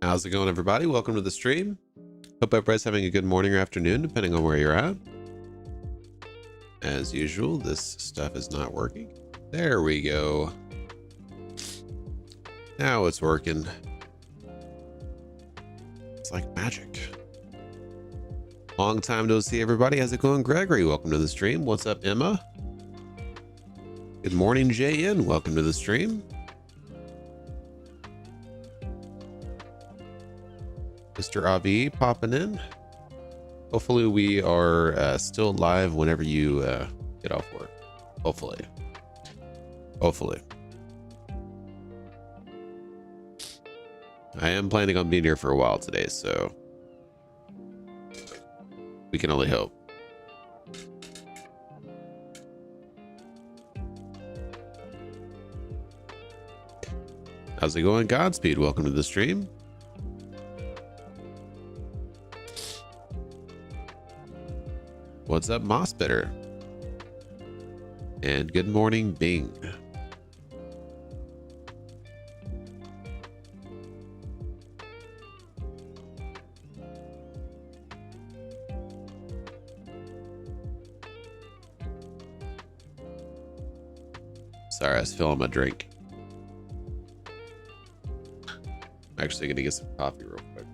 How's it going, everybody? Welcome to the stream. Hope everybody's having a good morning or afternoon, depending on where you're at. As usual, this stuff is not working. There we go. Now it's working. It's like magic. Long time no see, everybody. How's it going, Gregory? Welcome to the stream. What's up, Emma? Good morning, JN. Welcome to the stream. Mr. Avi popping in. Hopefully we are still live whenever you get off work. Hopefully. I am planning on being here for a while today, so we can only hope. How's it going, Godspeed? Welcome to the stream. What's up, Mossbitter? And good morning, Bing. Sorry, I was filling my drink. I'm actually gonna get some coffee real quick.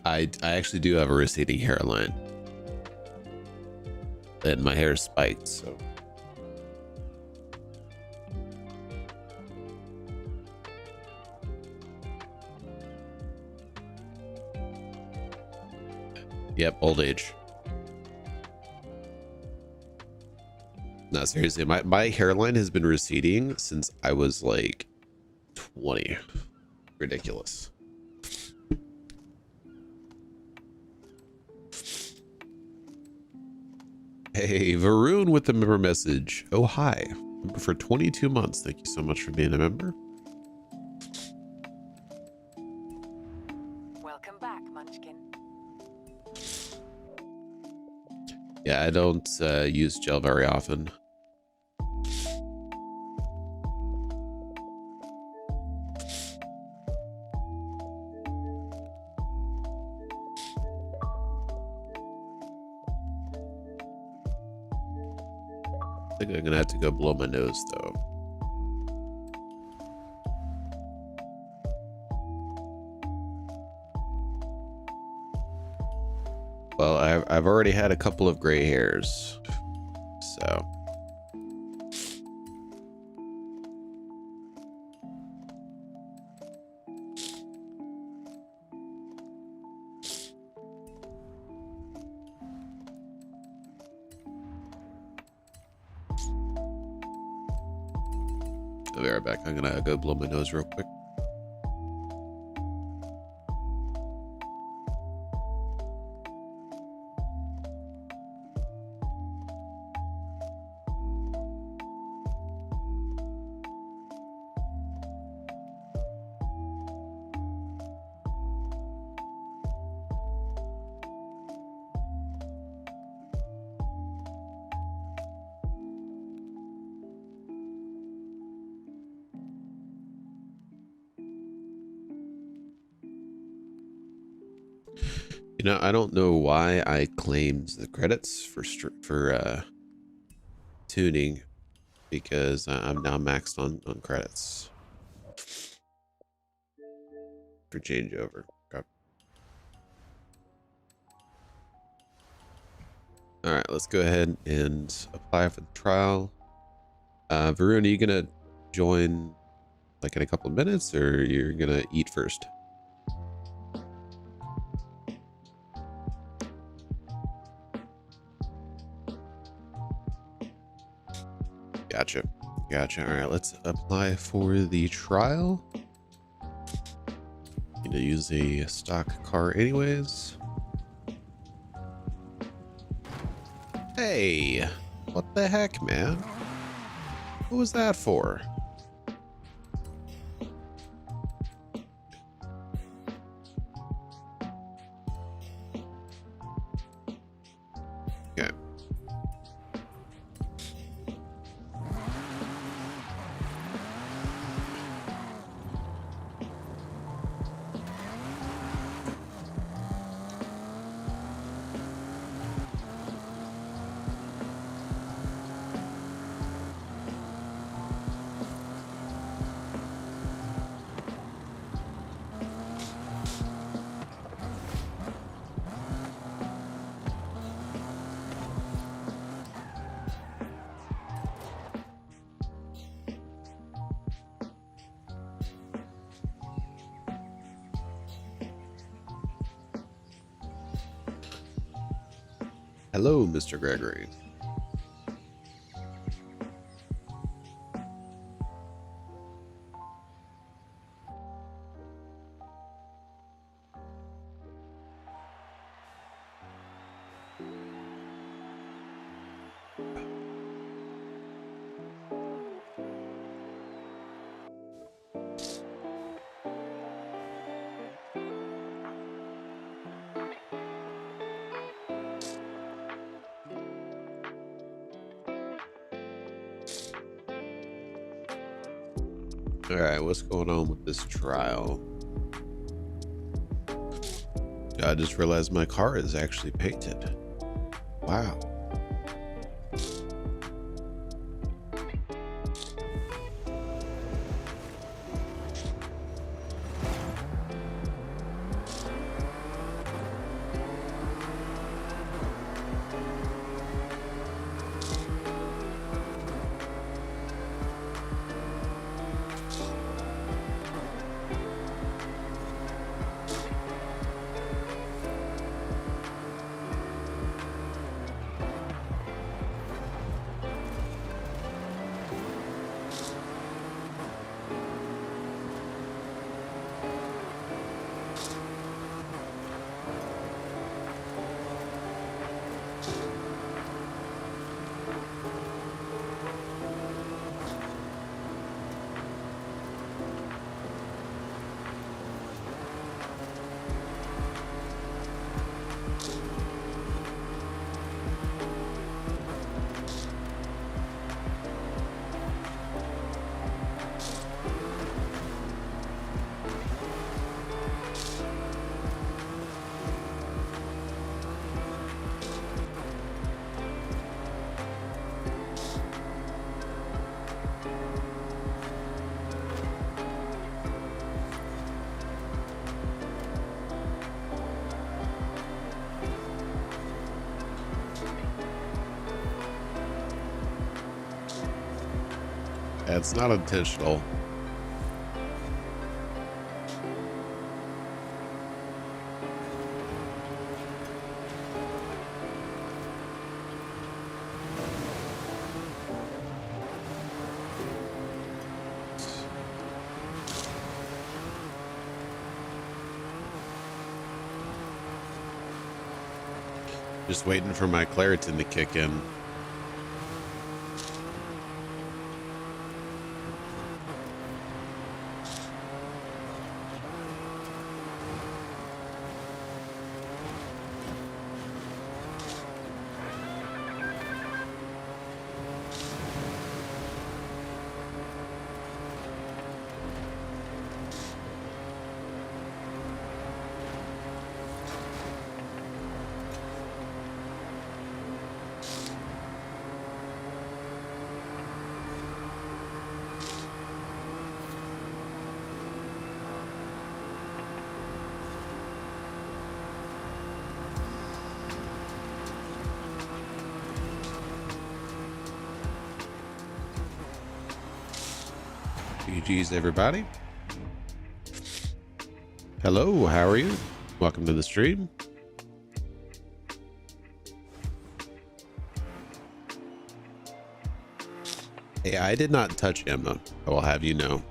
I actually do have a receding hairline. And my hair is spiked, so. Yep, old age. No, seriously, my hairline has been receding since I was like 20. Ridiculous. Hey, Varun with the member message. Oh, hi. Member for 22 months. Thank you so much for being a member. Welcome back, Munchkin. Yeah, I don't use gel very often. I think I'm gonna have to go blow my nose though. Well, I've already had a couple of gray hairs, so. I'll be right back. I'm gonna go blow my nose real quick. You know, I don't know why I claimed the credits for tuning, because I'm now maxed on credits for changeover. Okay. All right, let's go ahead and apply for the trial. Varun, are you gonna join like in a couple of minutes, or you're gonna eat first? Gotcha. All right, let's apply for the trial. Need to use a stock car anyways. Hey, what the heck, man? What was that for? Hello, Mr. Gregory. All right, what's going on with this trial? I just realized my car is actually painted. Wow. It's not intentional. Just waiting for my Claritin to kick in. GG's, everybody. Hello, how are you? Welcome to the stream. Hey, I did not touch Emma. I will have you know.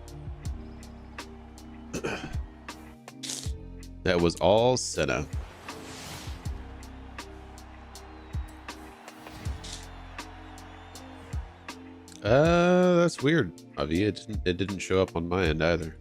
That was all Senna. That's weird, Avi. It didn't show up on my end either.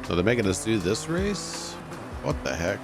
So they're making us do this race? What the heck?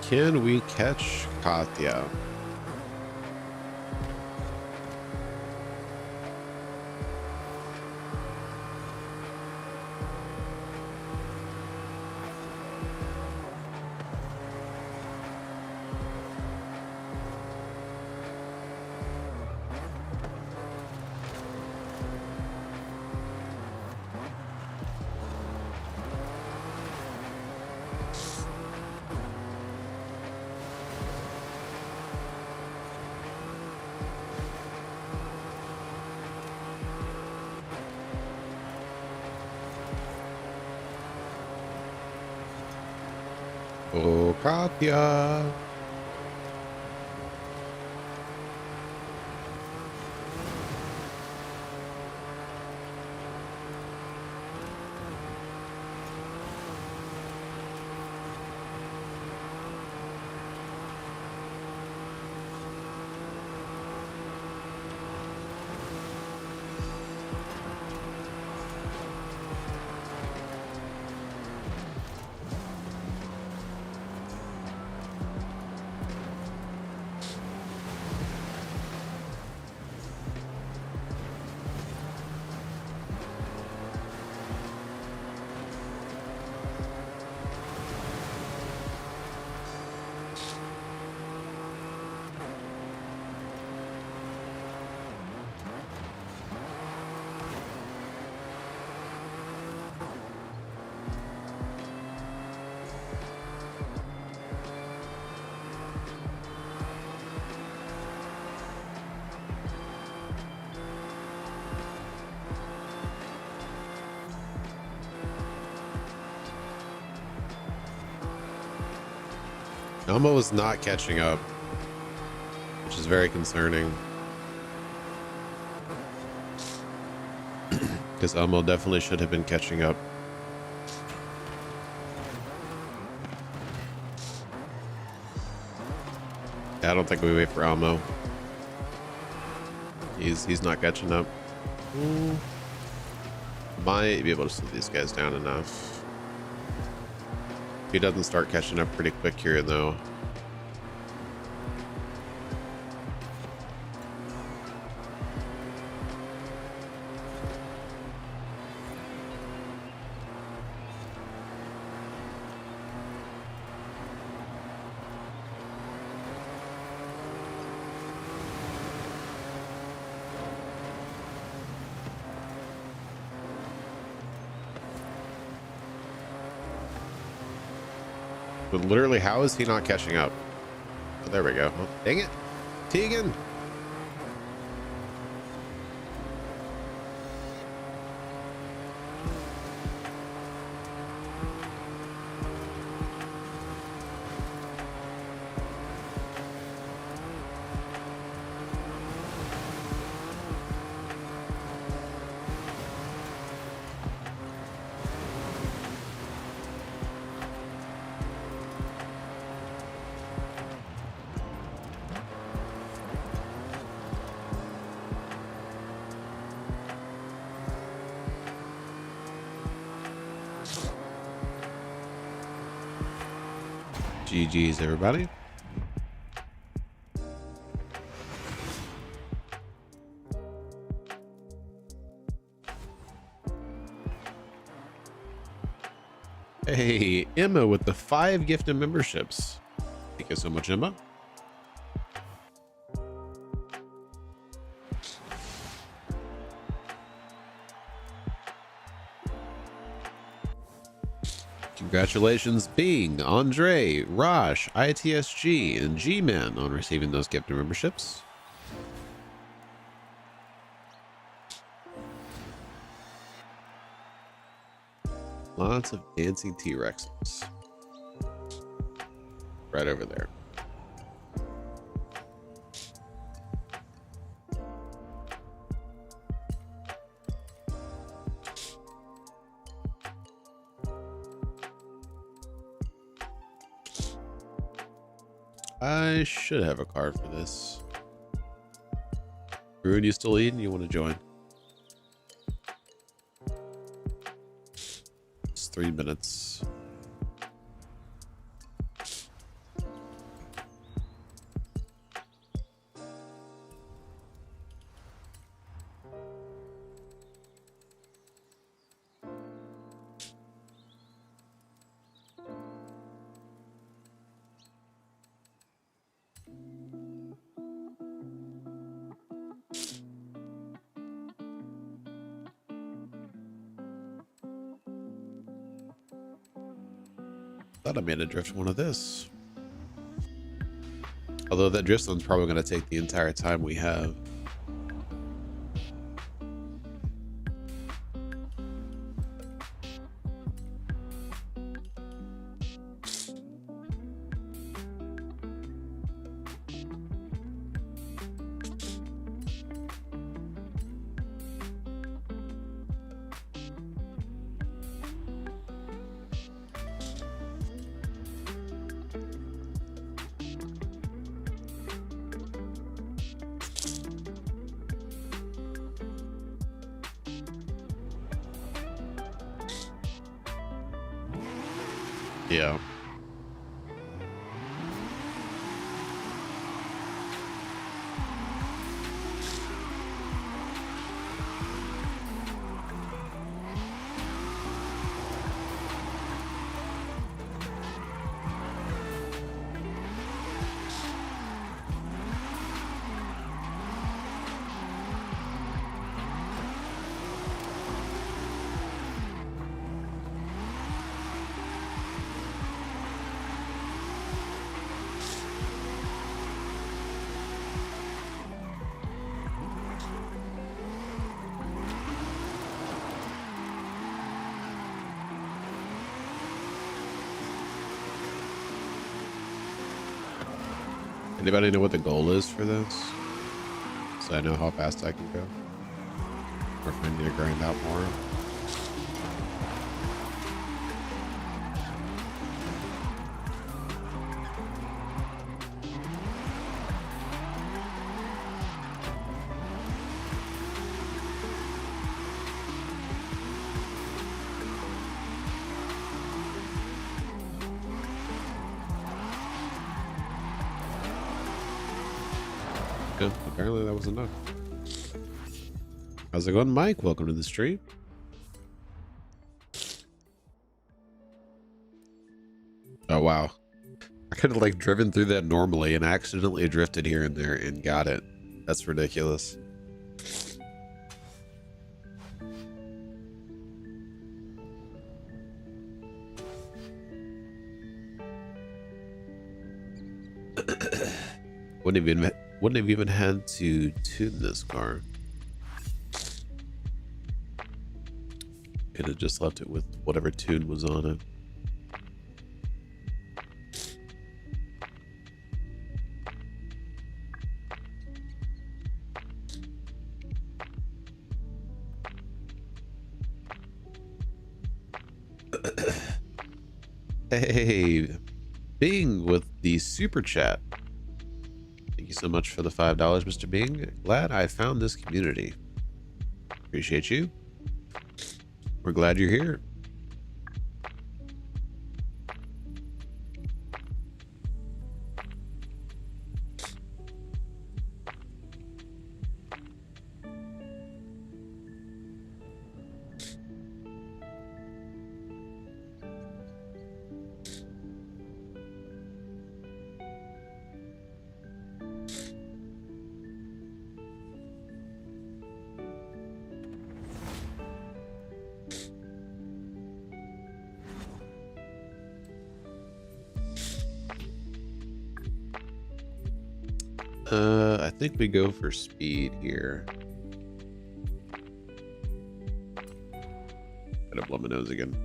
Can we catch Katya? Oh, Katya. Elmo was not catching up, which is very concerning. Because Elmo definitely should have been catching up. I don't think we wait for Elmo. He's not catching up. Might be able to slow these guys down enough. He doesn't start catching up pretty quick here, though. But literally, how is he not catching up? Oh, there we go. Oh, dang it. Tegan. GG's, everybody. Hey, Emma with the 5 gifted memberships. Thank you so much, Emma. Congratulations, Bing, Andre, Raj, ITSG, and G-Man on receiving those gifted memberships. Lots of dancing T-Rexes. Right over there. I should have a card for this. Ruin, you still eating? You want to join? It's 3 minutes. Thought I made a drift one of this. Although that drift one's probably going to take the entire time we have. Yeah. Anybody know what the goal is for this? So I know how fast I can go. Or if I need to grind out more. Good. Apparently that was enough. How's it going, Mike? Welcome to the stream. Oh, wow. I could have like driven through that normally and accidentally drifted here and there and got it. That's ridiculous. Wouldn't have even had to tune this car. Could have just left it with whatever tune was on it. Hey, Bing with the super chat. Thank you so much for the $5, Mr. Bing. Glad I found this community. Appreciate you. We're glad you're here. I think we go for speed here. Gotta blow my nose again.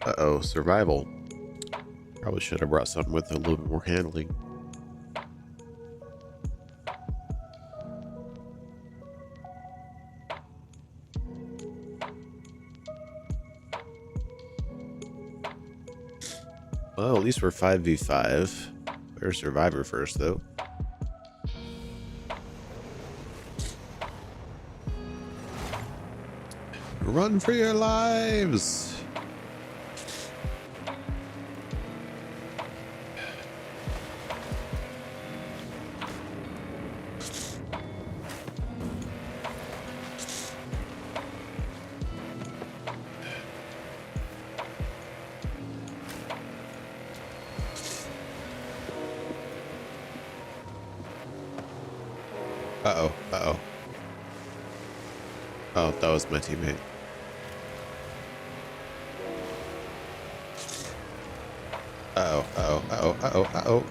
Uh-oh, survival. Probably should have brought something with a little bit more handling. Well, at least we're 5v5. Better survivor first, though. Run for your lives! Uh-oh, uh-oh. Oh, that was my teammate. Uh-oh, uh-oh, uh-oh, uh-oh, uh-oh.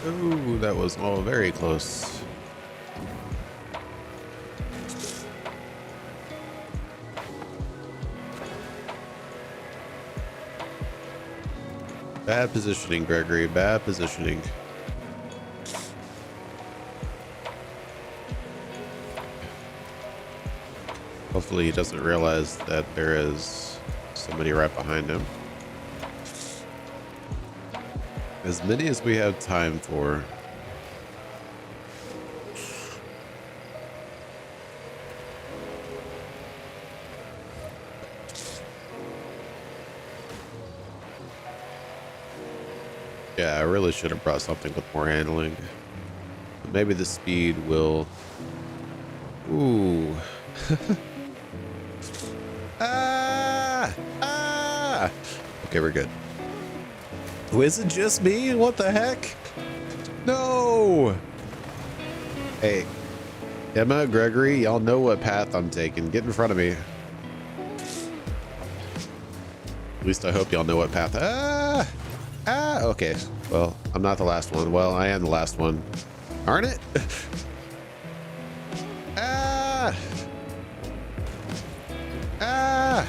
Ooh, that was all very close. Bad positioning, Gregory. Bad positioning. Hopefully he doesn't realize that there is somebody right behind him. As many as we have time for. Yeah, I really should have brought something with more handling. But maybe the speed will... Ooh. Ah! Ah! Okay, we're good. Oh, is it just me? What the heck? No! Hey, Emma, Gregory, y'all know what path I'm taking. Get in front of me. At least I hope y'all know what path. Ah! Ah! Okay. Well, I'm not the last one. Well, I am the last one. Aren't it? Ah! Ah!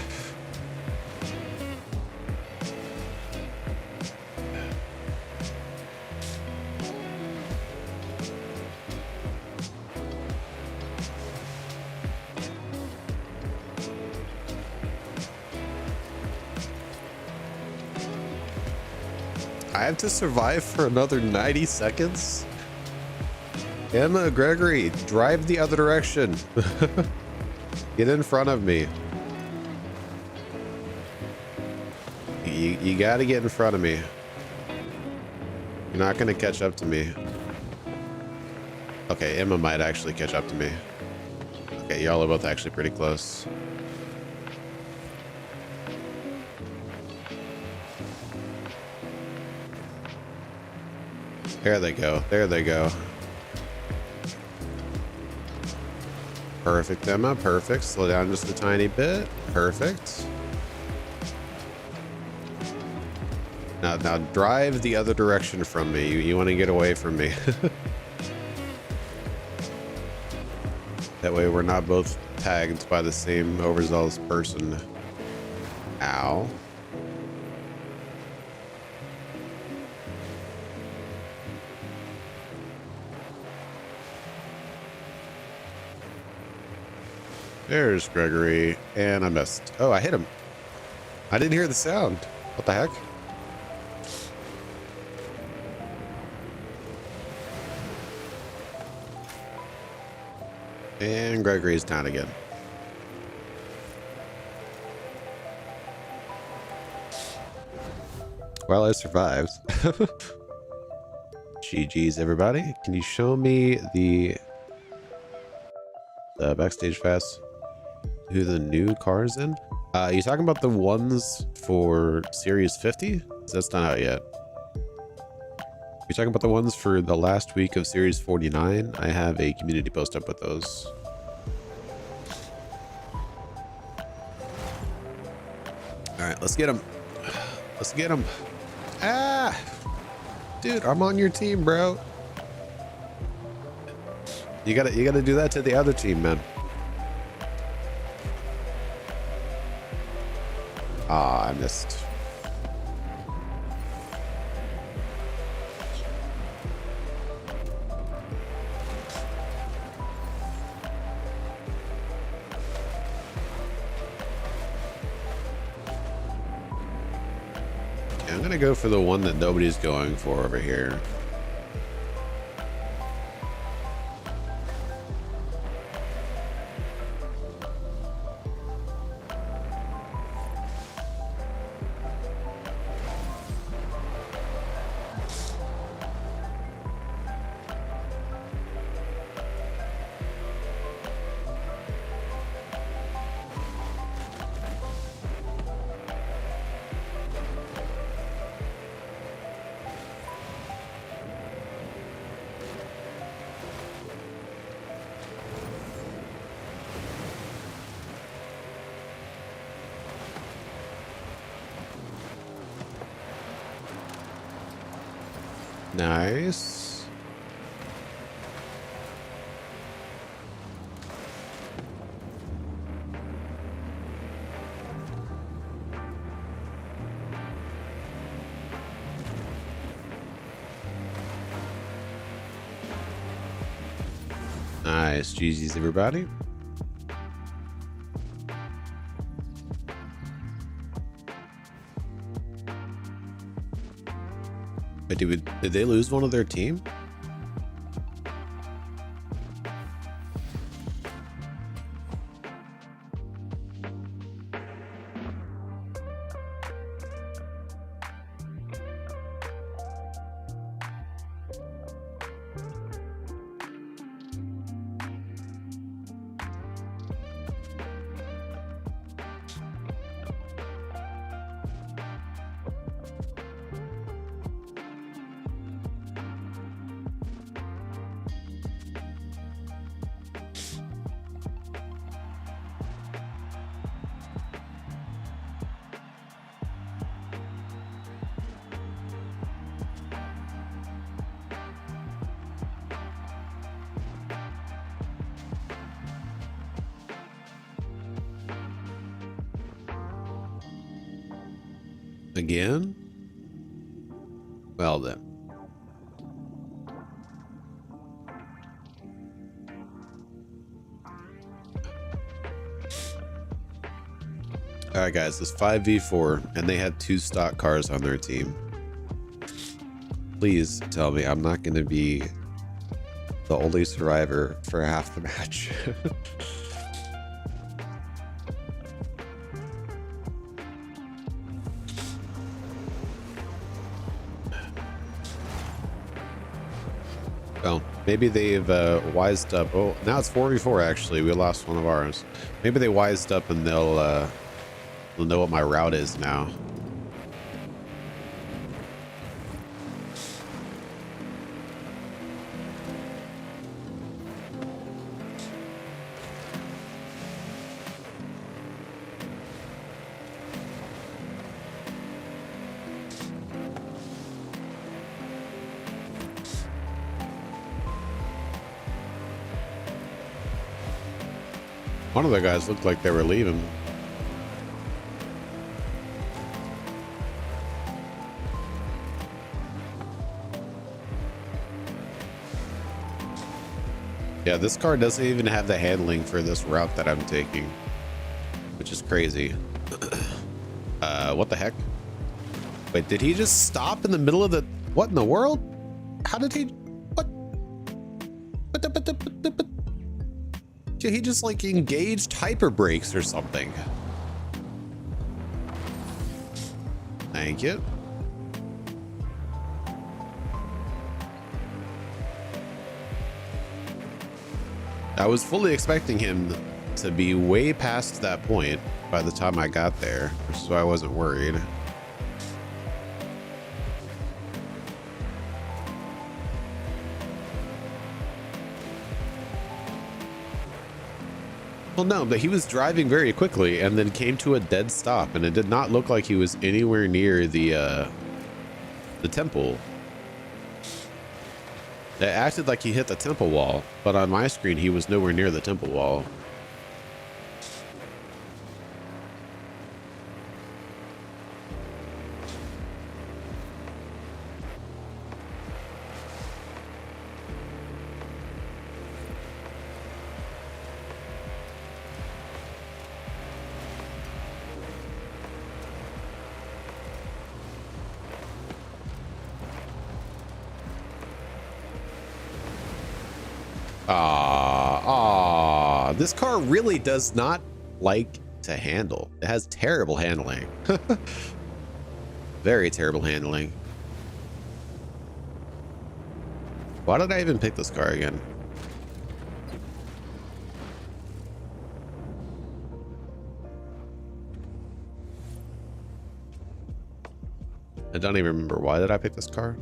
I have to survive for another 90 seconds? Emma, Gregory, drive the other direction. Get in front of me. You gotta get in front of me. You're not gonna catch up to me. Okay, Emma might actually catch up to me. Okay, y'all are both actually pretty close. There they go. There they go. Perfect, Emma. Perfect. Slow down just a tiny bit. Perfect. Now drive the other direction from me. You want to get away from me. That way we're not both tagged by the same overzealous person. Ow. There's Gregory, and I missed. Oh, I hit him. I didn't hear the sound. What the heck? And Gregory's down again. Well, I survived. GG's, everybody. Can you show me the backstage pass? Who the new cars in? You talking about the ones for Series 50? That's not out yet. You're talking about the ones for the last week of Series 49? I have a community post up with those. All right, let's get them. Let's get them. Ah! Dude, I'm on your team, bro. You gotta do that to the other team, man. Ah, I missed. I'm gonna go for the one that nobody's going for over here. Nice. Nice. GG's, everybody. But did they lose one of their team? Again? Well then. All right, guys, it's 5v4, and they had 2 stock cars on their team. Please tell me I'm not going to be the only survivor for half the match. Well, maybe they've wised up. Oh, now it's 4v4, actually. We lost one of ours. Maybe they wised up and they'll know what my route is now. One of the guys looked like they were leaving. Yeah, this car doesn't even have the handling for this route that I'm taking, which is crazy. What the heck? Wait, did he just stop in the middle of the... What in the world? How did he... What? He just like engaged hyper brakes or something. Thank you. I was fully expecting him to be way past that point by the time I got there, so I wasn't worried. Well, no, but he was driving very quickly and then came to a dead stop, and it did not look like he was anywhere near the temple. It acted like he hit the temple wall, but on my screen, he was nowhere near the temple wall. This car really does not like to handle. It has terrible handling. Very terrible handling. Why did I even pick this car again? I don't even remember. Why did I pick this car?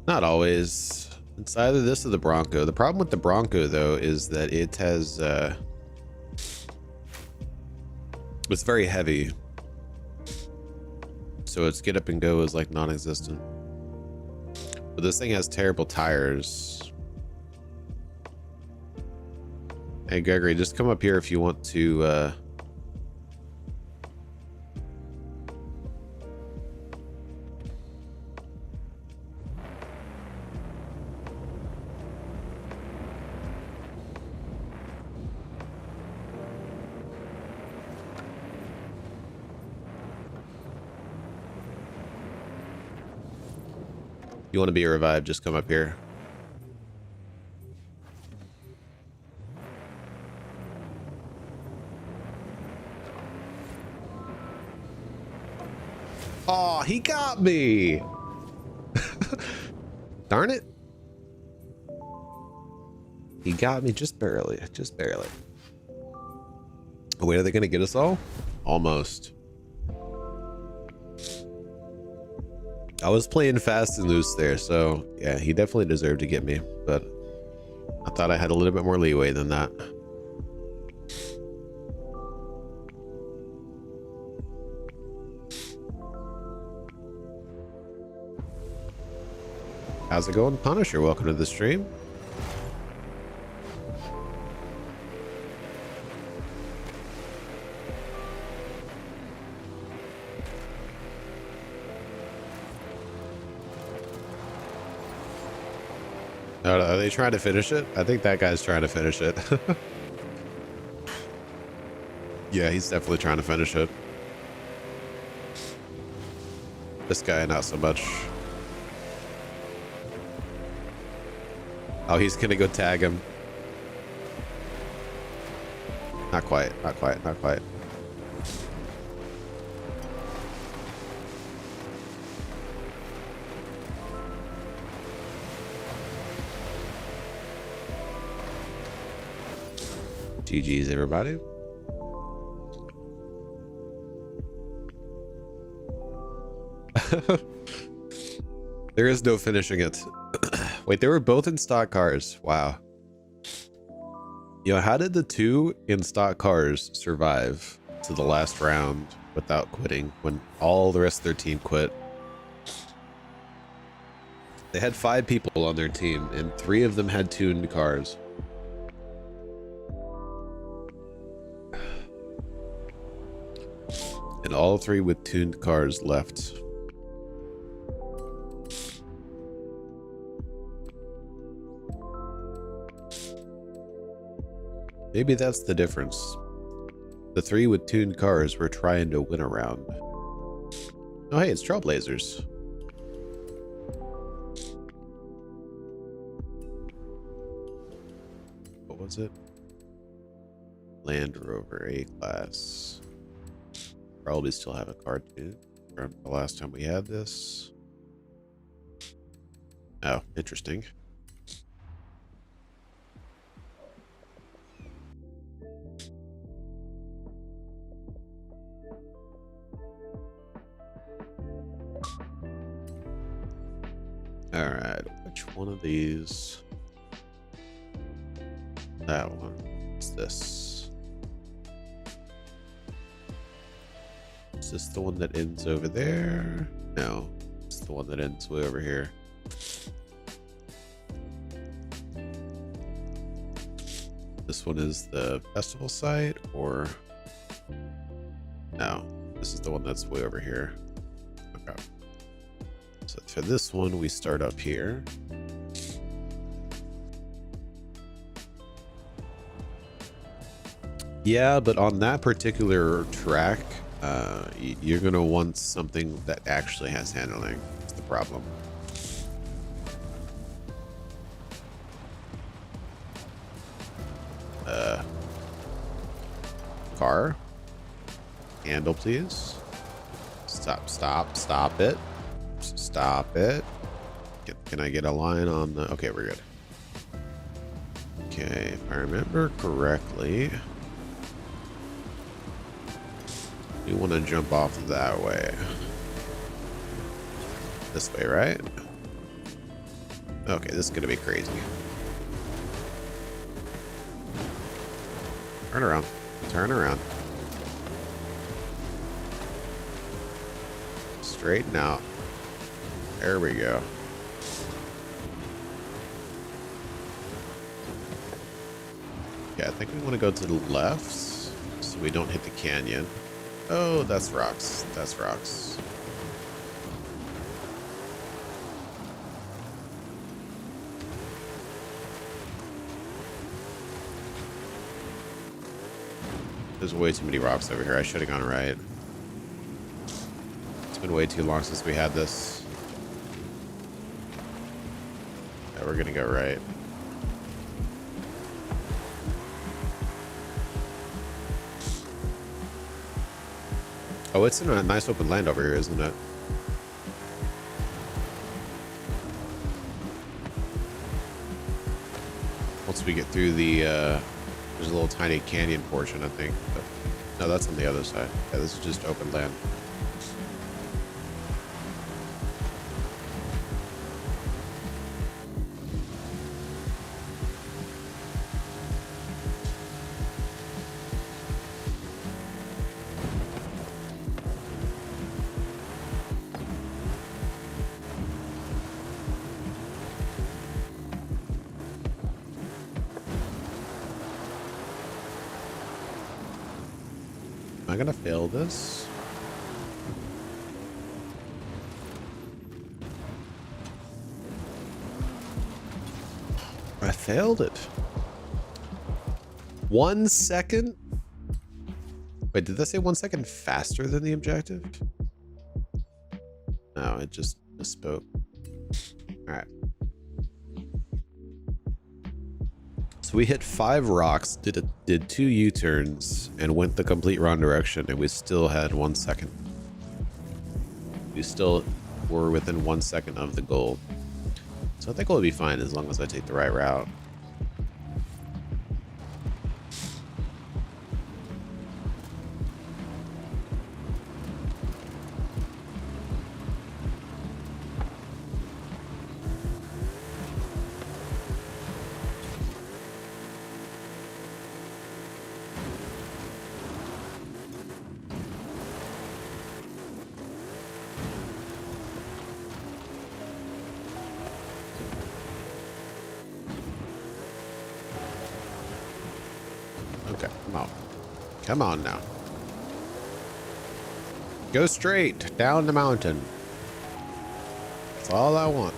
Not always. It's either this or the Bronco. The problem with the Bronco, though, is that it has it's very heavy, so its get up and go is like non-existent. But this thing has terrible tires. Hey Gregory, just come up here if you want to you want to be revived, just come up here. Oh, he got me. Darn it. He got me just barely, just barely. Wait, are they going to get us all? Almost. I was playing fast and loose there, so yeah, he definitely deserved to get me, but I thought I had a little bit more leeway than that. How's it going, Punisher? Welcome to the stream. Are they trying to finish it? I think that guy's trying to finish it. Yeah, he's definitely trying to finish it. This guy, not so much. Oh, he's gonna go tag him. Not quite, not quite, not quite. GG's, everybody. There is no finishing it. Wait, they were both in stock cars. Wow. You know, how did the two in stock cars survive to the last round without quitting when all the rest of their team quit? They had 5 people on their team and 3 of them had tuned cars. And all 3 with tuned cars left. Maybe that's the difference. The 3 with tuned cars were trying to win a round. Oh, hey, it's Trailblazers. What was it? Land Rover A-Class. Probably still have a car tuned from the last time we had this. Oh, interesting. All right, which one of these? That one. What's this? this the one that ends over there? No, it's the one that ends way over here. This one is the festival site, or no, this is the one that's way over here. Okay. So for this one, we start up here. Yeah, but on that particular track, you're going to want something that actually has handling. That's the problem. Car. Handle, please. Stop it. Stop it. Can I get a line on the... Okay, we're good. Okay, if I remember correctly... We want to jump off that way. This way, right? Okay, this is going to be crazy. Turn around. Turn around. Straighten out. There we go. Yeah, I think we want to go to the left so we don't hit the canyon. Oh, that's rocks. That's rocks. There's way too many rocks over here. I should have gone right. It's been way too long since we had this. Yeah, we're gonna go right. Oh, it's in a nice open land over here, isn't it? Once we get through the, there's a little tiny canyon portion, I think. But, no, that's on the other side. Yeah, this is just open land. Am I gonna fail this? I failed it. 1 second? Wait, did that say 1 second faster than the objective? No, it just misspoke. All right. So we hit 5 rocks, did 2 U-turns, and went the complete wrong direction, and we still had 1 second. We still were within 1 second of the goal. So I think we'll be fine as long as I take the right route. Okay, come on. Come on now. Go straight down the mountain. That's all I want.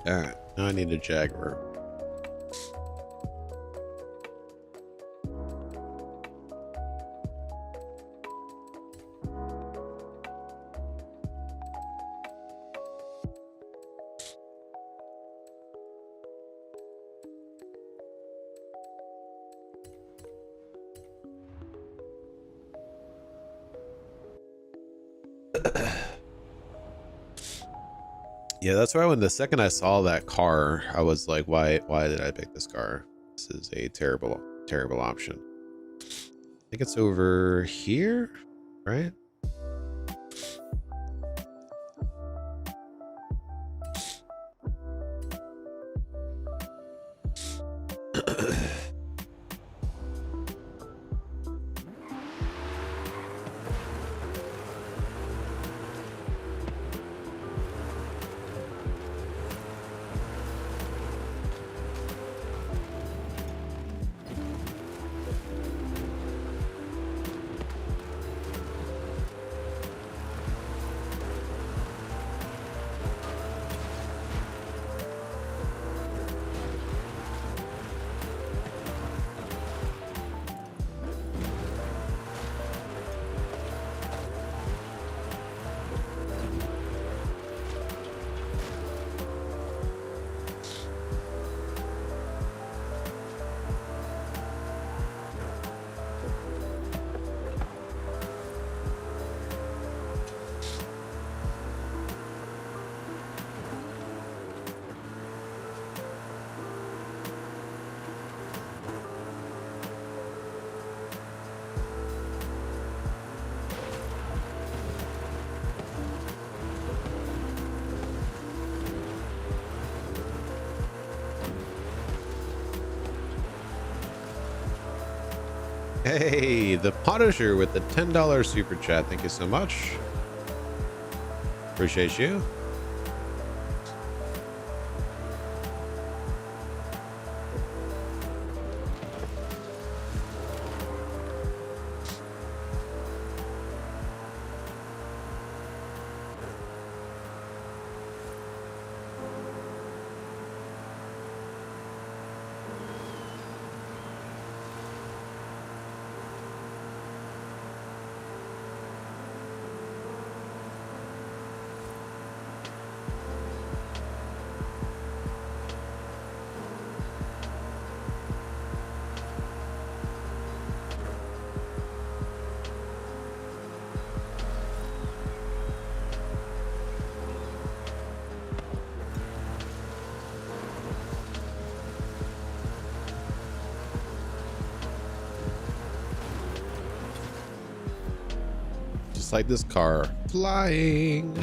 Alright, now I need a Jaguar. Yeah, that's why when the second I saw that car, I was like, why did I pick this car? This is a terrible option. I think it's over here, right? Hey, the Potisher with the $10 super chat. Thank you so much. Appreciate you. Just like this car, flying.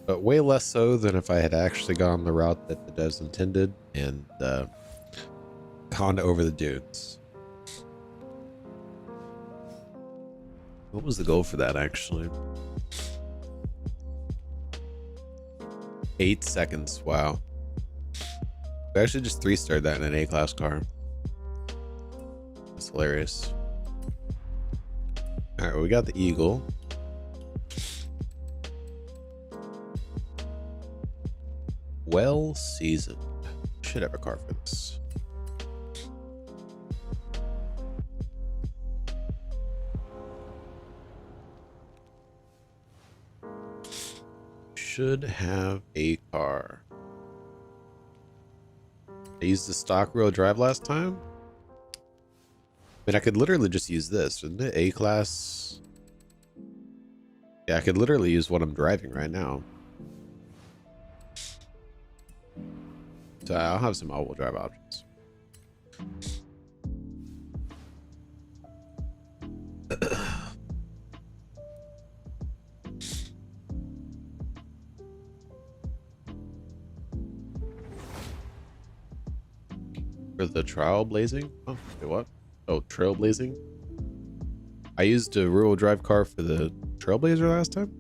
But way less so than if I had actually gone the route that the devs intended and gone over the dunes. What was the goal for that, actually? 8 seconds. Wow. We actually just 3-starred that in an A-class car. That's hilarious. All right, we got the Eagle. Well seasoned. Should have a car for this. Should have a car. I used the stock real drive last time. I mean, I could literally just use this, isn't it? A-class. Yeah, I could literally use what I'm driving right now. So I'll have some all-wheel drive options. For the Trailblazing? Oh, wait, what? Oh, Trailblazing? I used a rear-wheel drive car for the Trailblazer last time.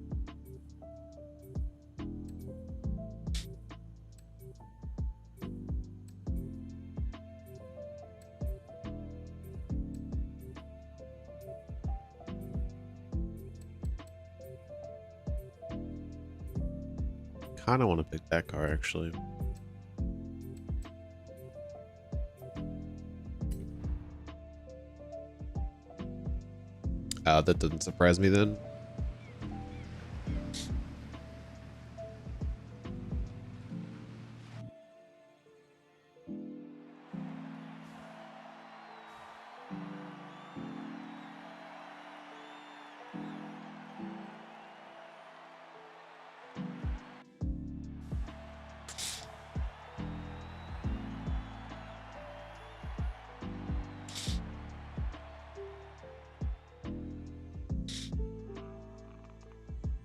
kind of want to pick that car, actually. That doesn't surprise me then.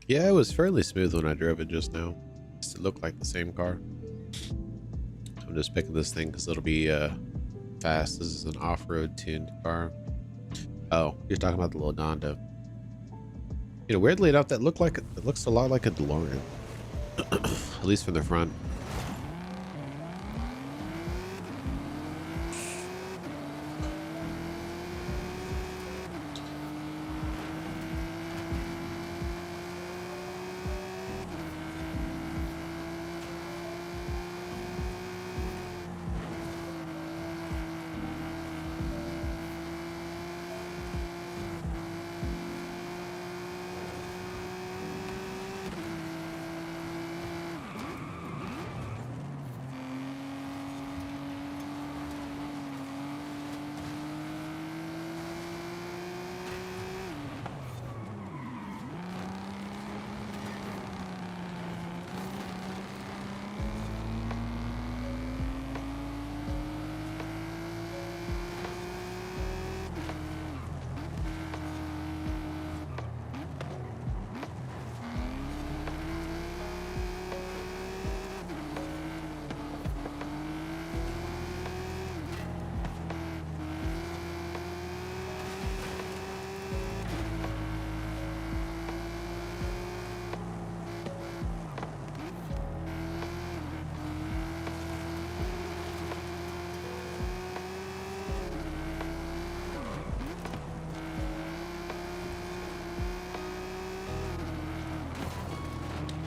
Yeah, it was fairly smooth when I drove it just now. It looked like the same car. I'm just picking this thing because it'll be fast. This is an off-road tuned car. Oh, you're talking about the little Donda. You know, weirdly enough, that looks a lot like a DeLorean, at least from the front.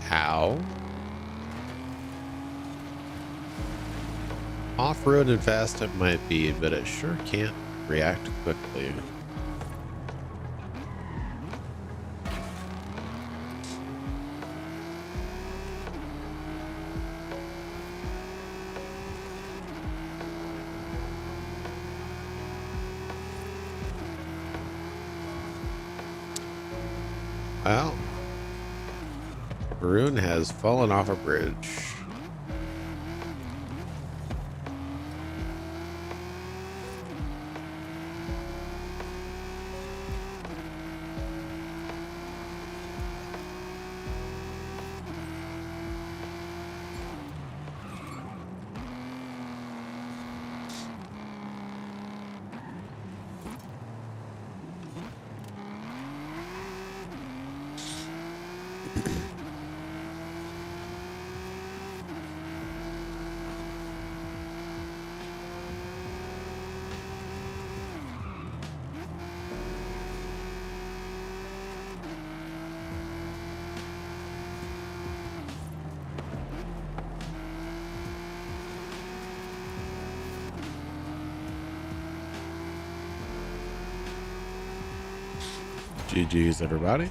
How? Off-road and fast it might be, but it sure can't react quickly. Well, Maroon has fallen off a bridge. GG's, everybody.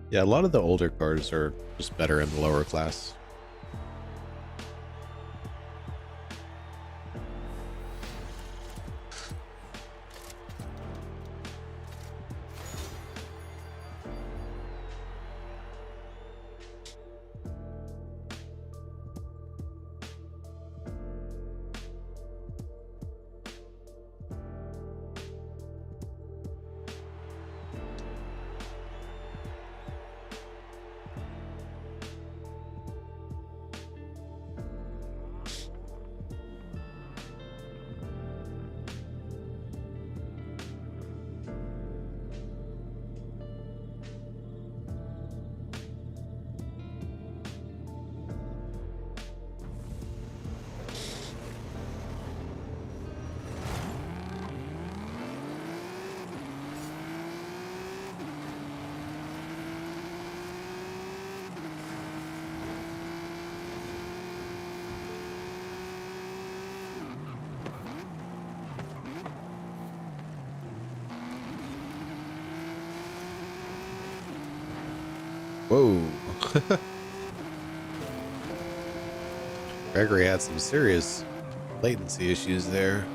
Yeah, a lot of the older cars are just better in the lower class. Whoa. Gregory had some serious latency issues there.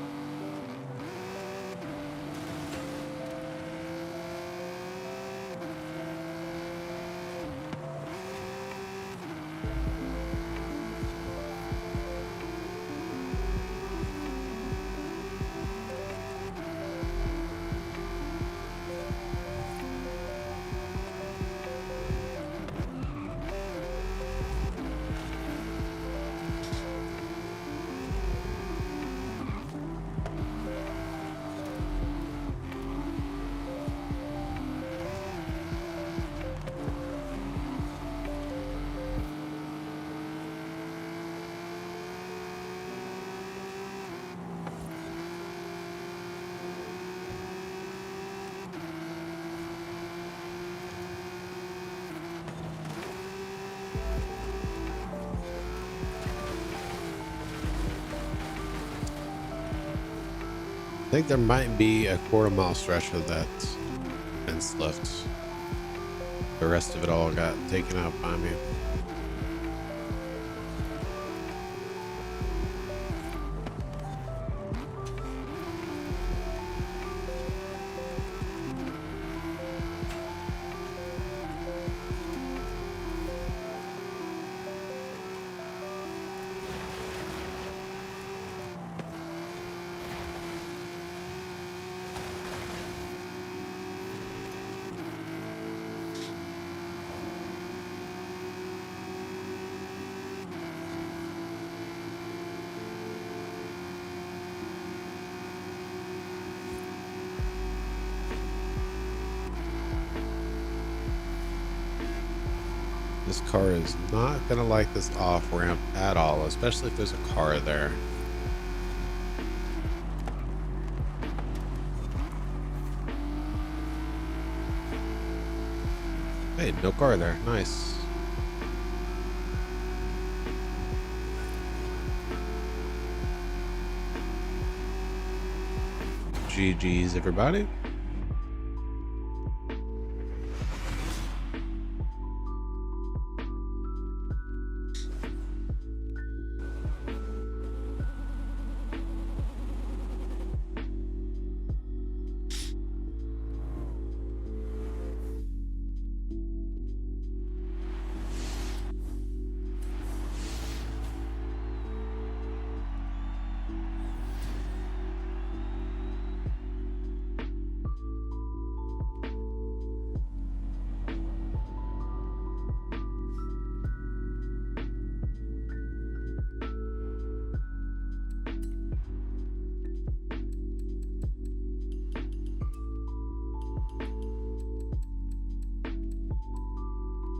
I think there might be a quarter-mile stretch of that fence left. The rest of it all got taken out by me. This car is not going to like this off ramp at all, especially if there's a car there. Hey, no car there. Nice. GG's, everybody.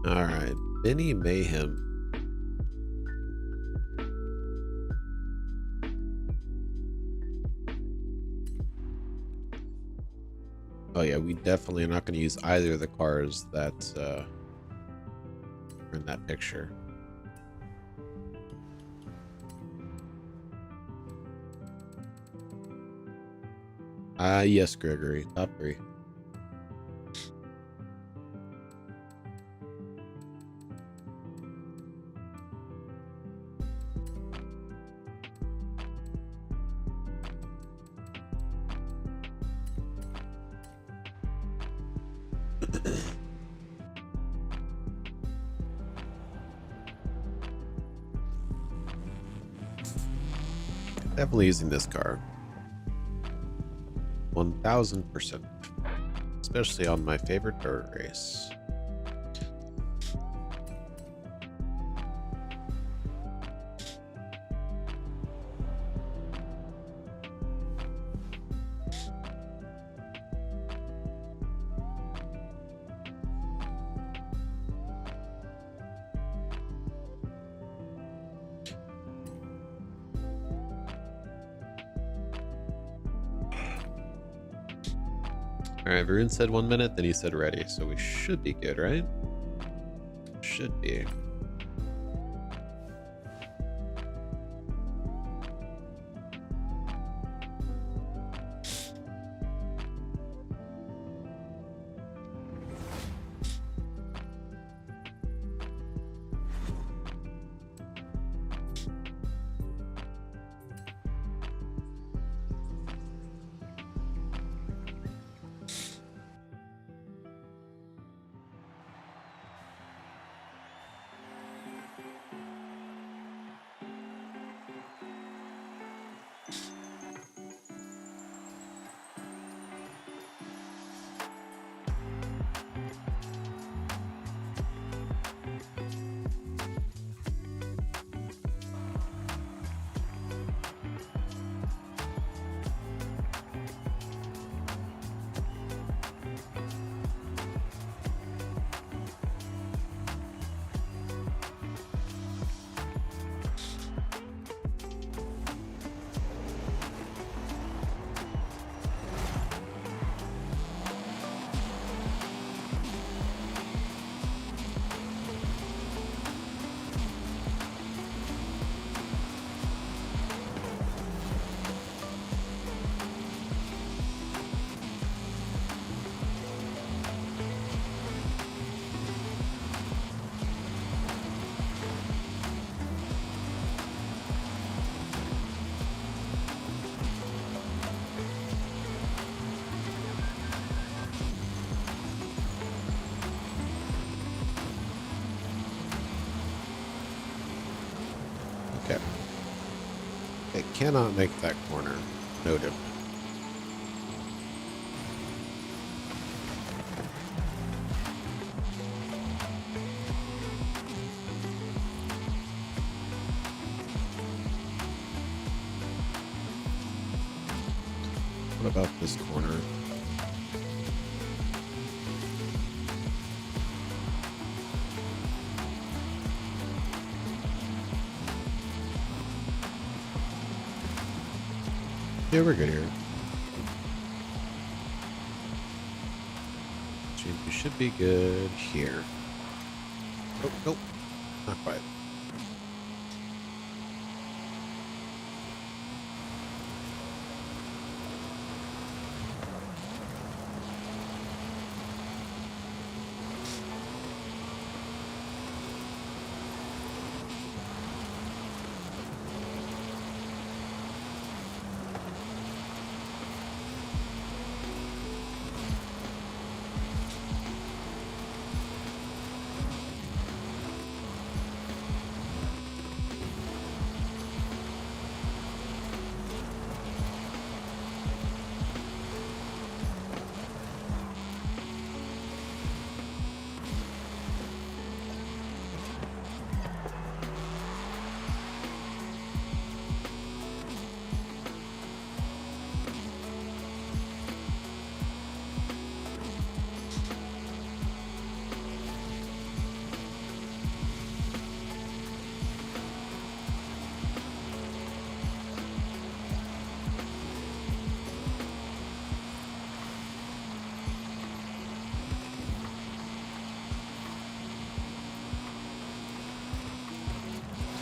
All right, Benny Mayhem. Oh yeah, we definitely are not going to use either of the cars that are in that picture. Yes, Gregory, top 3. Definitely using this car. 1000%. Especially on my favorite dirt race. All right, Varun said 1 minute, then he said ready, so we should be good, right? Should be. Okay. It cannot make that corner. Noted. What about this corner? Yeah, we're good here. We should be good here. Oh, nope. Not quite.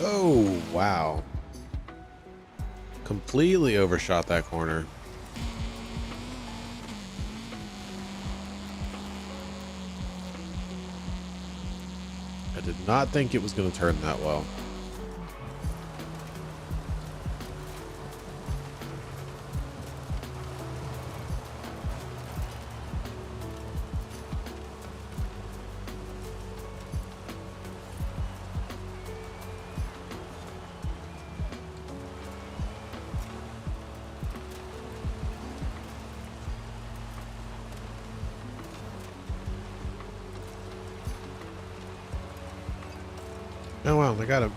Oh, wow. Completely overshot that corner. I did not think it was going to turn that well. Oh, wow, I got him.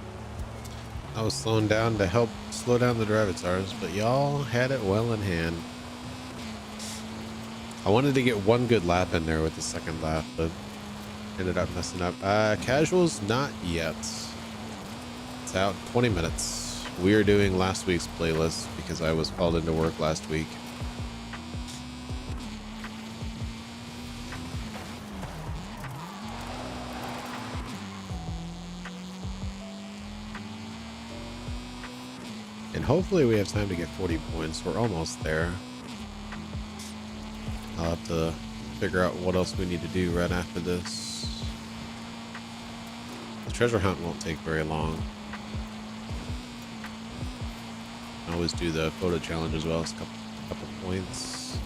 I was slowing down to help slow down the Dravitars, but y'all had it well in hand. I wanted to get one good lap in there with the second lap, but ended up messing up. Casuals, not yet. It's out 20 minutes. We are doing last week's playlist because I was called into work last week. And hopefully we have time to get 40 points. We're almost there. I'll have to figure out what else we need to do right after this. The treasure hunt won't take very long. I always do the photo challenge as well. It's a couple points.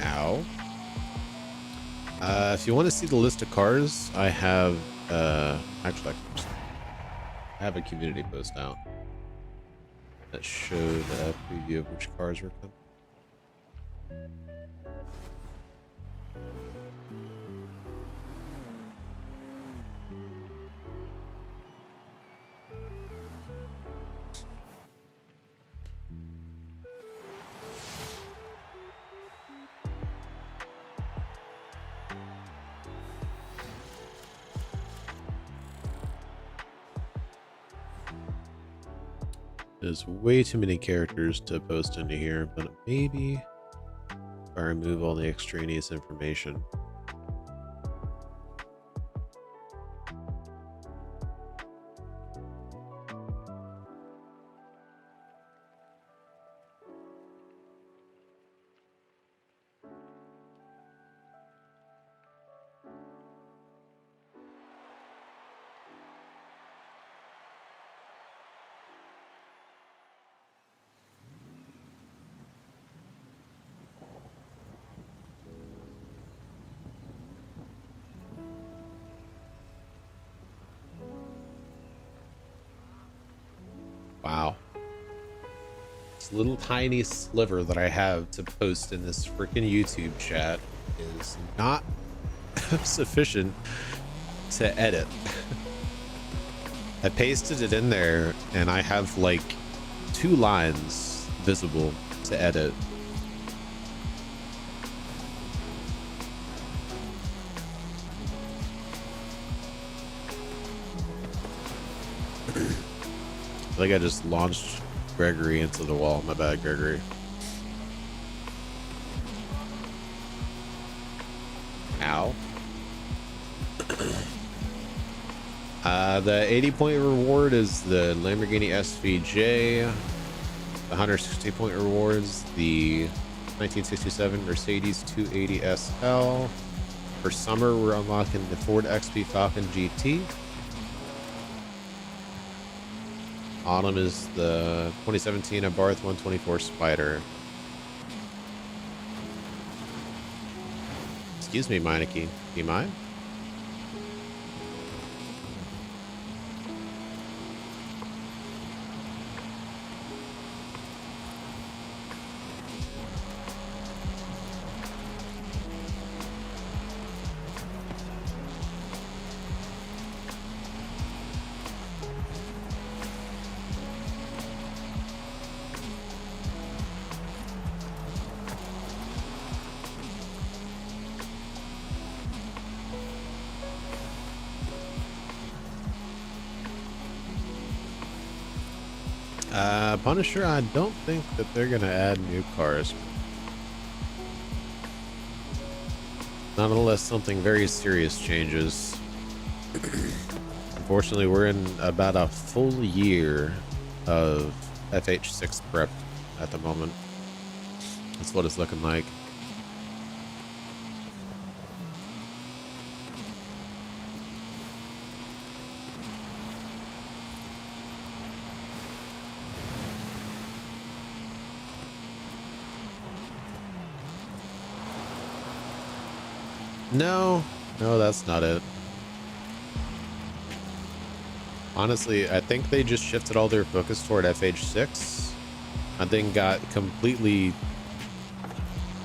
Ow. If you want to see the list of cars, I have actually I have a community post out that showed a preview of which cars were coming. There's way too many characters to post into here, but maybe if I remove all the extraneous information. Wow. This little tiny sliver that I have to post in this freaking YouTube chat is not sufficient to edit. I pasted it in there and I have like 2 lines visible to edit. I think I just launched Gregory into the wall. My bad, Gregory. Ow. The 80-point reward is the Lamborghini SVJ. The 160-point rewards, the 1967 Mercedes 280 SL. For summer, we're unlocking the Ford XP Falcon GT. Autumn is the 2017 Abarth 124 Spider. Excuse me, Meineke. Do you mind? Punisher, I don't think that they're gonna add new cars. Not unless something very serious changes. Unfortunately, we're in about a full year of FH6 prep at the moment. That's what it's looking like. No, that's not it. Honestly, I think they just shifted all their focus toward FH6 and then got completely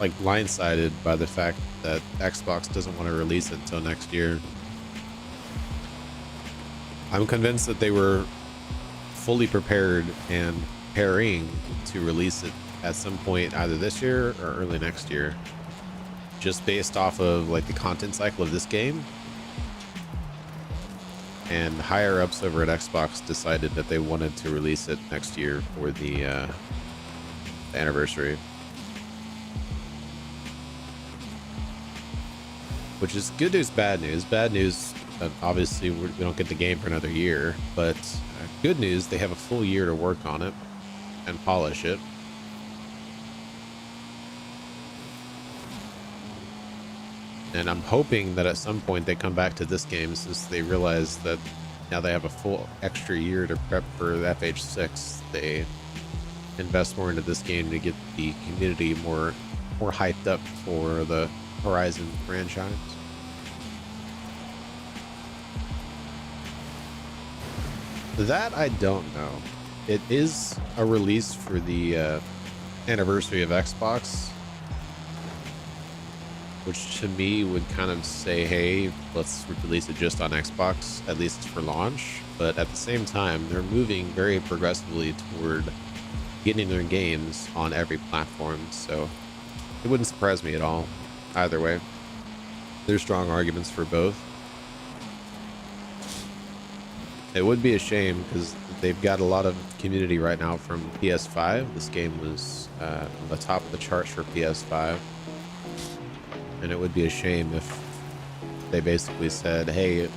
like blindsided by the fact that Xbox doesn't want to release it until next year. I'm convinced that they were fully prepared and preparing to release it at some point either this year or early next year, just based off of like the content cycle of this game. And higher ups over at Xbox decided that they wanted to release it next year for the anniversary, which is good news, bad news. Bad news, obviously we don't get the game for another year, but good news, they have a full year to work on it and polish it. And I'm hoping that at some point they come back to this game, since they realize that now they have a full extra year to prep for the FH6. They invest more into this game to get the community more hyped up for the Horizon franchise. That I don't know. It is a release for the anniversary of Xbox, which to me would kind of say, hey, let's release it just on Xbox, at least for launch. But at the same time, they're moving very progressively toward getting their games on every platform. So it wouldn't surprise me at all either way. There's strong arguments for both. It would be a shame because they've got a lot of community right now from PS5. This game was on the top of the charts for PS5. And it would be a shame if they basically said, hey,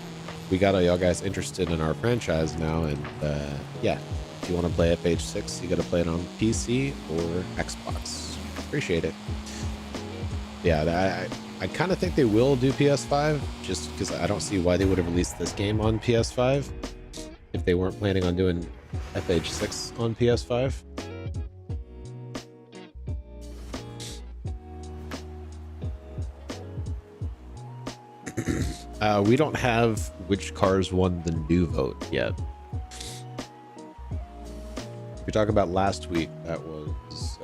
we got all y'all guys interested in our franchise now, and yeah, if you want to play FH6, you got to play it on PC or Xbox. Appreciate it. Yeah, I kind of think they will do PS5, just because I don't see why they would have released this game on PS5 if they weren't planning on doing FH6 on PS5. We don't have which cars won the new vote yet. you're talking about last week, that was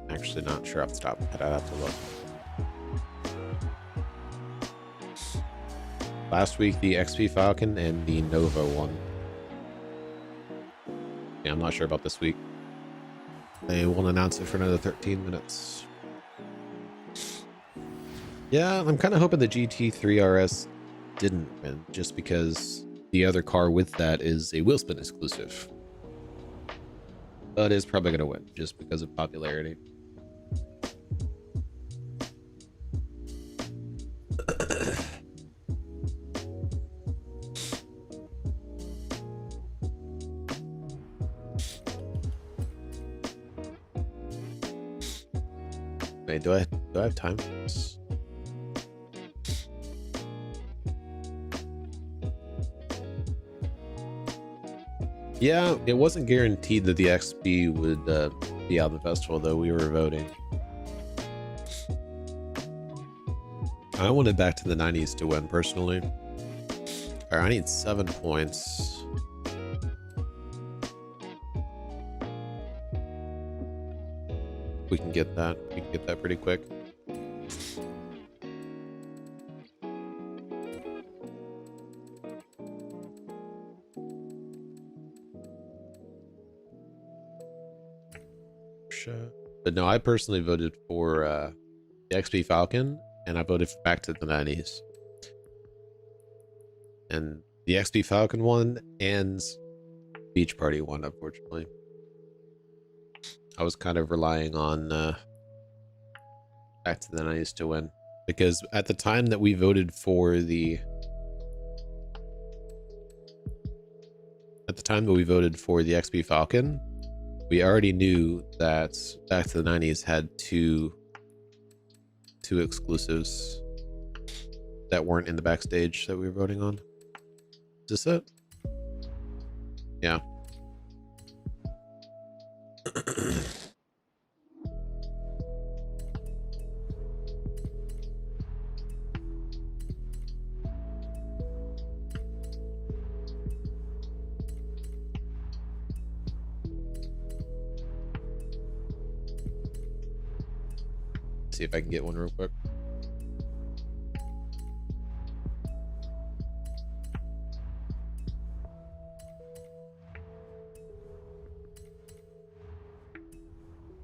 actually not sure off the top of my head. I'd have to look. Last week, the XP Falcon and the Nova one. Yeah, I'm not sure about this week. They won't announce it for another 13 minutes. Yeah, I'm kind of hoping the GT3 RS didn't win, just because the other car with that is a wheelspin exclusive. But it's probably going to win, just because of popularity. Wait, do I have time for this? Yeah, it wasn't guaranteed that the XP would be out of the festival, though. We were voting. I wanted back to the 90s to win, personally. All right, I need 7 points. We can get that. We can get that pretty quick. But no, I personally voted for the XP Falcon, and I voted back to the 90s. And the XP Falcon won, and Beach Party won, unfortunately. I was kind of relying on back to the 90s to win, because at the time that we voted for the XP Falcon, we already knew that Back to the 90s had two exclusives that weren't in the backstage that we were voting on. Is this it? Yeah. See if I can get one real quick.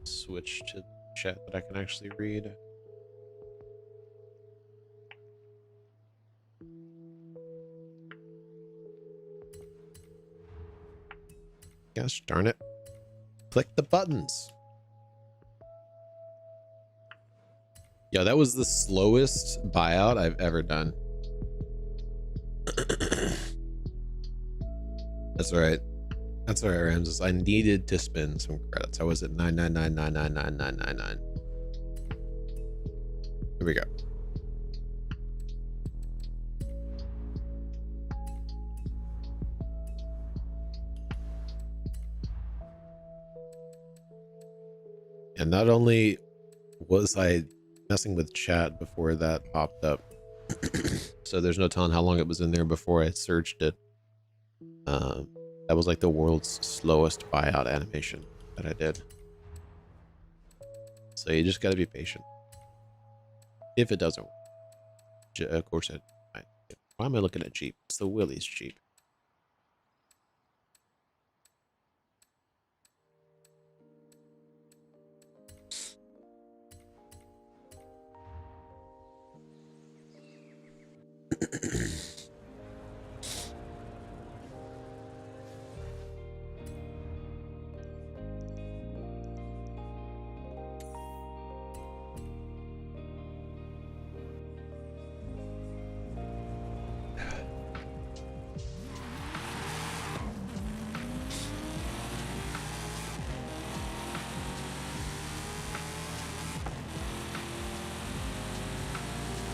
Switch to chat that I can actually read. Gosh darn it. Click the buttons. Yeah, that was the slowest buyout I've ever done. That's all right. That's all right, Ramses. I needed to spend some credits. I was at 999999999. Here we go. And not only was I messing with chat before that popped up, so there's no telling how long it was in there before I searched it. That was like the world's slowest buyout animation that I did. So you just got to be patient. If it doesn't work. Of course, why am I looking at Jeep? It's the Willys Jeep.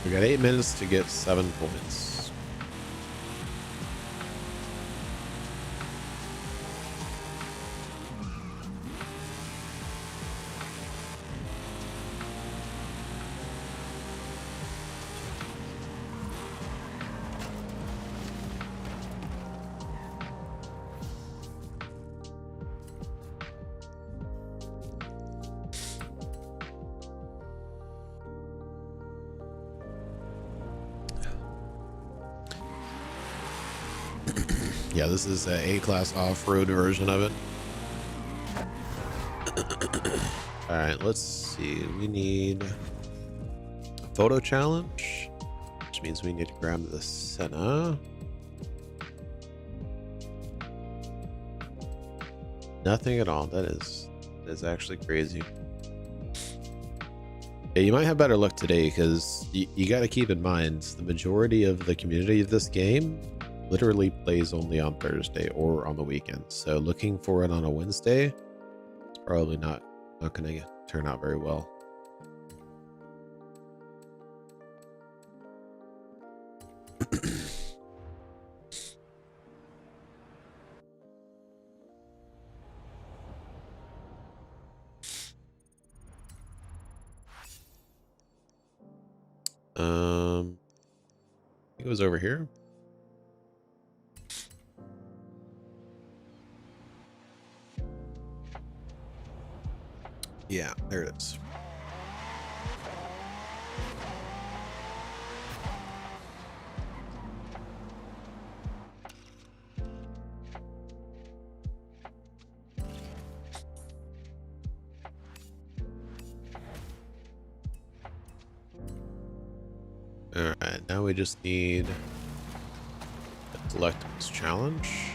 We got 8 minutes to get 7 points. Yeah, this is a A-class off-road version of it. All right, let's see. We need a photo challenge, which means we need to grab the Senna. Nothing at all. That is actually crazy. Yeah, you might have better luck today because you got to keep in mind the majority of the community of this game literally plays only on Thursday or on the weekends. So looking for it on a Wednesday is probably not going to turn out very well. I think it was over here. Yeah, there it is. All right, now we just need a collectibles challenge.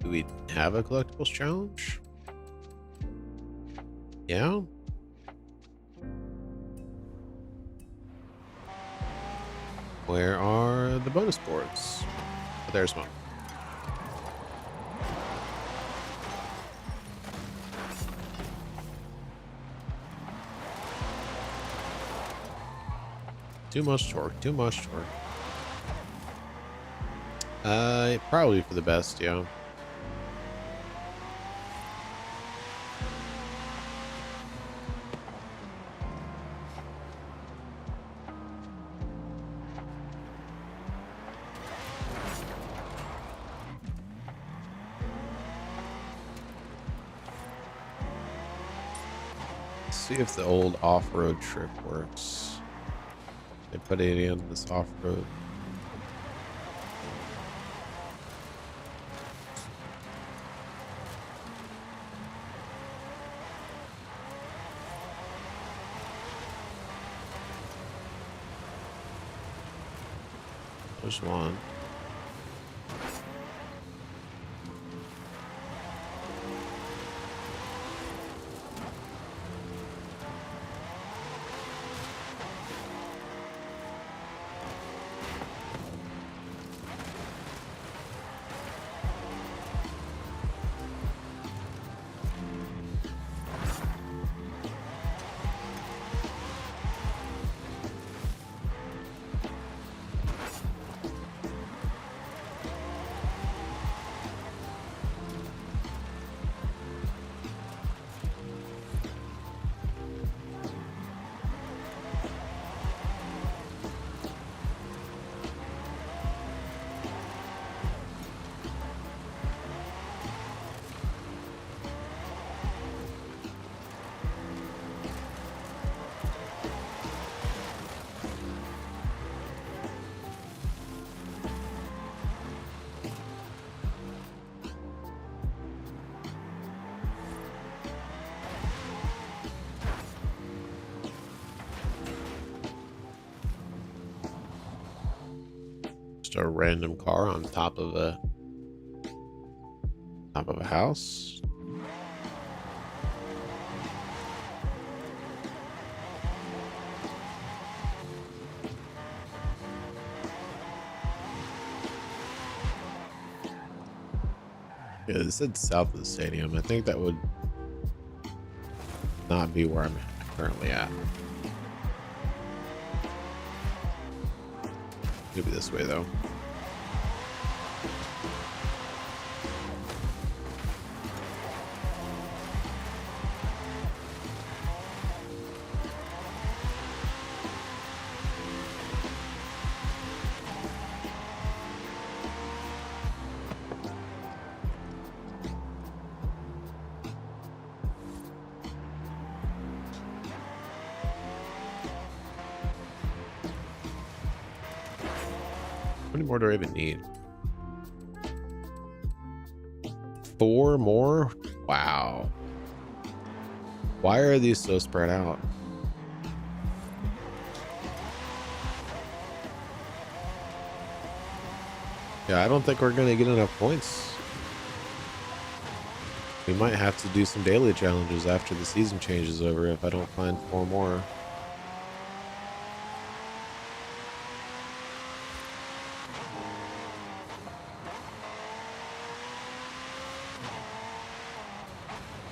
Do we have a collectibles challenge? Yeah. Where are the bonus boards? Oh, there's one. Too much torque, too much torque. Probably for the best, yeah. Let's see if the old off-road trick works. They put it in this off-road. There's one. A random car on top of a house. Yeah, it said south of the stadium. I think that would not be where I'm currently at. Could be this way though. many more do I even need? 4 more? Wow. Why are these so spread out? Yeah, I don't think we're gonna get enough points. We might have to do some daily challenges after the season changes over if I don't find 4 more.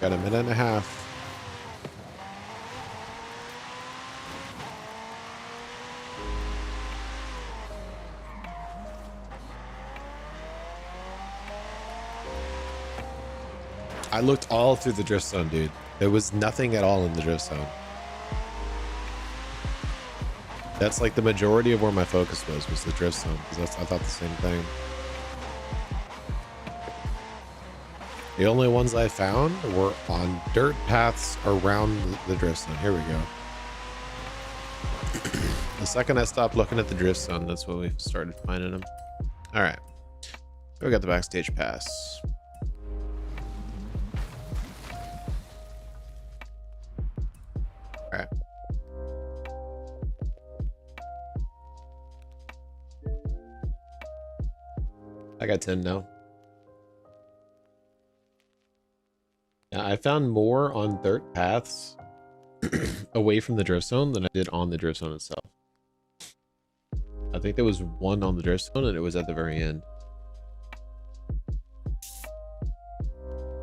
Got a minute and a half. I looked all through the drift zone, dude. There was nothing at all in the drift zone. That's like the majority of where my focus was the drift zone, because I thought the same thing. The only ones I found were on dirt paths around the drift zone. Here we go. The second I stopped looking at the drift zone, that's when we started finding them. All right. So we got the backstage pass. All right. I got 10 now. Yeah, I found more on dirt paths away from the drift zone than I did on the drift zone itself. I think there was one on the drift zone and it was at the very end.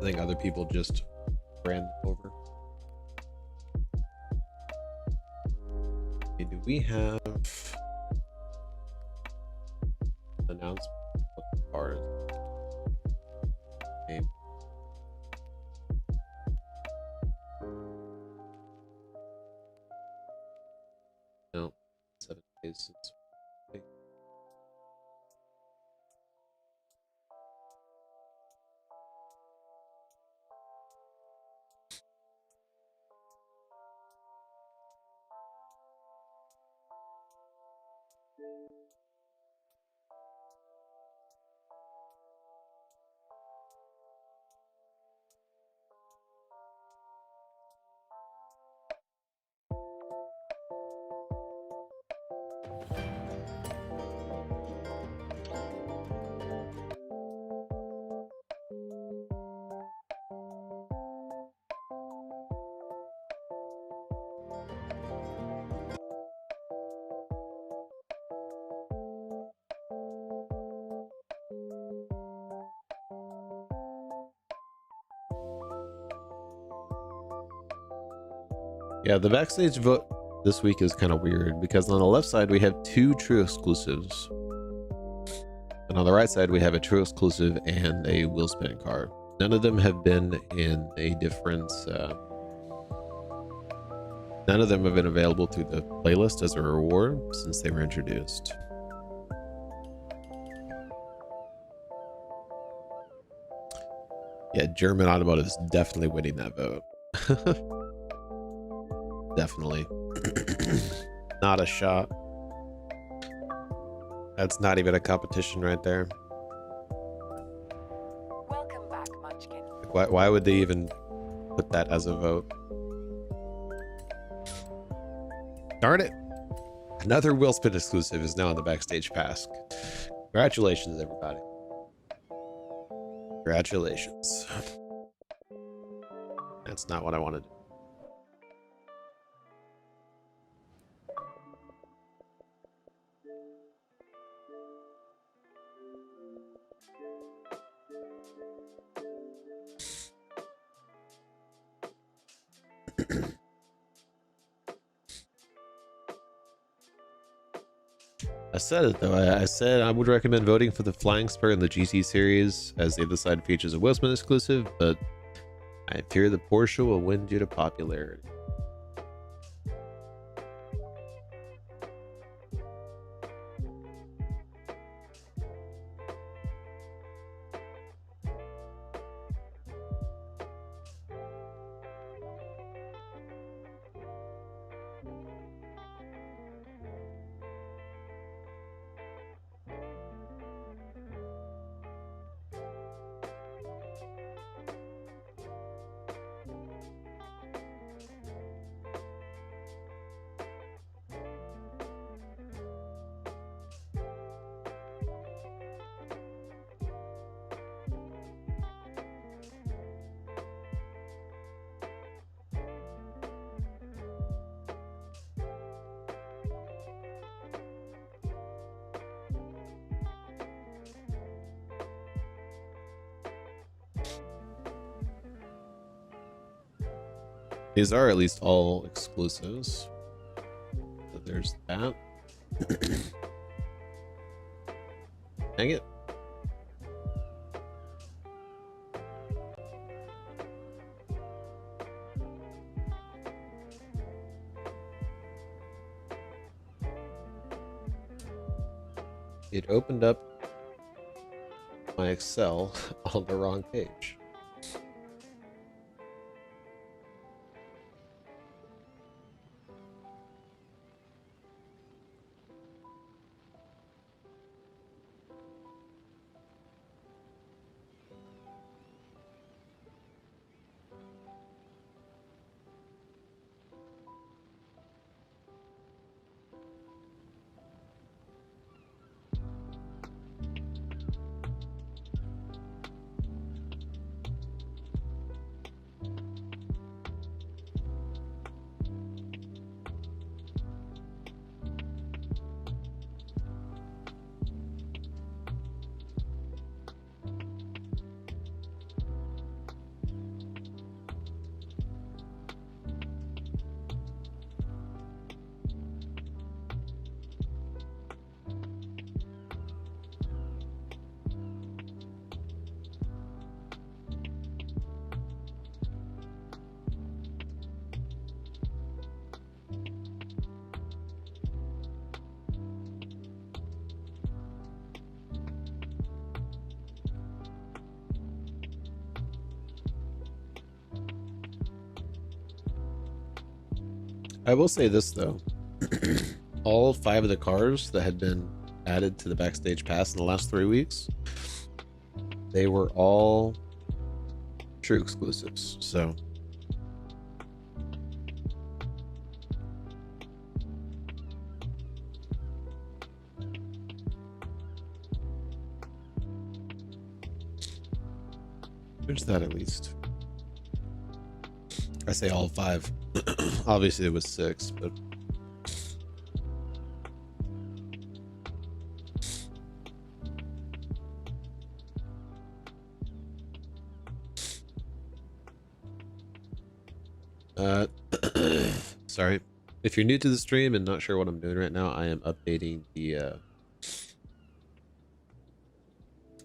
I think other people just ran over. Okay, do we have an announcement of the cars? Okay. No, 7 days since. Okay. Yeah, the backstage vote this week is kind of weird because on the left side we have 2 true exclusives. And on the right side we have a true exclusive and a wheel spin car. None of them have been in a different... none of them have been available through the playlist as a reward since they were introduced. Yeah, German Automotive is definitely winning that vote. Definitely. Not a shot. That's not even a competition right there. Welcome back, Munchkin. Why would they even put that as a vote? Darn it. Another wheel spin exclusive is now on the backstage pass. Congratulations, everybody. Congratulations. That's not what I wanted. I said it though. I said I would recommend voting for the Flying Spur in the GT series as the other side features a Wheelsman exclusive, but I fear the Porsche will win due to popularity. These are at least all exclusives. So there's that. Dang it. It opened up my Excel on the wrong page. I will say this though. All 5 of the cars that had been added to the backstage pass in the last 3 weeks, they were all true exclusives. So there's that at least. I say all 5. Obviously it was 6, but sorry. If you're new to the stream and not sure what I'm doing right now, I am updating the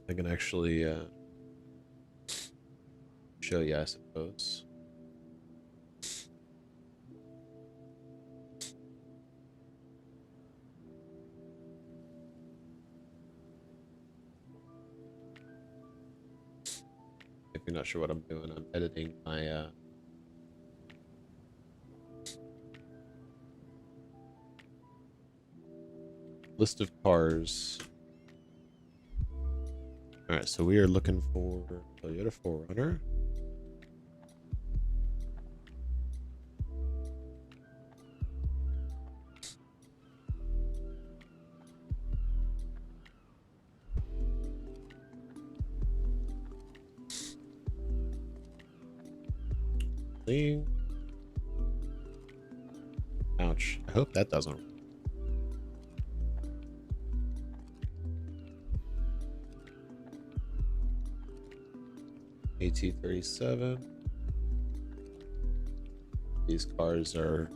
I can actually show you, I suppose. If you're not sure what I'm doing, I'm editing my list of cars. All right, so we are looking for Toyota 4Runner. Ouch. I hope that doesn't. AT-37. These cars are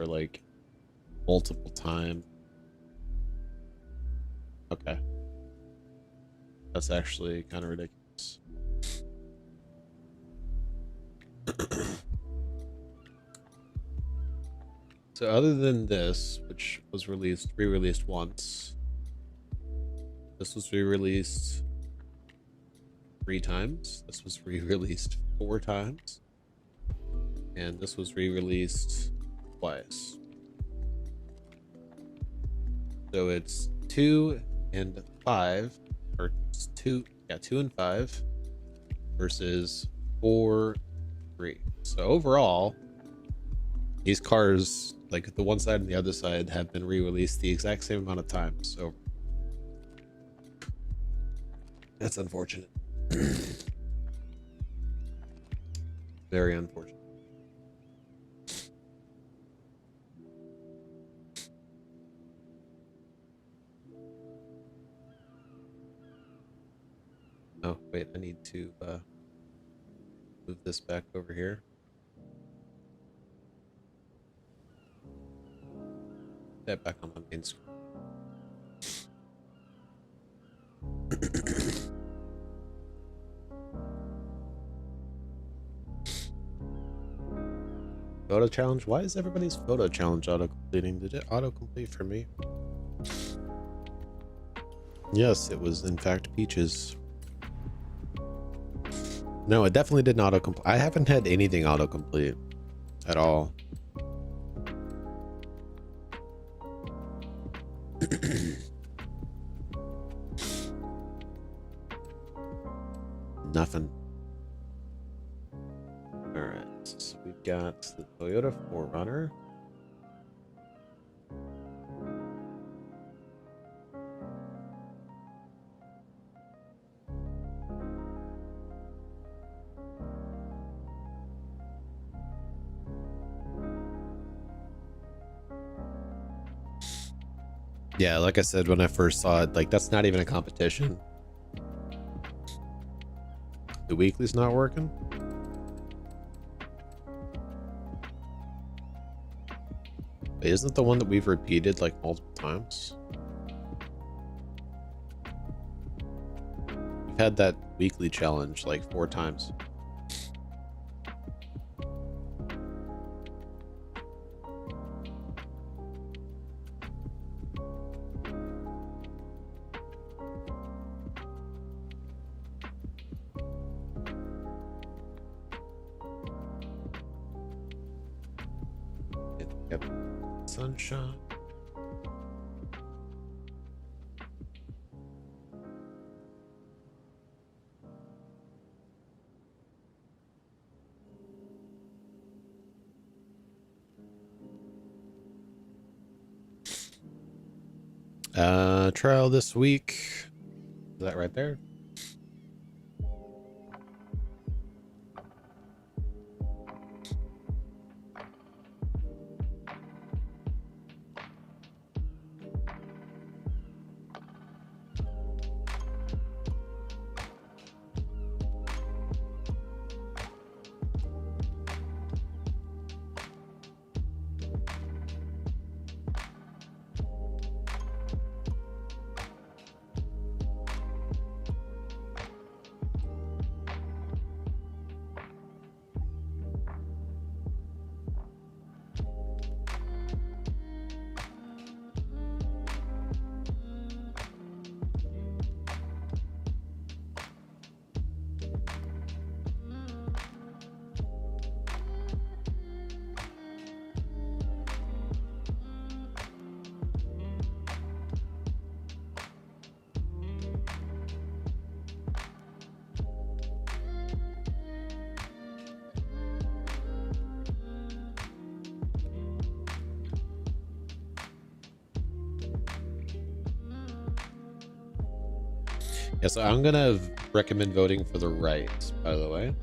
like multiple time. Okay. That's actually kind of ridiculous. So other than this, which was re-released once, this was re-released 3 times. This was re-released 4 times. And this was re-released twice. So it's 2 and 5, or 2 and 5 versus 4, 3. So overall, these cars, like the one side and the other side, have been re-released the exact same amount of times. So that's unfortunate. Very unfortunate. Oh, wait, I need to move this back over here. That back on my main screen. Photo challenge? Why is everybody's photo challenge auto-completing? Did it auto-complete for me? Yes, it was in fact Peaches. No, it definitely didn't auto-complete. I haven't had anything auto-complete at all. Nothing. Alright, so we've got the Toyota 4Runner. Yeah, like I said when I first saw it, like that's not even a competition. The weekly's not working. Isn't it the one that we've repeated like multiple times? We've had that weekly challenge like 4 times. Yep. Sunshine. Trial this week. Is that right there? Yeah, so I'm gonna recommend voting for the right, by the way.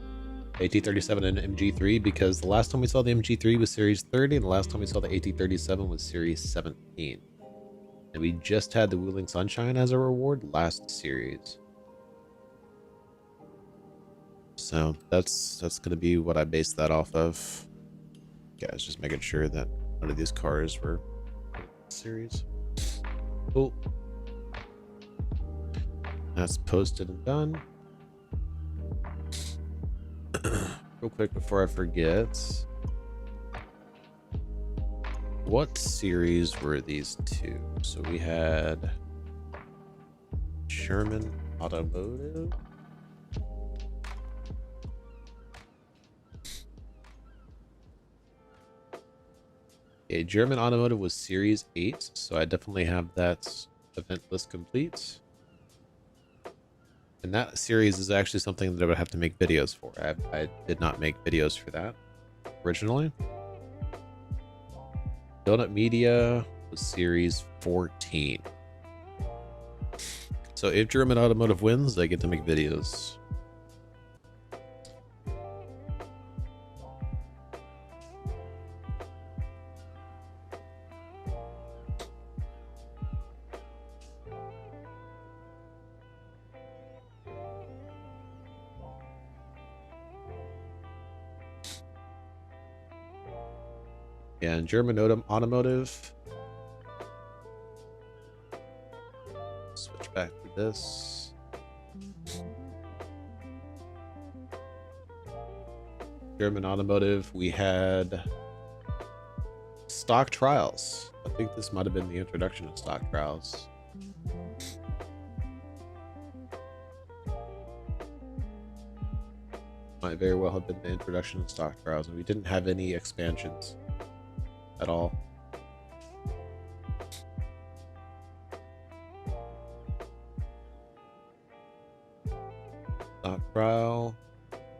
AT37 and MG3, because the last time we saw the MG3 was Series 30, and the last time we saw the AT37 was Series 17. And we just had the Wuling Sunshine as a reward last series. So that's gonna be what I base that off of. Guys, just making sure that none of these cars were series. Cool. That's posted and done. Real quick before I forget, what series were these two? So we had German Automotive. Okay, German Automotive was Series 8, so I definitely have that event list complete. And that series is actually something that I would have to make videos for. I did not make videos for that originally. Donut Media was Series 14. So if German Automotive wins, they get to make videos. And German automotive. Switch back to this. German automotive, we had stock trials. I think this might have been the introduction of stock trials. Might very well have been the introduction of stock trials, and we didn't have any expansions at all. Stock trial,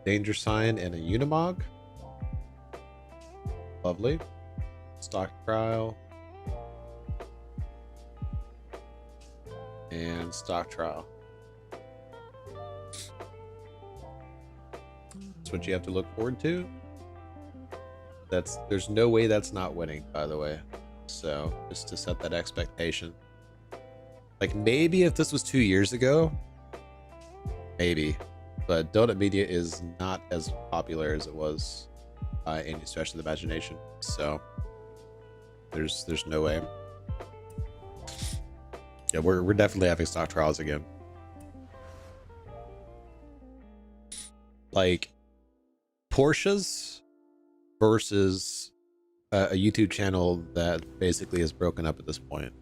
danger sign, and a Unimog. Lovely. Stock trial and stock trial. That's what you have to look forward to. There's no way that's not winning, by the way. So just to set that expectation. Like maybe if this was 2 years ago, maybe, but Donut Media is not as popular as it was by any stretch of the imagination. So there's no way. Yeah, we're definitely having stock trials again. Like Porsches versus a YouTube channel that basically is broken up at this point.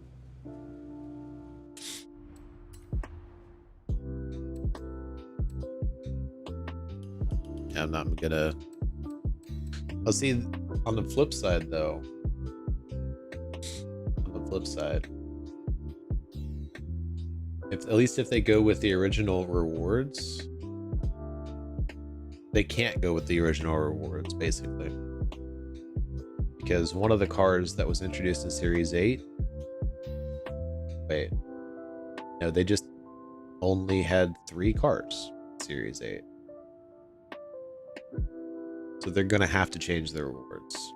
Yeah, I'm not gonna. I'll see. On the flip side, though. On the flip side, at least if they go with the original rewards, they can't go with the original rewards, basically. Because one of the cars that was introduced in Series 8... Wait. No, they just only had 3 cars in Series 8. So they're going to have to change their rewards.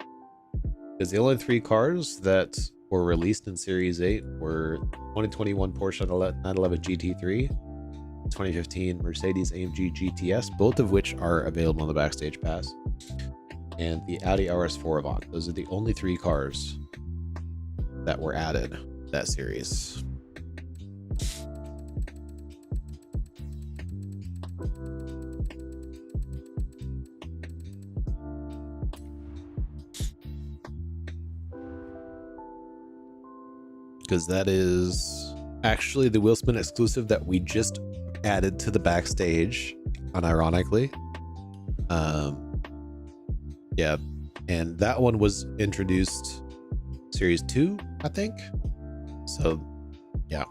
Because the only 3 cars that were released in Series 8 were 2021 Porsche 911 GT3, 2015 Mercedes-AMG GTS, both of which are available on the Backstage Pass, and the Audi RS4 Avant. Those are the only 3 cars that were added that series. Because that is actually the Wheelspin exclusive that we just added to the Backstage, unironically. Yeah, and that one was introduced Series 2, I think. So, yeah.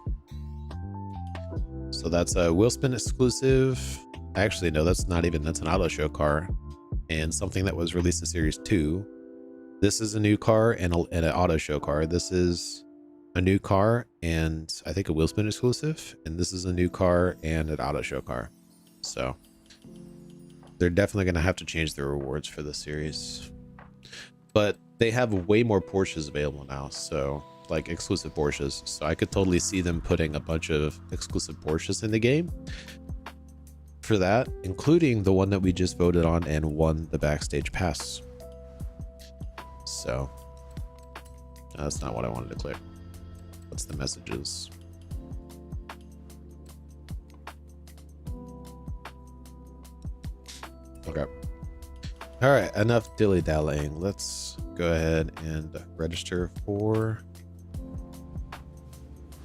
So that's a Wheelspin exclusive. Actually, no, that's not even, that's an auto show car. And something that was released in Series 2. This is a new car and an auto show car. This is a new car and I think a Wheelspin exclusive. And this is a new car and an auto show car. So they're definitely going to have to change their rewards for this series. But they have way more Porsches available now. So like exclusive Porsches. So I could totally see them putting a bunch of exclusive Porsches in the game for that, including the one that we just voted on and won the Backstage Pass. So that's not what I wanted to click. What's the messages? Okay. All right, enough dilly-dallying. Let's go ahead and register for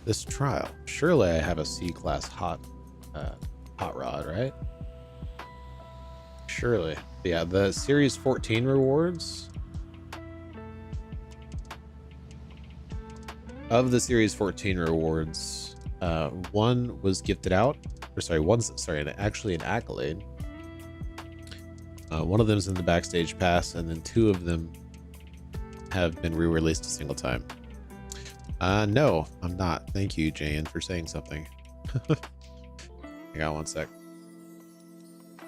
this trial. Surely I have a C-class hot rod, right? Surely. Yeah, the Series 14 rewards. Of the Series 14 rewards, one was gifted out, or sorry, actually an accolade. One of them is in the Backstage Pass, and then 2 of them have been re-released a single time. No, I'm not. Thank you, Jan, for saying something. Hang on one sec.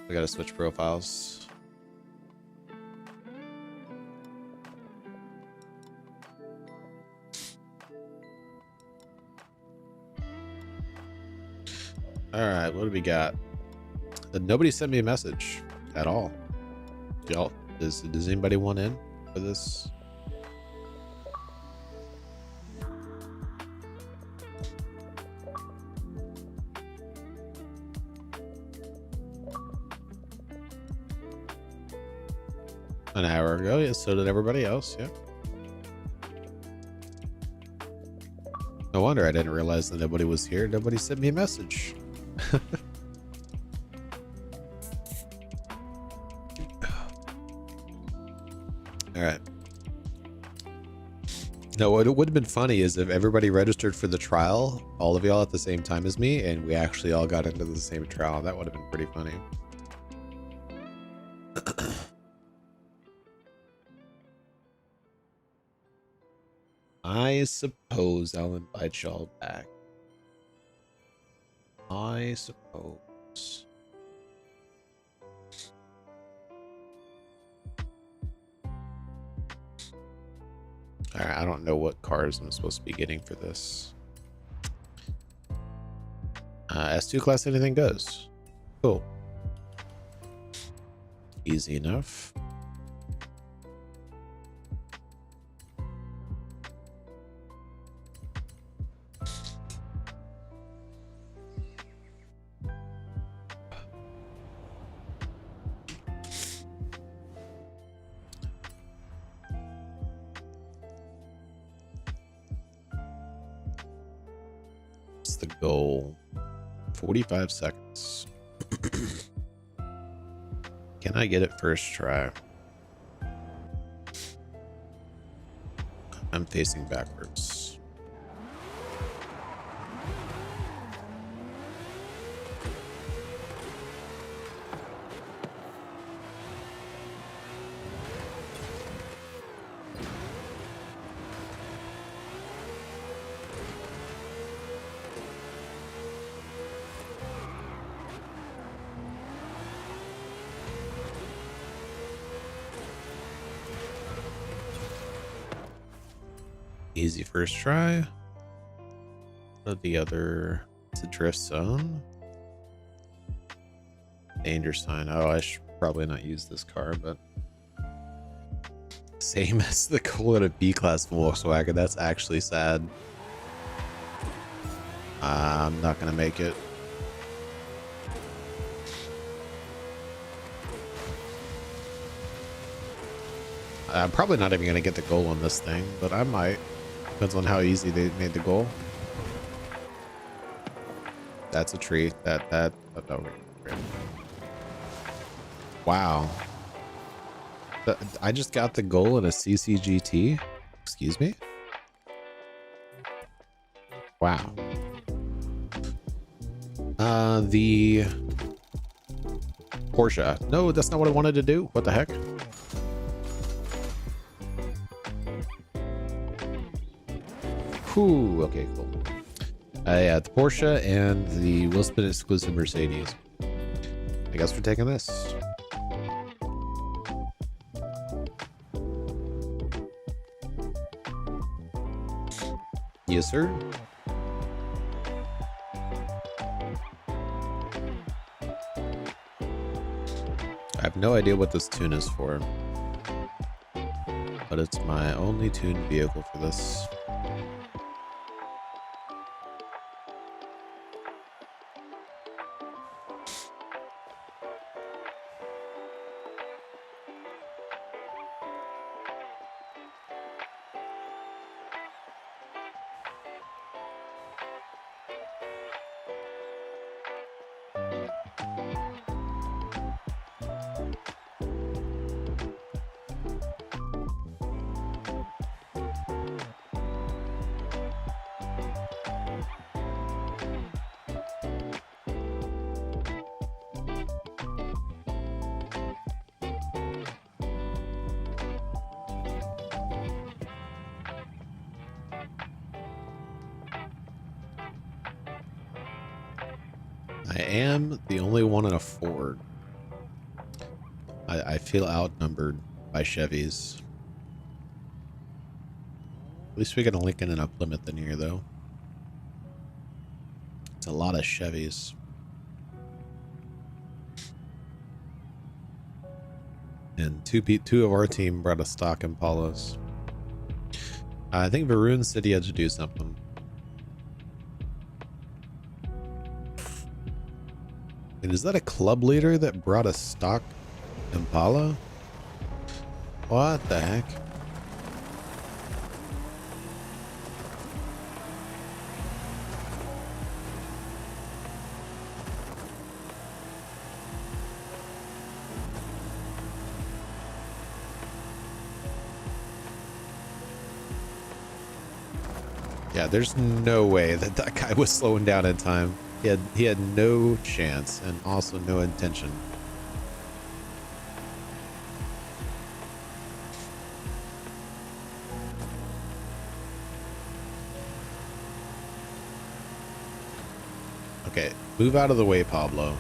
We gotta switch profiles. All right, what do we got? Nobody sent me a message at all. Y'all, does anybody want in for this An hour ago, yeah, so did everybody else, yeah. No wonder I didn't realize that nobody was here. Nobody sent me a message. All right. No, what would have been funny is if everybody registered for the trial, all of y'all at the same time as me, and we actually all got into the same trial. That would have been pretty funny. I suppose I'll invite y'all back. I suppose. All right, I don't know what cars I'm supposed to be getting for this. S2 class, anything goes. Cool. Easy enough. What's the goal? 45 seconds. Can I get it first try? I'm facing backwards. Easy first try. What the other? It's a drift zone. Danger sign. Oh, I should probably not use this car, but same as the goal at a B-class Volkswagen. That's actually sad. I'm not gonna make it. I'm probably not even gonna get the goal on this thing, but I might. Depends on how easy they made the goal. That's a tree. That oh, wait. Wow. I just got the goal in a CCGT. Excuse me? Wow. The Porsche. No, that's not what I wanted to do. What the heck? Whew, okay, cool. Yeah, the Porsche and the Will Spin exclusive Mercedes. I guess we're taking this. Yes, sir. I have no idea what this tune is for, but it's my only tuned vehicle for this. I am the only one in a Ford. I feel outnumbered by Chevys. At least we got a Lincoln and a Plymouth in here, though. It's a lot of Chevys. And two of our team brought a stock Impalas. I think Varun said he had to do something. And is that a club leader that brought a stock Impala? What the heck? Yeah, there's no way that that guy was slowing down in time. He had no chance and also no intention. Okay, move out of the way, Pablo.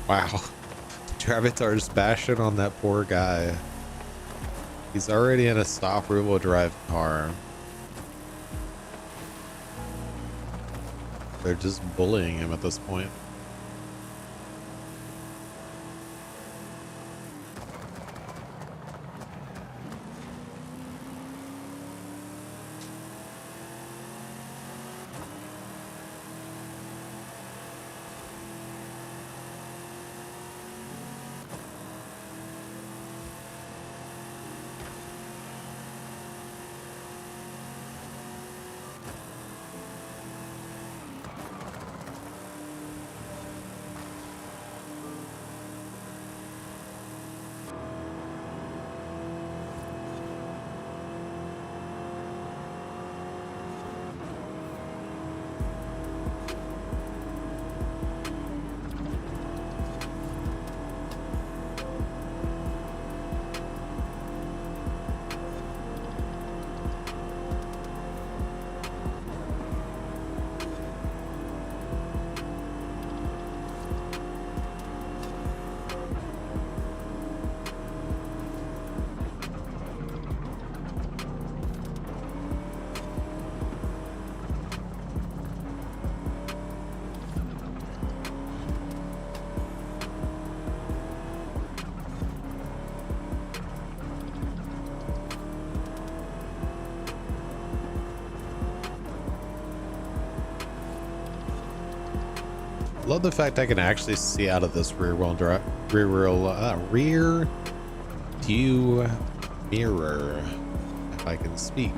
Wow. Travitar's bashing on that poor guy. He's already in a stock rear-wheel drive car. They're just bullying him at this point. Love the fact I can actually see out of this rear view mirror, if I can speak.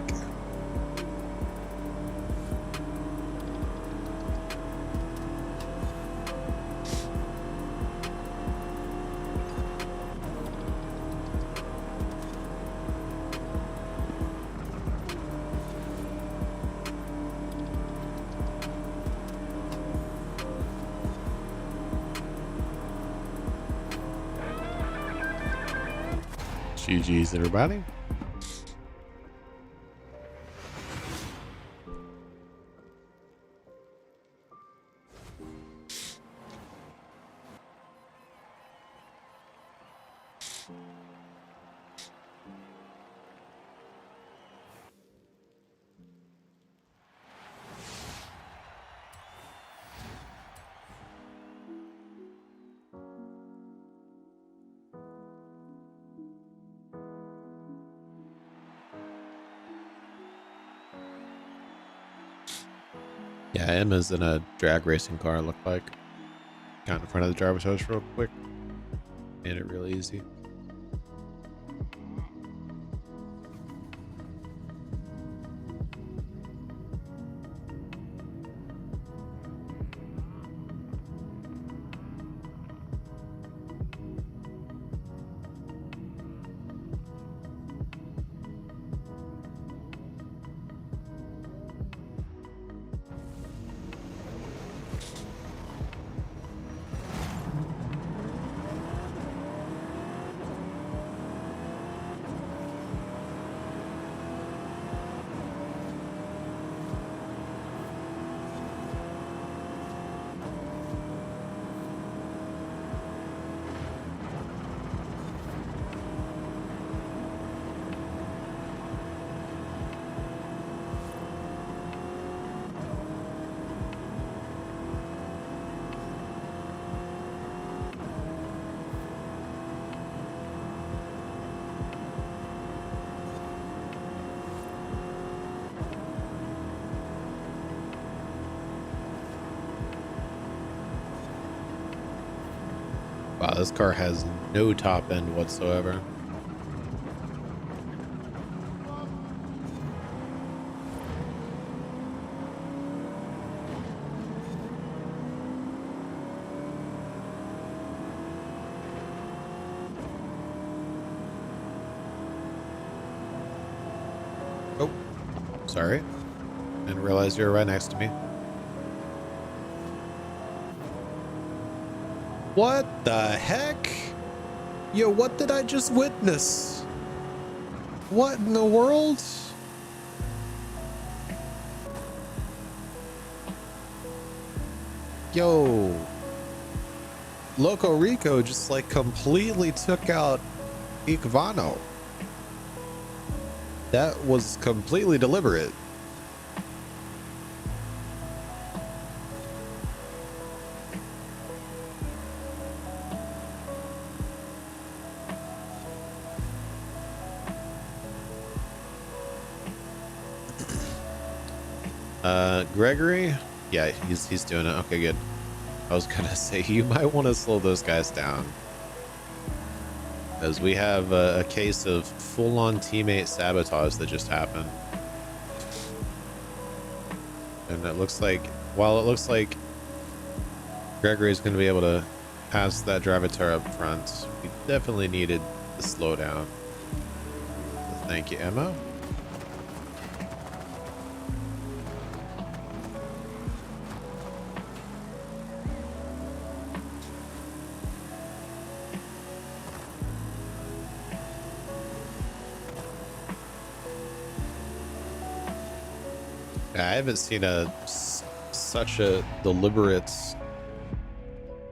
GG's, everybody. Yeah, Emma's in a drag racing car, it looked like. Got in front of the driver's house real quick. Made it real easy. Wow, this car has no top end whatsoever. Oh, sorry. Didn't realize you were right next to me. What the heck? Yo, what did I just witness? What in the world? Yo, Loco Rico just like completely took out Ikvano. That was completely deliberate. Gregory? Yeah, he's doing it. Okay, good. I was gonna say you might want to slow those guys down, as we have a case of full-on teammate sabotage that just happened. And it looks like, while it looks like Gregory's going to be able to pass that drivatar up front, we definitely needed to slow down. So thank you, Emma. I haven't seen such a deliberate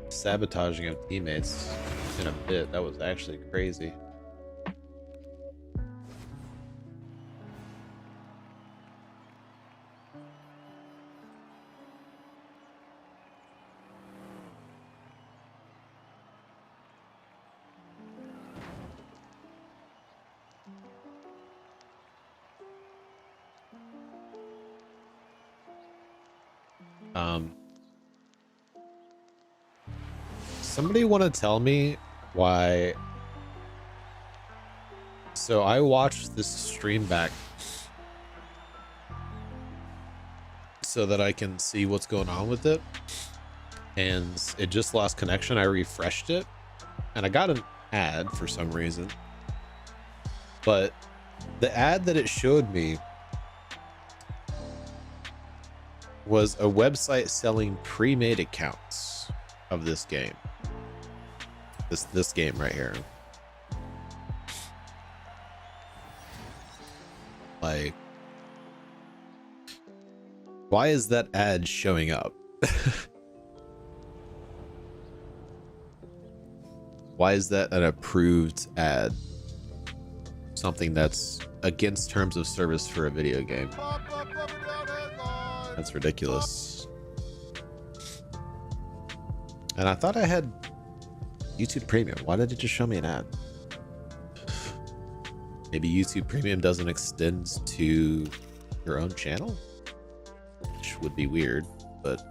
sabotaging of teammates in a bit. That was actually crazy. Somebody want to tell me why? So I watched this stream back so that I can see what's going on with it, and it just lost connection. I refreshed it and I got an ad for some reason, but the ad that it showed me was a website selling pre-made accounts of this game. This game right here. Like, why is that ad showing up? Why is that an approved ad? Something that's against terms of service for a video game. That's ridiculous. And I thought I had YouTube Premium. Why did it just show me an ad? Maybe YouTube Premium doesn't extend to your own channel? Which would be weird, but...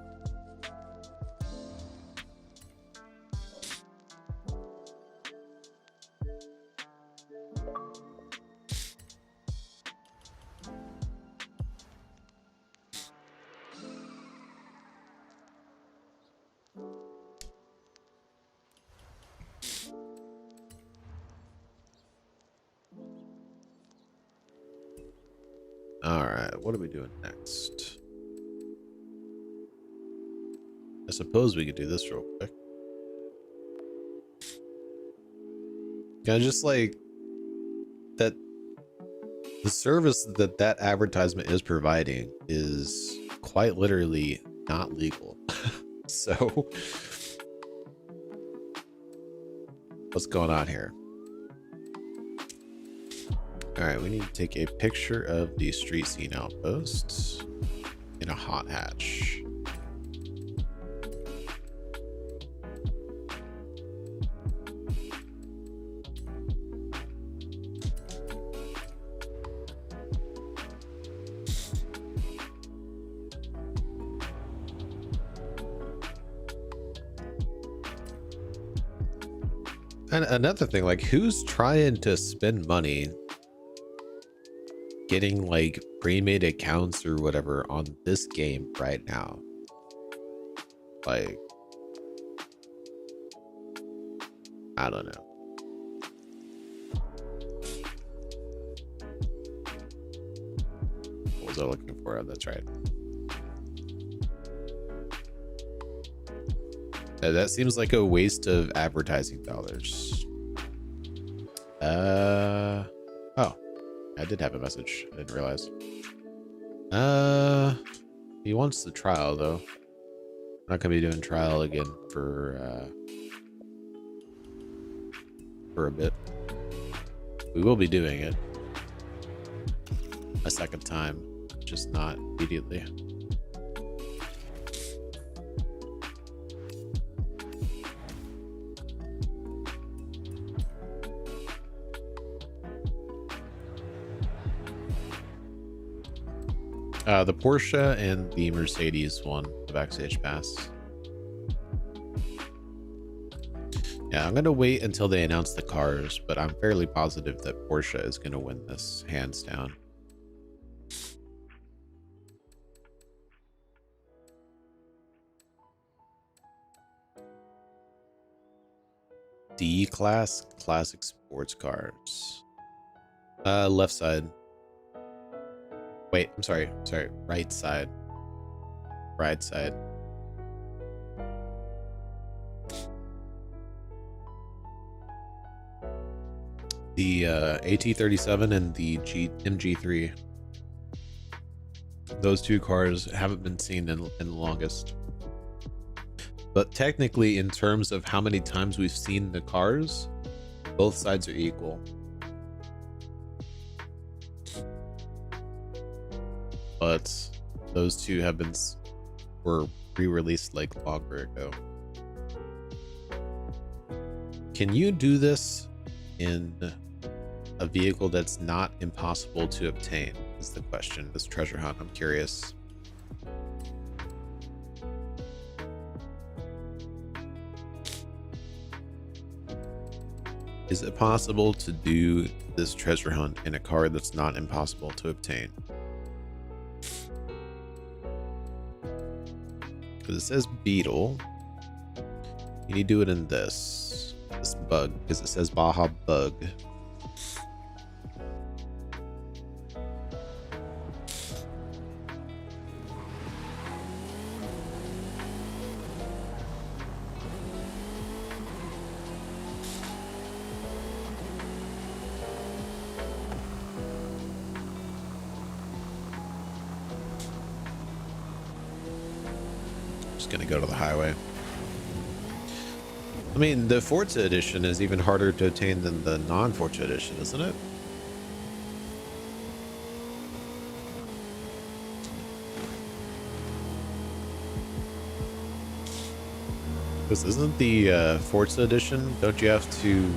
Alright, what are we doing next? I suppose we could do this real quick. Can I just like... that the service that that advertisement is providing is quite literally not legal. So... what's going on here? All right, we need to take a picture of the street scene outposts in a hot hatch. And another thing, like, who's trying to spend money getting like pre-made accounts or whatever on this game right now? Like, I don't know. What was I looking for? Oh, that's right. That seems like a waste of advertising dollars. Oh, I did have a message. I didn't realize. He wants the trial though. I'm not gonna be doing trial again for a bit. We will be doing it a second time, just not immediately. The Porsche and the Mercedes won the backstage pass. Yeah, I'm gonna wait until they announce the cars, but I'm fairly positive that Porsche is gonna win this hands down. D-Class classic sports cars. Left side. Wait, I'm sorry. Right side. Right side. The AT37 and the MG3. Those two cars haven't been seen in the longest. But technically, in terms of how many times we've seen the cars, both sides are equal. But those two were re-released like longer ago. Can you do this in a vehicle that's not impossible to obtain? Is the question. This treasure hunt, I'm curious. Is it possible to do this treasure hunt in a car that's not impossible to obtain? Because it says Beetle. Can you do it in this bug? Because it says Baja Bug. Gonna go to the highway. I mean, the Forza edition is even harder to obtain than the non-Forza edition, isn't it? Because isn't the Forza edition, don't you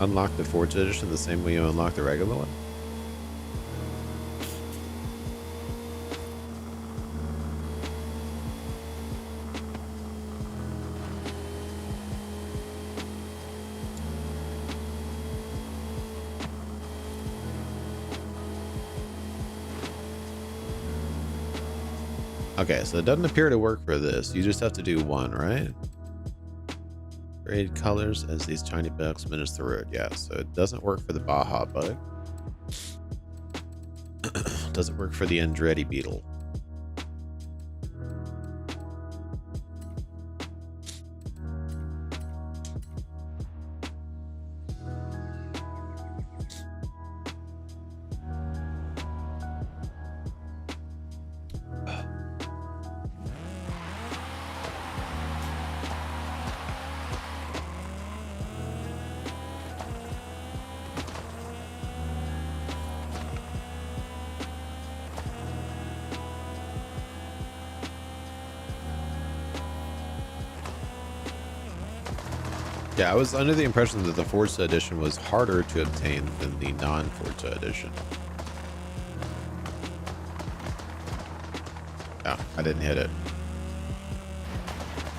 unlock the Forza edition the same way you unlock the regular one? Okay, so it doesn't appear to work for this. You just have to do one, right? Trade colors as these tiny bugs minutes the road. Yeah, so it doesn't work for the Baja Bug. Doesn't work for the Andretti Beetle. Yeah, I was under the impression that the Forza edition was harder to obtain than the non-Forza edition. Yeah, I didn't hit it.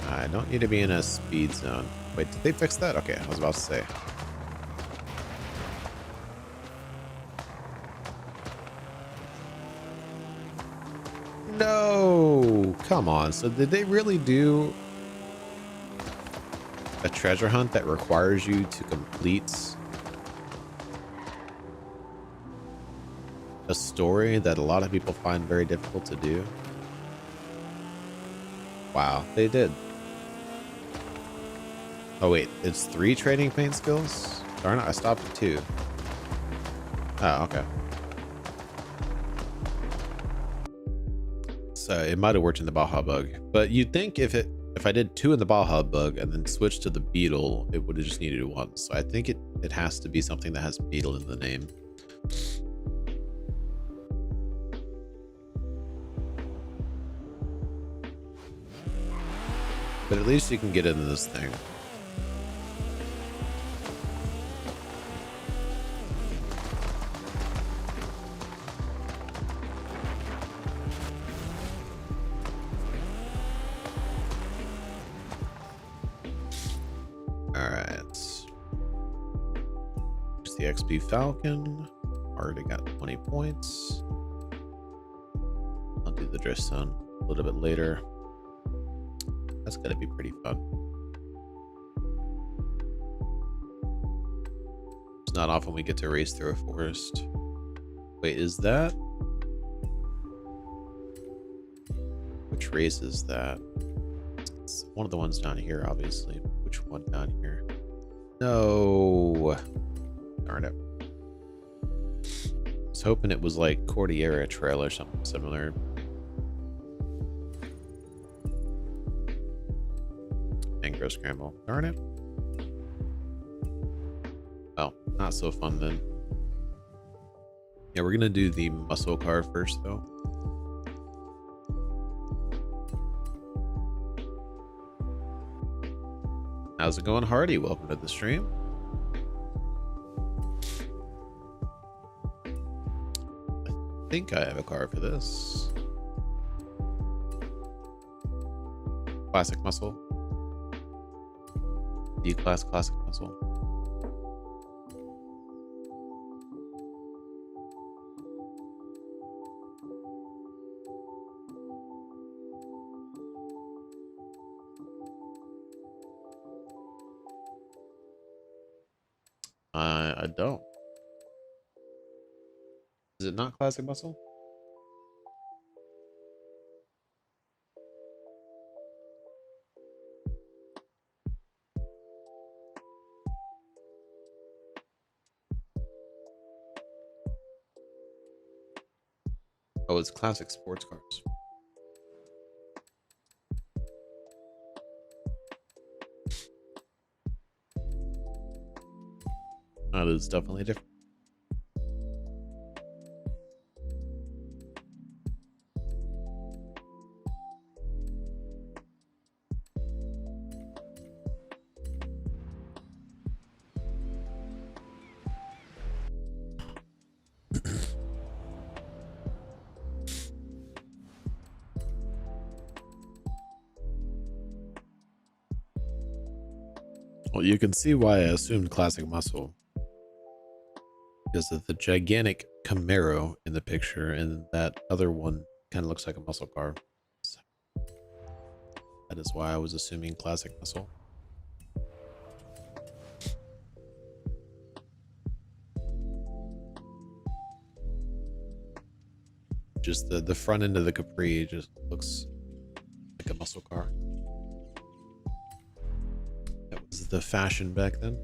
I don't need to be in a speed zone. Wait, did they fix that? Okay, I was about to say. No, come on. So did they really do a treasure hunt that requires you to complete a story that a lot of people find very difficult to do? Wow, they did. Oh wait, it's 3 trading paint skills? Darn it, I stopped at 2. Oh, okay. So it might have worked in the Baja Bug, but you'd think if I did 2 in the Baja Bug and then switched to the Beetle, it would have just needed 1. So I think it has to be something that has Beetle in the name. But at least you can get into this thing. The XP Falcon. Already got 20 points. I'll do the drift zone a little bit later. That's gonna be pretty fun. It's not often we get to race through a forest. Wait, is that? Which race is that? It's one of the ones down here, obviously. Which one down here? No. Darn it. I was hoping it was like Cordillera Trail or something similar. Mangrove Scramble. Darn it. Well, not so fun then. Yeah, we're gonna do the muscle car first though. How's it going, Hardy? Welcome to the stream. I think I have a car for this. Classic muscle. D-class classic muscle. I don't. Is it not classic muscle? Oh, it's classic sports cars. That is definitely different. Well, you can see why I assumed classic muscle. Because of the gigantic Camaro in the picture, and that other one kind of looks like a muscle car. So that is why I was assuming classic muscle. Just the front end of the Capri just looks like a muscle car. That was the fashion back then.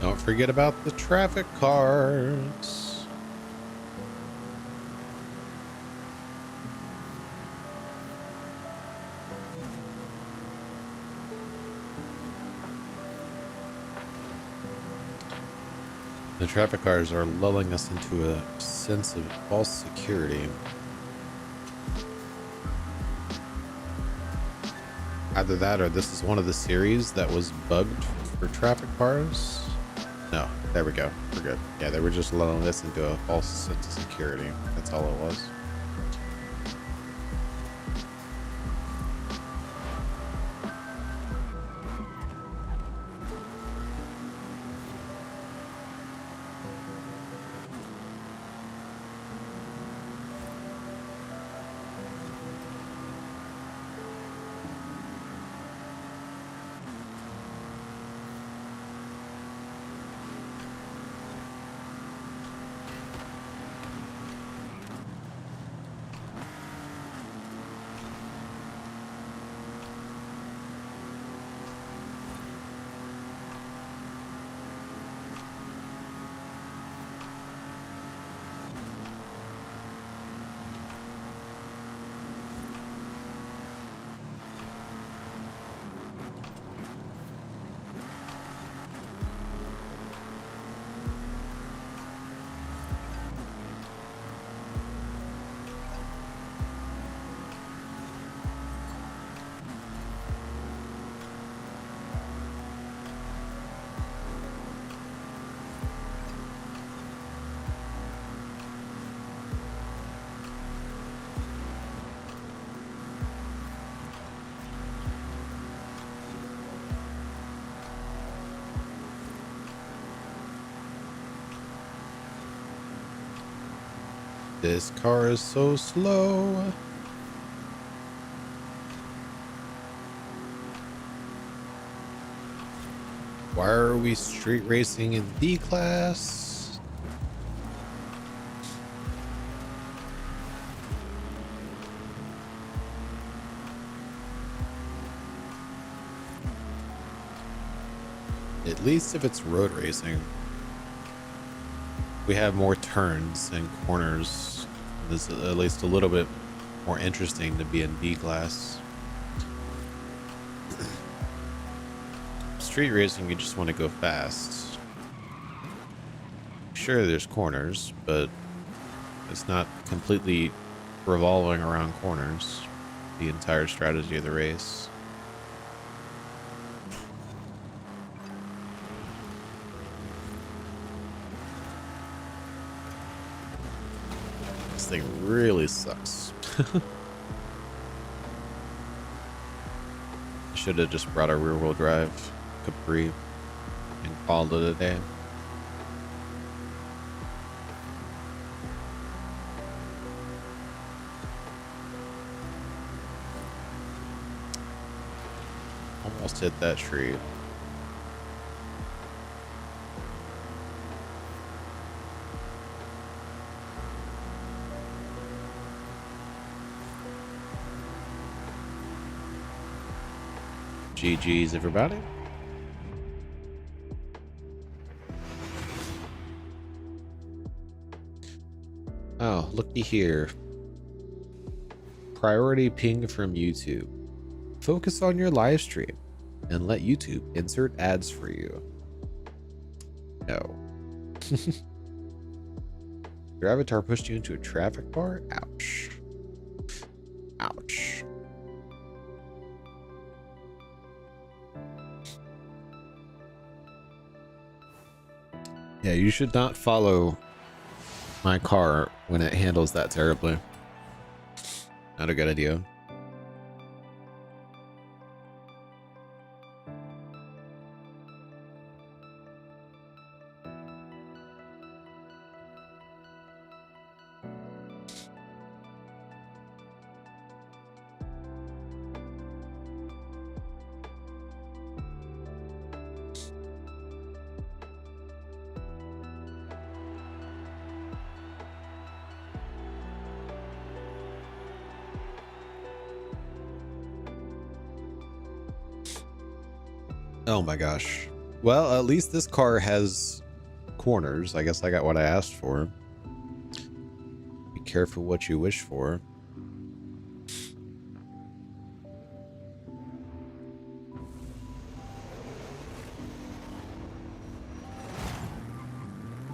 Don't forget about the traffic cars. The traffic cars are lulling us into a sense of false security. Either that or this is one of the series that was bugged for traffic cars. No, there we go. We're good. Yeah, they were just lulling us into a false sense of security. That's all it was. This car is so slow. Why are we street racing in D class? At least if it's road racing, we have more turns and corners. This is at least a little bit more interesting to be in B class. Street racing, you just want to go fast. Sure, there's corners, but it's not completely revolving around corners, the entire strategy of the race. This thing really sucks. Should have just brought a rear-wheel drive Capri and called it a day. Almost hit that tree. GG's, everybody. Oh, looky here. Priority ping from YouTube. Focus on your live stream and let YouTube insert ads for you. No. Your avatar pushed you into a traffic bar? Ouch. Ouch. Yeah, you should not follow my car when it handles that terribly. Not a good idea. Oh my gosh. Well, at least this car has corners. I guess I got what I asked for. Be careful what you wish for.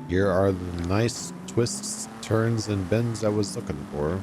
Here are the nice twists, turns, and bends I was looking for.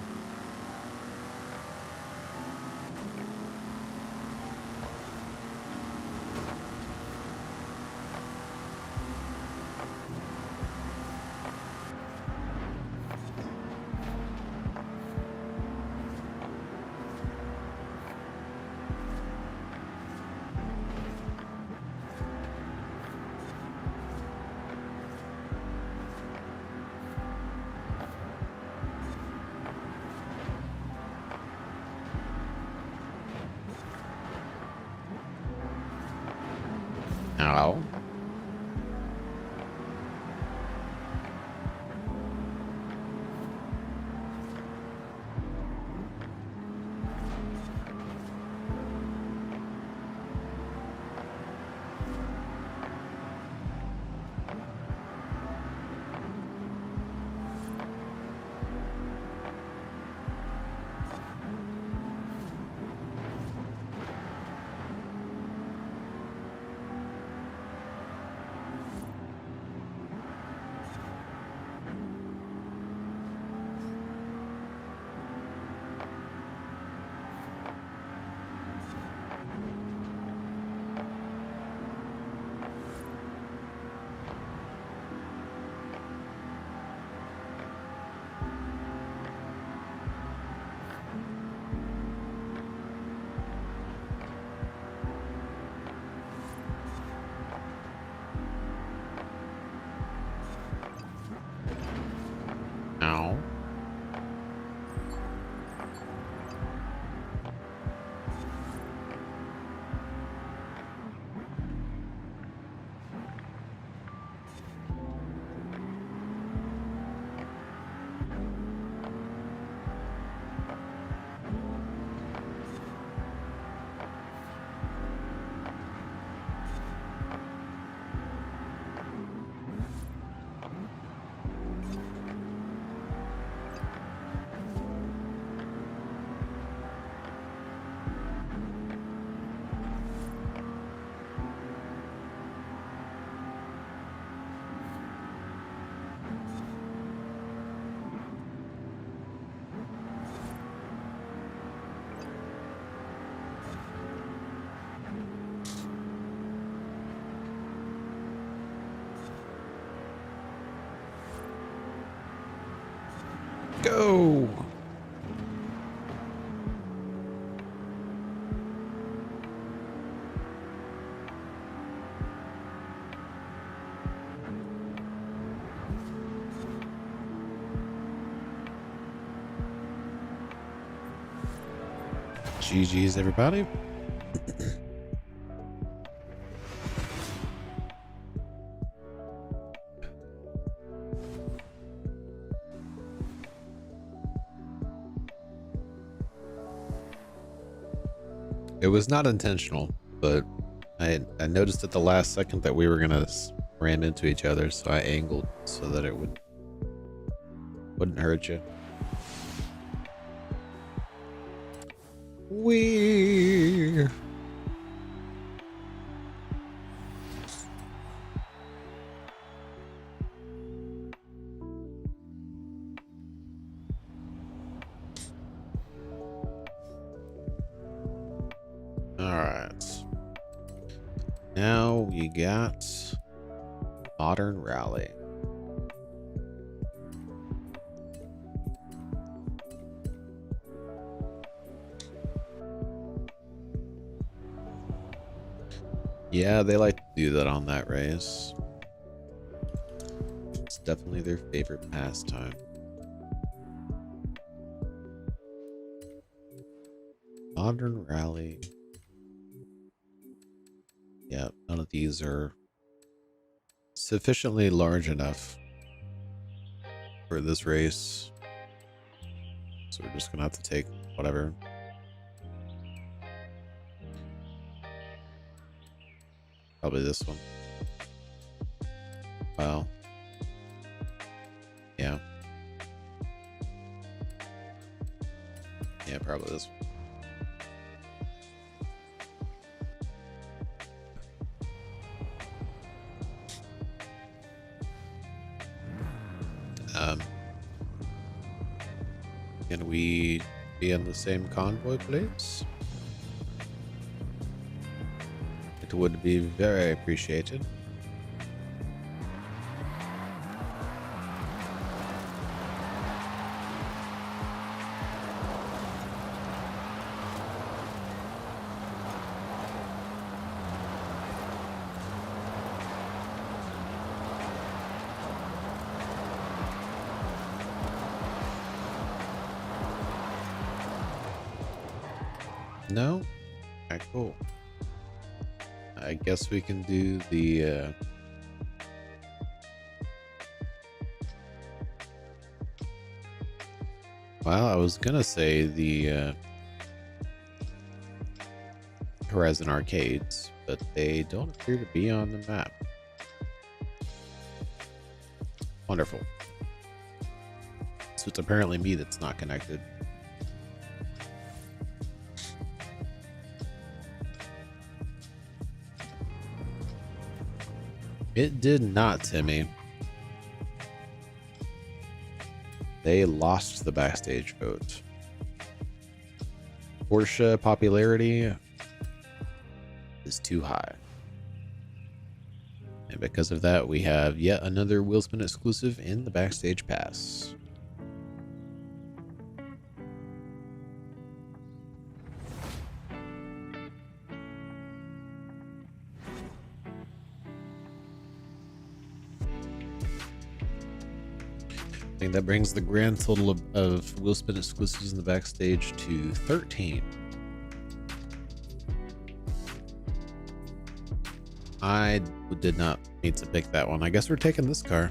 Ow. Ow. Go! GG's, everybody. It was not intentional, but I noticed at the last second that we were gonna ram into each other, so I angled so that it wouldn't hurt you. Wee. All right. Now we got Modern Rally. Yeah, they like to do that on that race. It's definitely their favorite pastime. Modern Rally. Yeah, none of these are sufficiently large enough for this race. So we're just gonna have to take whatever. Probably this one. Well, yeah. Yeah, probably this one. Can we be in the same convoy, please? It would be very appreciated. No? Okay, cool. I guess we can do the well, I was gonna say the Horizon arcades, but they don't appear to be on the map. Wonderful. So it's apparently me that's not connected. It did not, Timmy. They lost the backstage vote. Porsche popularity is too high. And because of that, we have yet another Wheelspin exclusive in the backstage pass. I think that brings the grand total of Wheelspin exclusives in the backstage to 13. I did not need to pick that one. I guess we're taking this car.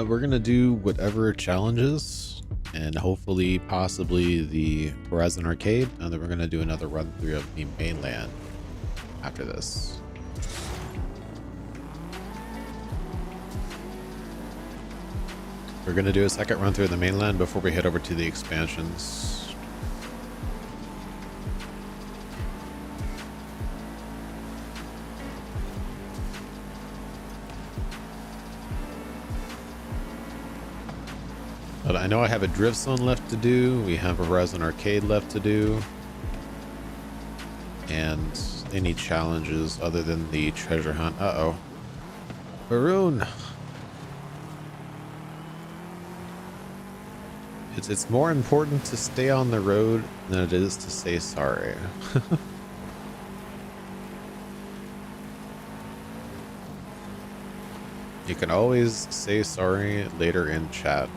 We're gonna do whatever challenges, and hopefully, possibly the Horizon Arcade, and then we're gonna do another run through of the mainland after this. We're gonna do a second run through the mainland before we head over to the expansions. But I know I have a drift zone left to do. We have a Horizon Arcade left to do. And any challenges other than the treasure hunt. Uh-oh. Varun. It's more important to stay on the road than it is to say sorry. You can always say sorry later in chat.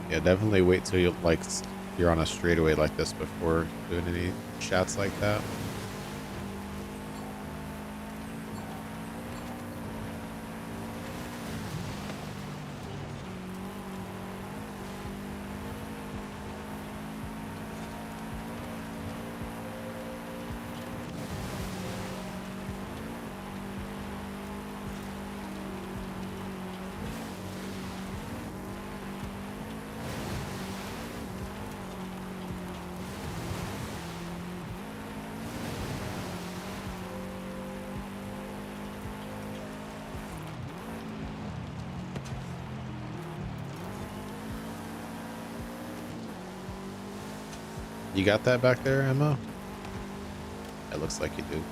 Yeah, definitely wait till you're on a straightaway like this before doing any chats like that. You got that back there, Emma? It looks like you do.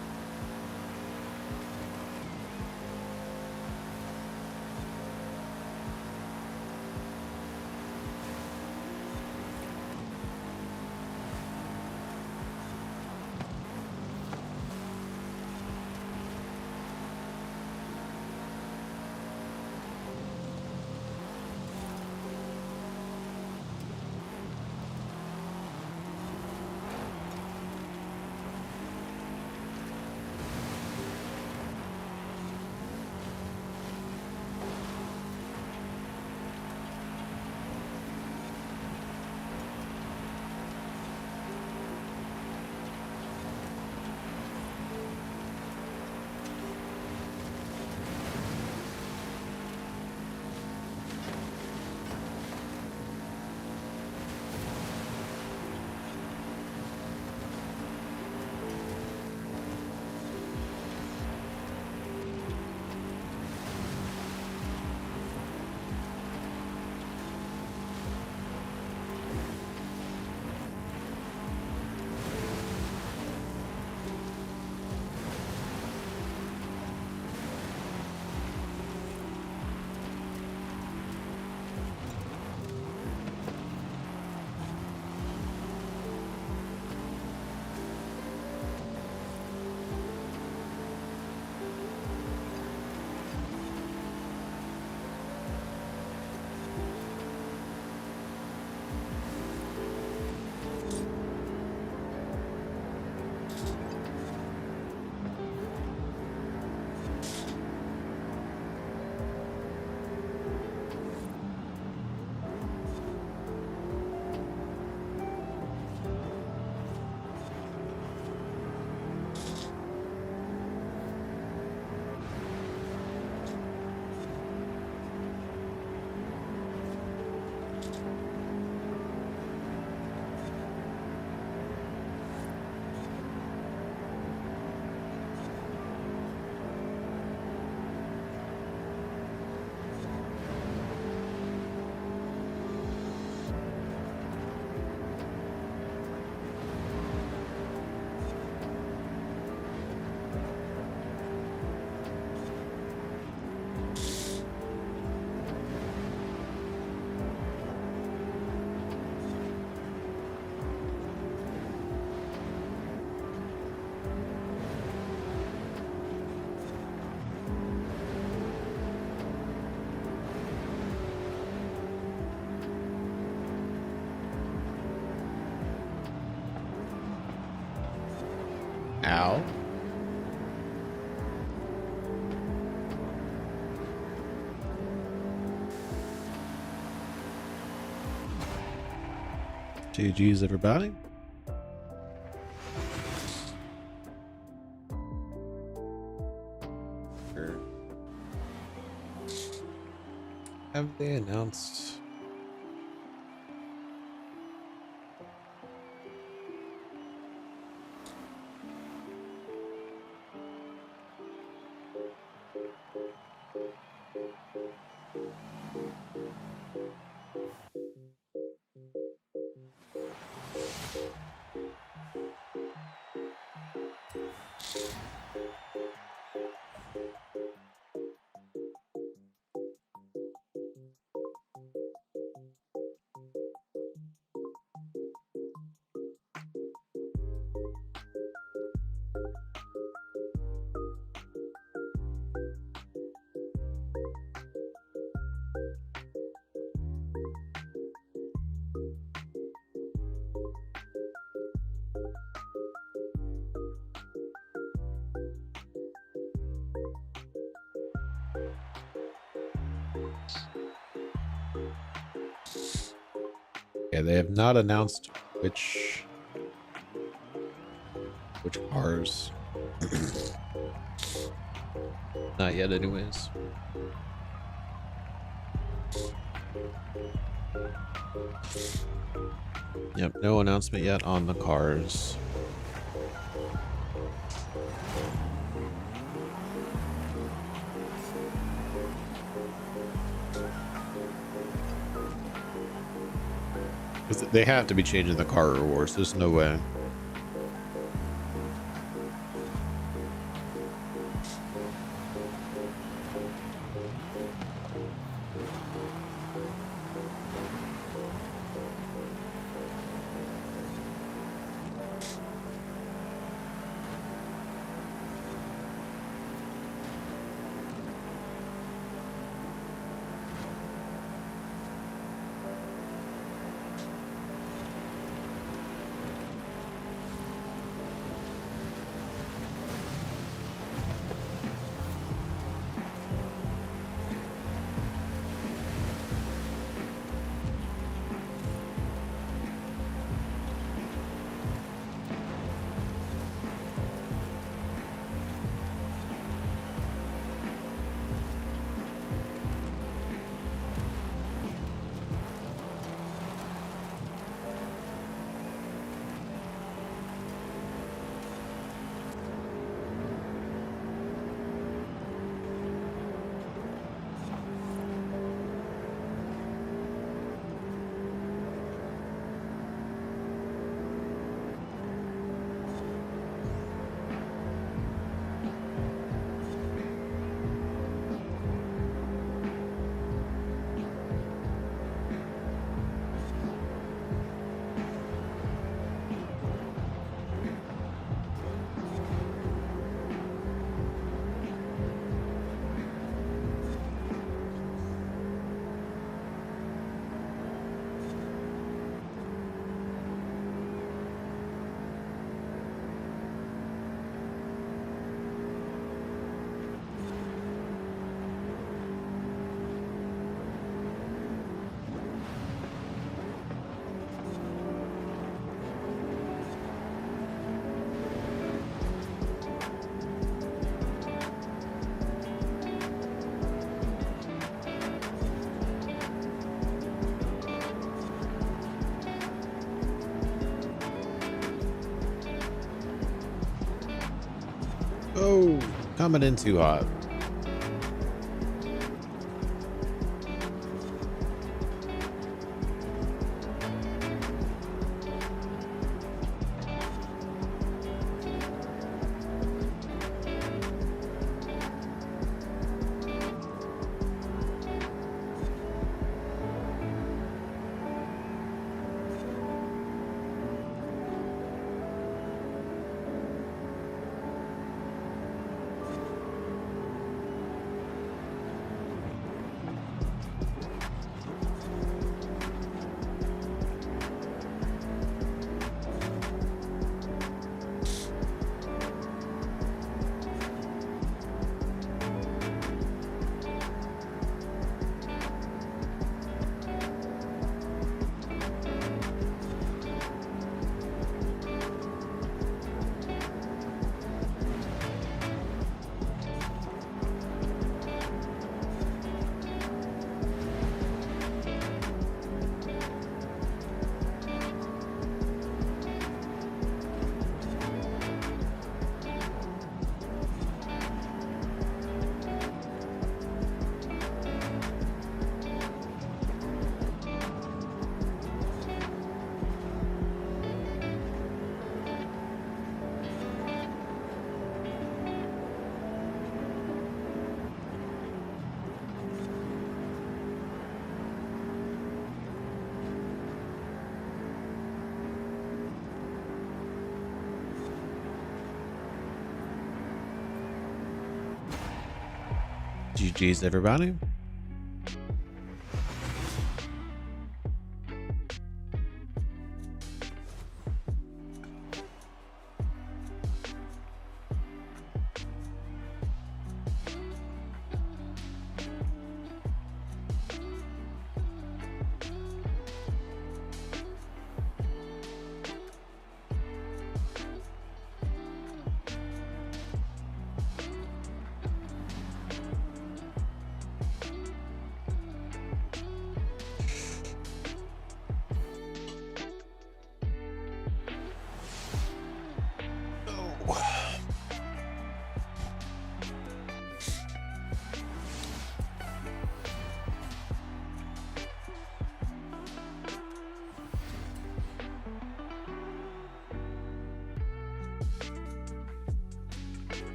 Ow. GG's, everybody. Have they announced? Yeah, they have not announced which cars. Not yet, anyways. Yep, no announcement yet on the cars. Because they have to be changing the car rewards. There's no way. Oh, coming in too hot. GG's, everybody.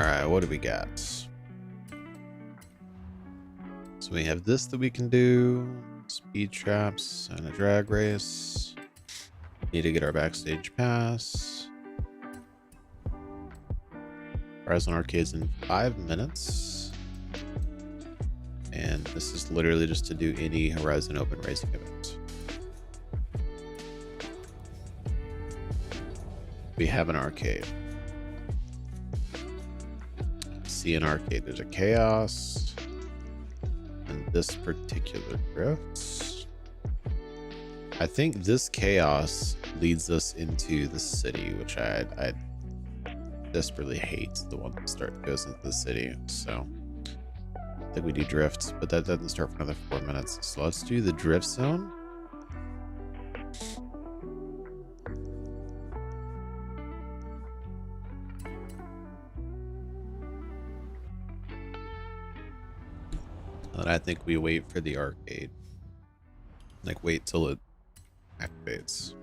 right, what do we got? So we have this that we can do. Speed traps and a drag race. Need to get our backstage pass. Horizon Arcade's in 5 minutes. And this is literally just to do any Horizon Open racing event. We have an arcade. See an arcade. There's a chaos. And this particular drift. I think this chaos leads us into the city, which I desperately hate, the one that goes into the city. So I think we do drift, but that doesn't start for another 4 minutes. So let's do the drift zone. And I think we wait for the arcade. Like wait till it activates.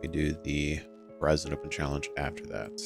We do the Horizon Open Challenge after that.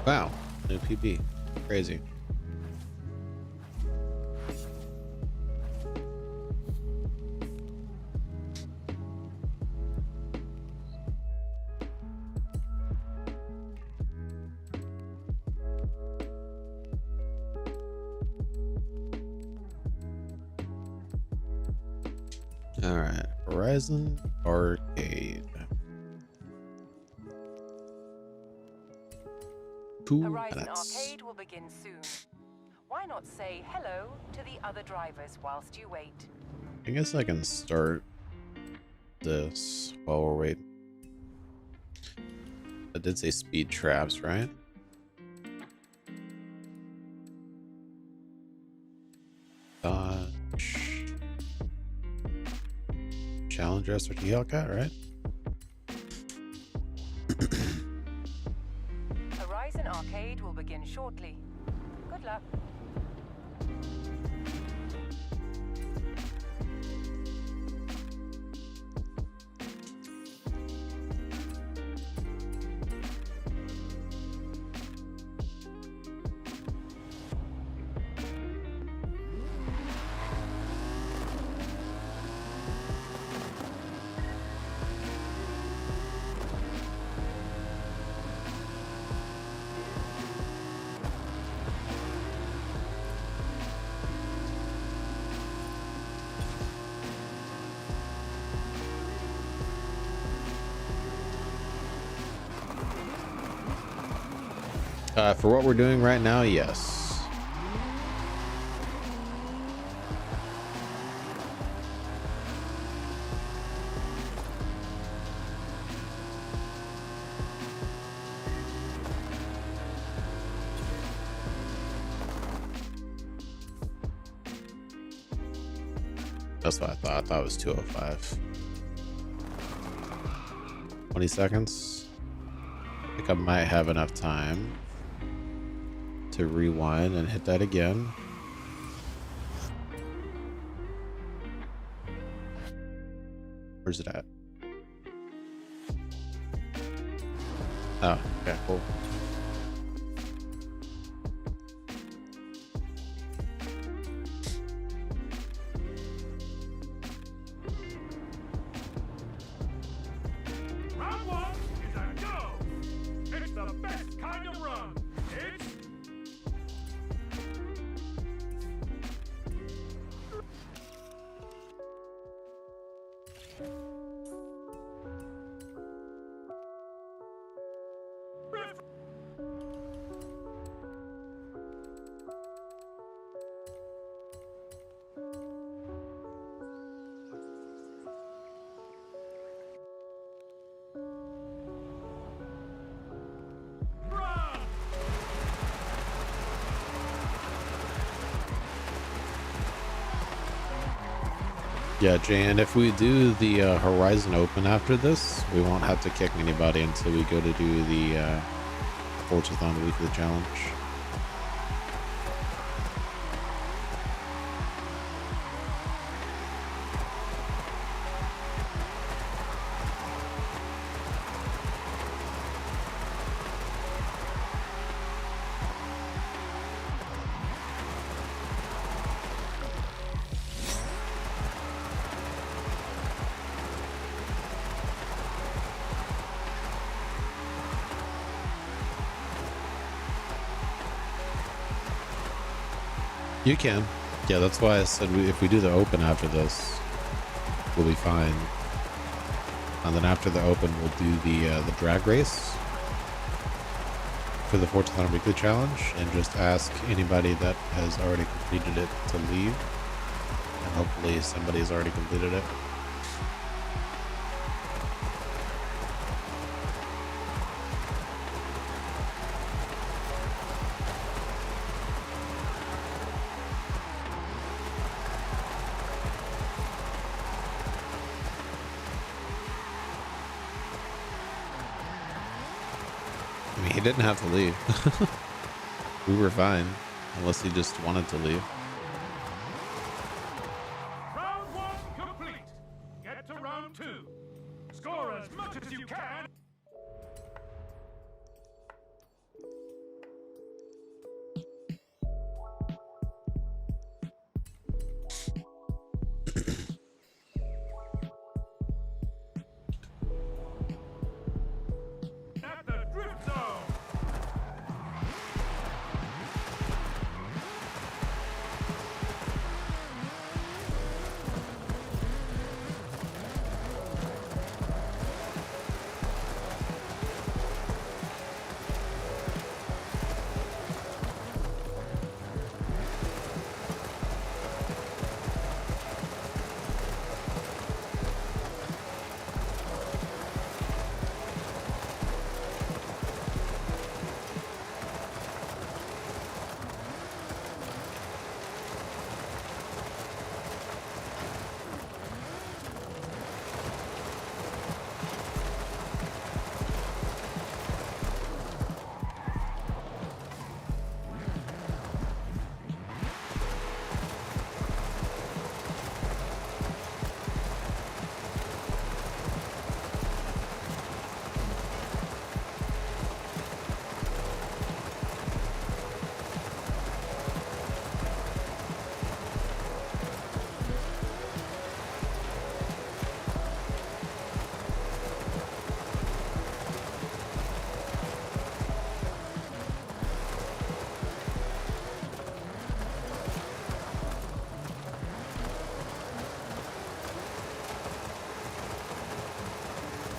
Wow, new PB. Crazy. All right, Horizon Arcade. Horizon Arcade will begin soon. Why not say hello to the other drivers whilst you wait? I guess I can start this while we're waiting. I did say speed traps, right? Dodge. Challenge SRT Hellcat, right? Horizon Arcade will begin shortly. Good luck. For what we're doing right now, yes. That's what I thought. I thought it was 2:05. 20 seconds. I think I might have enough time to rewind and hit that again. Where's it at? Oh, okay, cool. Yeah, Jan, if we do the Horizon Open after this, we won't have to kick anybody until we go to do the Forza-thon Weekly Challenge. You can. Yeah, that's why I said if we do the Open after this, we'll be fine. And then after the Open, we'll do the drag race for the Forza Weekly Challenge and just ask anybody that has already completed it to leave. And hopefully somebody's already completed it. I mean, he didn't have to leave. We were fine, unless he just wanted to leave. Round 1 complete. Get to round 2. Score as much as you can. At the drift zone.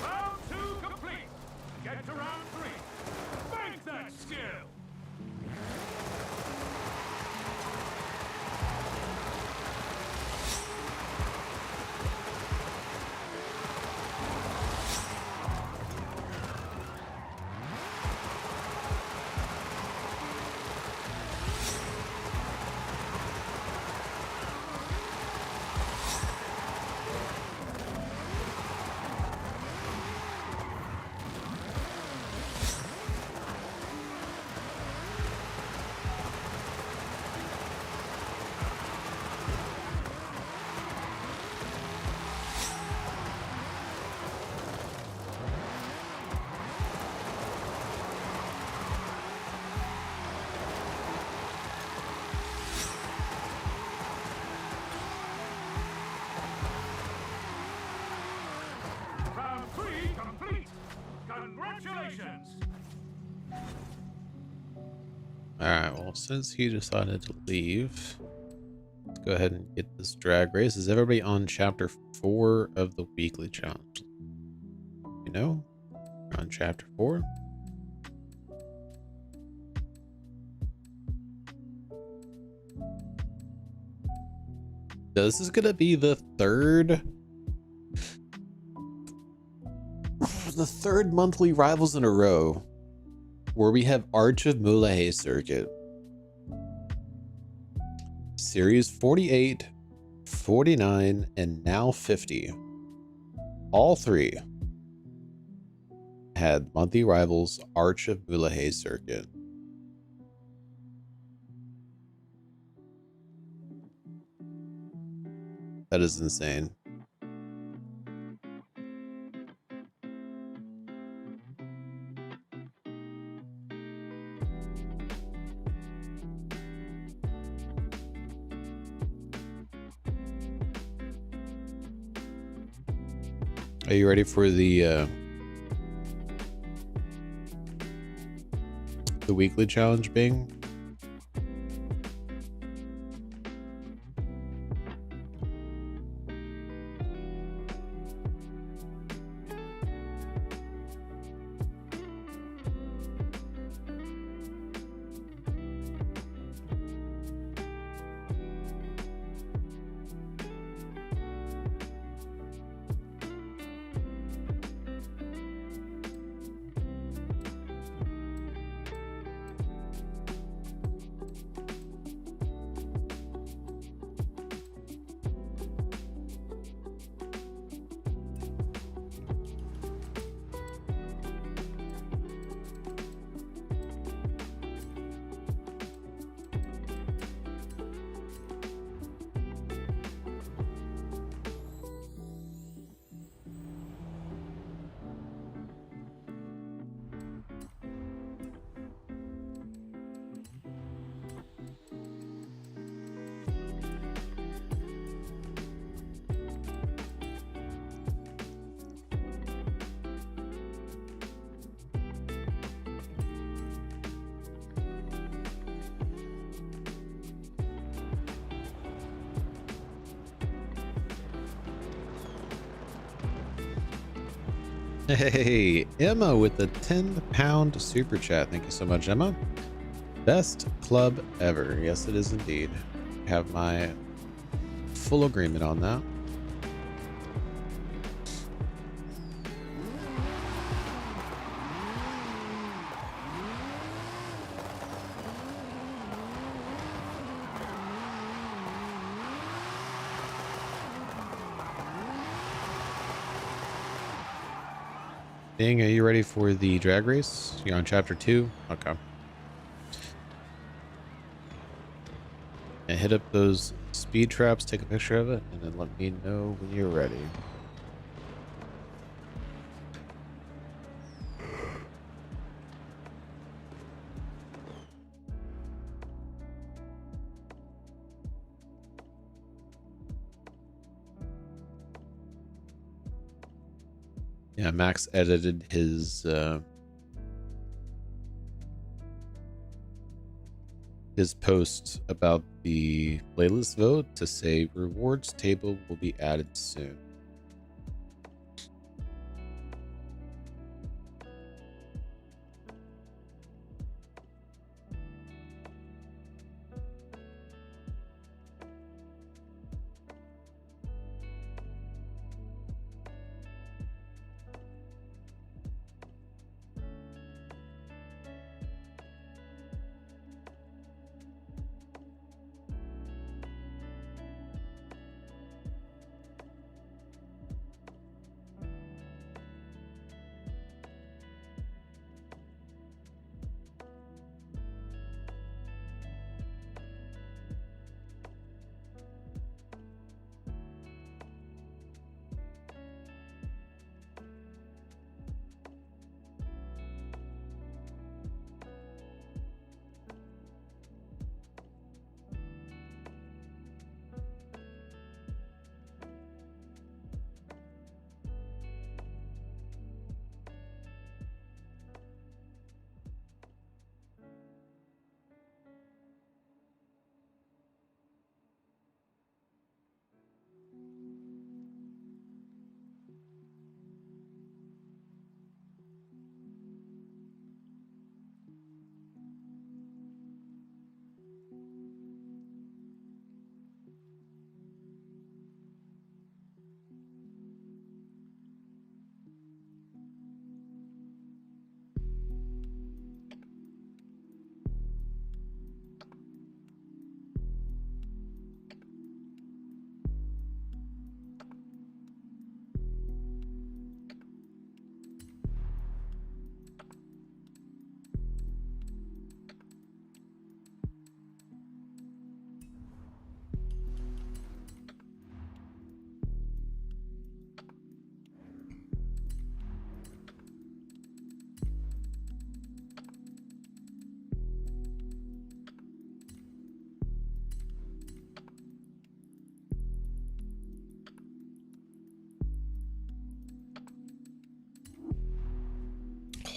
Round 2 complete. Get to round 3. Bank that skill. Round 3 complete. Congratulations. Alright, well, since he decided to leave, Let's go ahead and get this drag race. Is everybody on chapter 4 of the weekly challenge? You know, we're on chapter 4. So this is gonna be the third monthly rivals in a row where we have Arch of Mulay Circuit. Series 48, 49, and now 50. All three had monthly rivals Arch of Mulay Circuit. That is insane. Are you ready for the weekly challenge, Bing? Hey, Emma with the 10-pound super chat. Thank you so much, Emma. Best club ever. Yes, it is indeed. Have my full agreement on that. Bing, are you ready for the drag race? You're on chapter 2? Okay. And hit up those speed traps, take a picture of it, and then let me know when you're ready. Yeah, Max edited his post about the playlist vote to say rewards table will be added soon.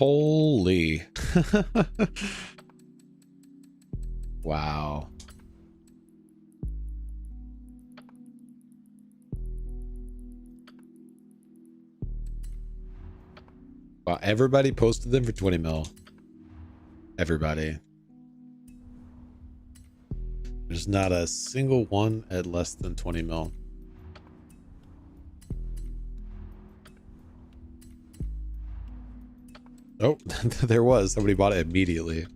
Holy. Wow. Wow, everybody posted them for 20 mil. Everybody. There's not a single one at less than 20 mil. Oh, there was. Somebody bought it immediately.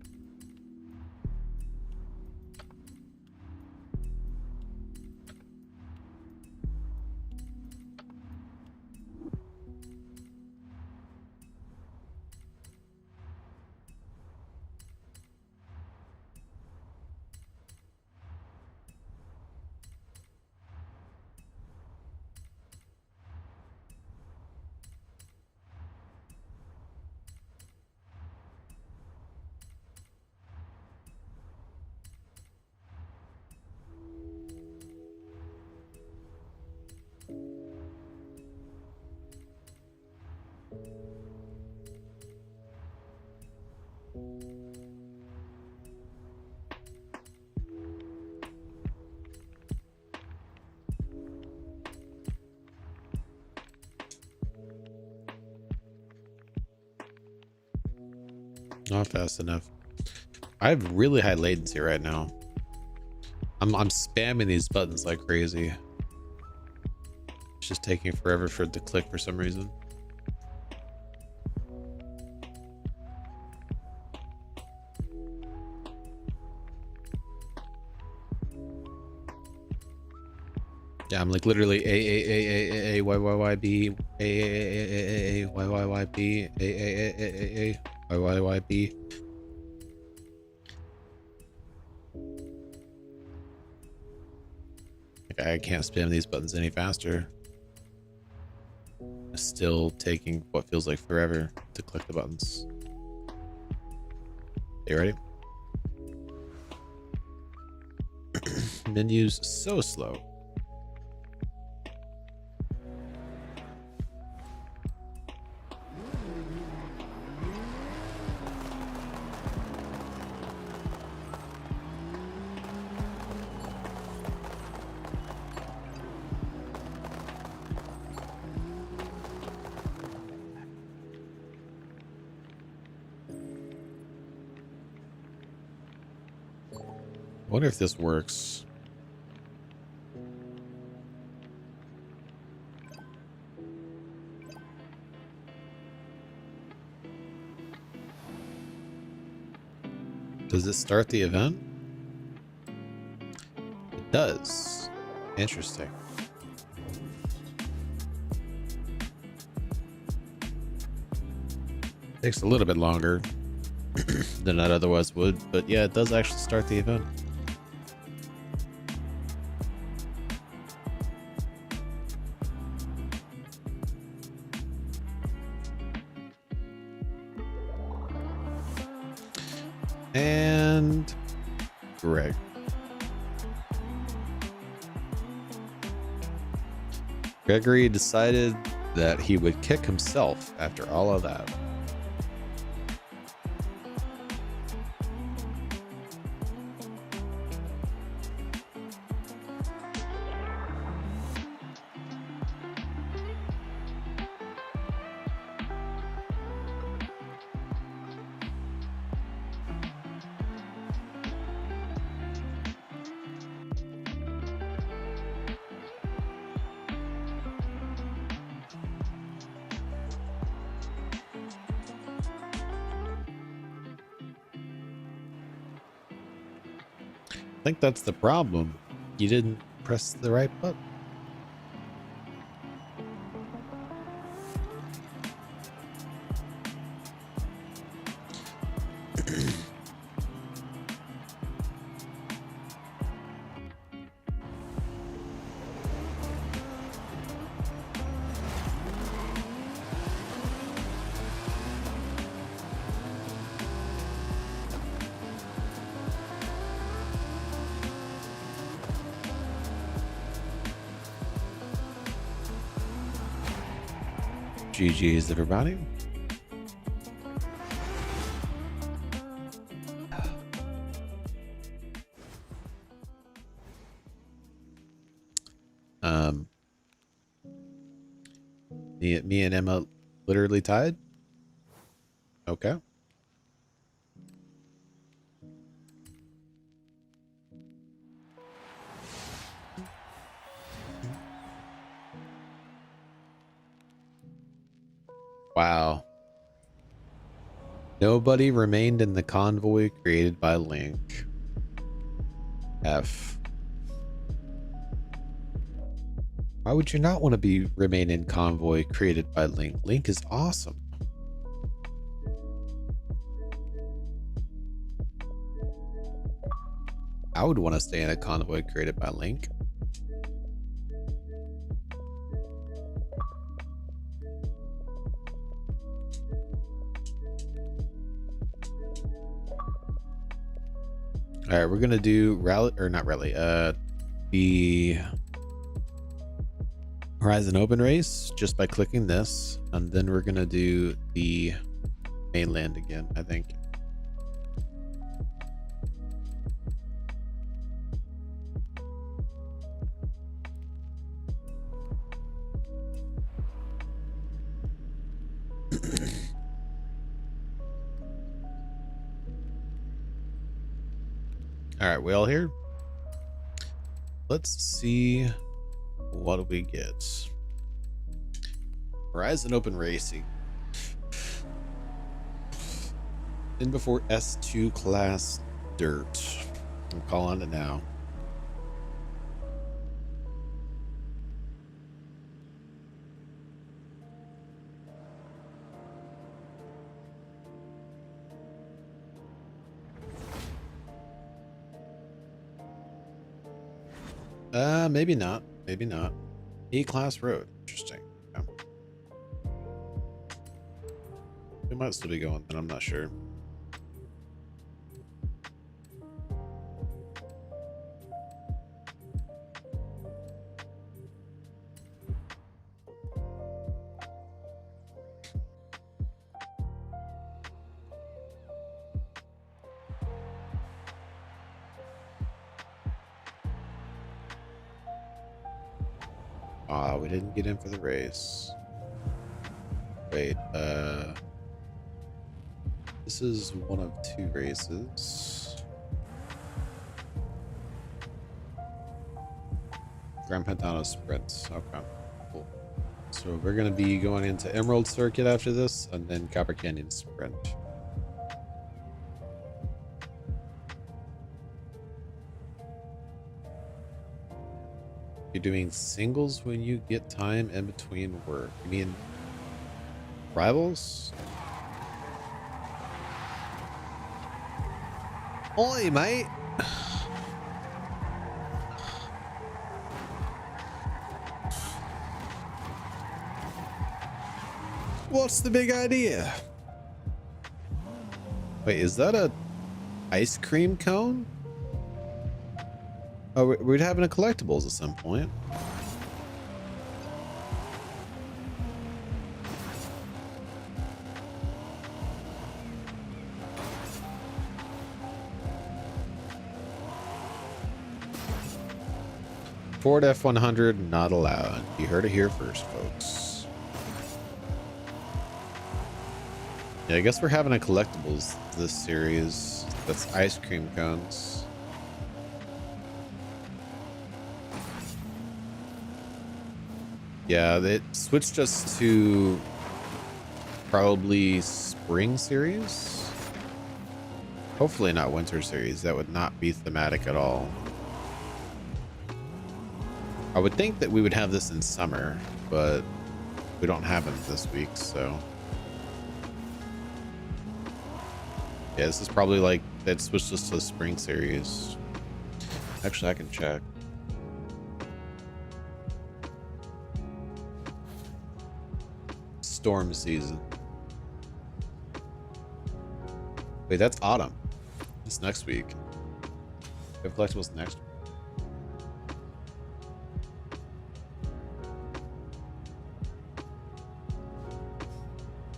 Not fast enough. I have really high latency right now. I'm spamming these buttons like crazy. It's just taking forever for it to click for some reason. Yeah, I'm like literally A Y Y Y B A Y Y Y B A Y Y Y B. Like I can't spam these buttons any faster. It's still taking what feels like forever to click the buttons. You ready? Menu's so slow. I wonder if this works. Does it start the event? It does. Interesting. Takes a little bit longer than it otherwise would, but yeah, it does actually start the event. And Greg. Gregory decided that he would kick himself after all of that. I think that's the problem. You didn't press the right button. GG's, everybody. Me and Emma literally tied. Okay. Wow. Nobody remained in the convoy created by Link. F. Why would you not want to remain in convoy created by Link? Link is awesome. I would want to stay in a convoy created by Link. All right, we're gonna do rally or not rally. The Horizon Open race just by clicking this, and then we're gonna do the mainland again, I think. All right, we all here? Let's see what we get. Horizon Open Racing. In before S2 class dirt. I'm calling it now. Maybe not. Maybe not. E-class road. Interesting. Yeah. We might still be going, but I'm not sure. We didn't get in for the race. Wait, this is one of 2 races. Grand Pantano sprints. Okay, cool. So we're gonna be going into Emerald Circuit after this, and then Copper Canyon Sprint. You're doing singles when you get time in between work. You mean rivals? Oi, mate. What's the big idea? Wait, is that a ice cream cone? Oh, we're having a collectibles at some point. Ford F100 not allowed. You heard it here first, folks. Yeah, I guess we're having a collectibles this series. That's ice cream cones. Yeah, they switched us to probably spring series. Hopefully not winter series. That would not be thematic at all. I would think that we would have this in summer, but we don't have them this week, so. Yeah, this is probably like they'd switched us to the spring series. Actually, I can check. Storm season. Wait, that's autumn. It's next week. We have collectibles next week.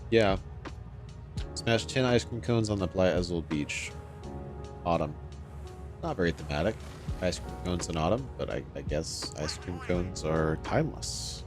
Yeah. Smash 10 ice cream cones on the Bly Ezel beach. Autumn. Not very thematic. Ice cream cones in autumn, but I guess ice cream cones are timeless.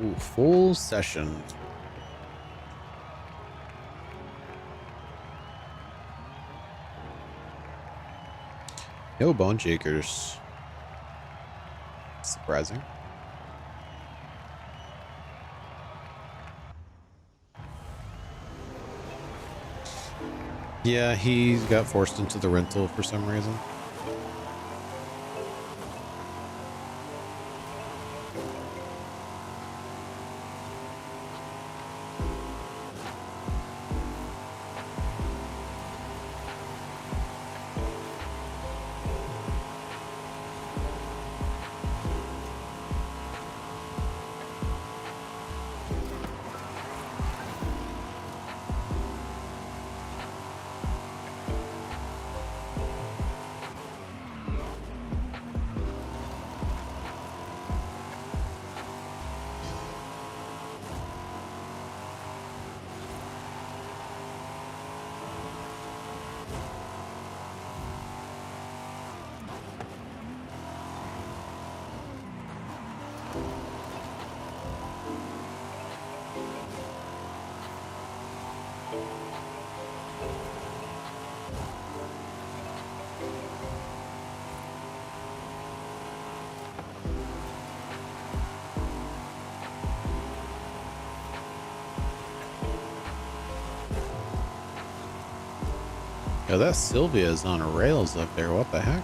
Ooh, full session. No bone shakers. Surprising. Yeah, he got forced into the rental for some reason. Yo, that Sylvia is on rails up there. What the heck?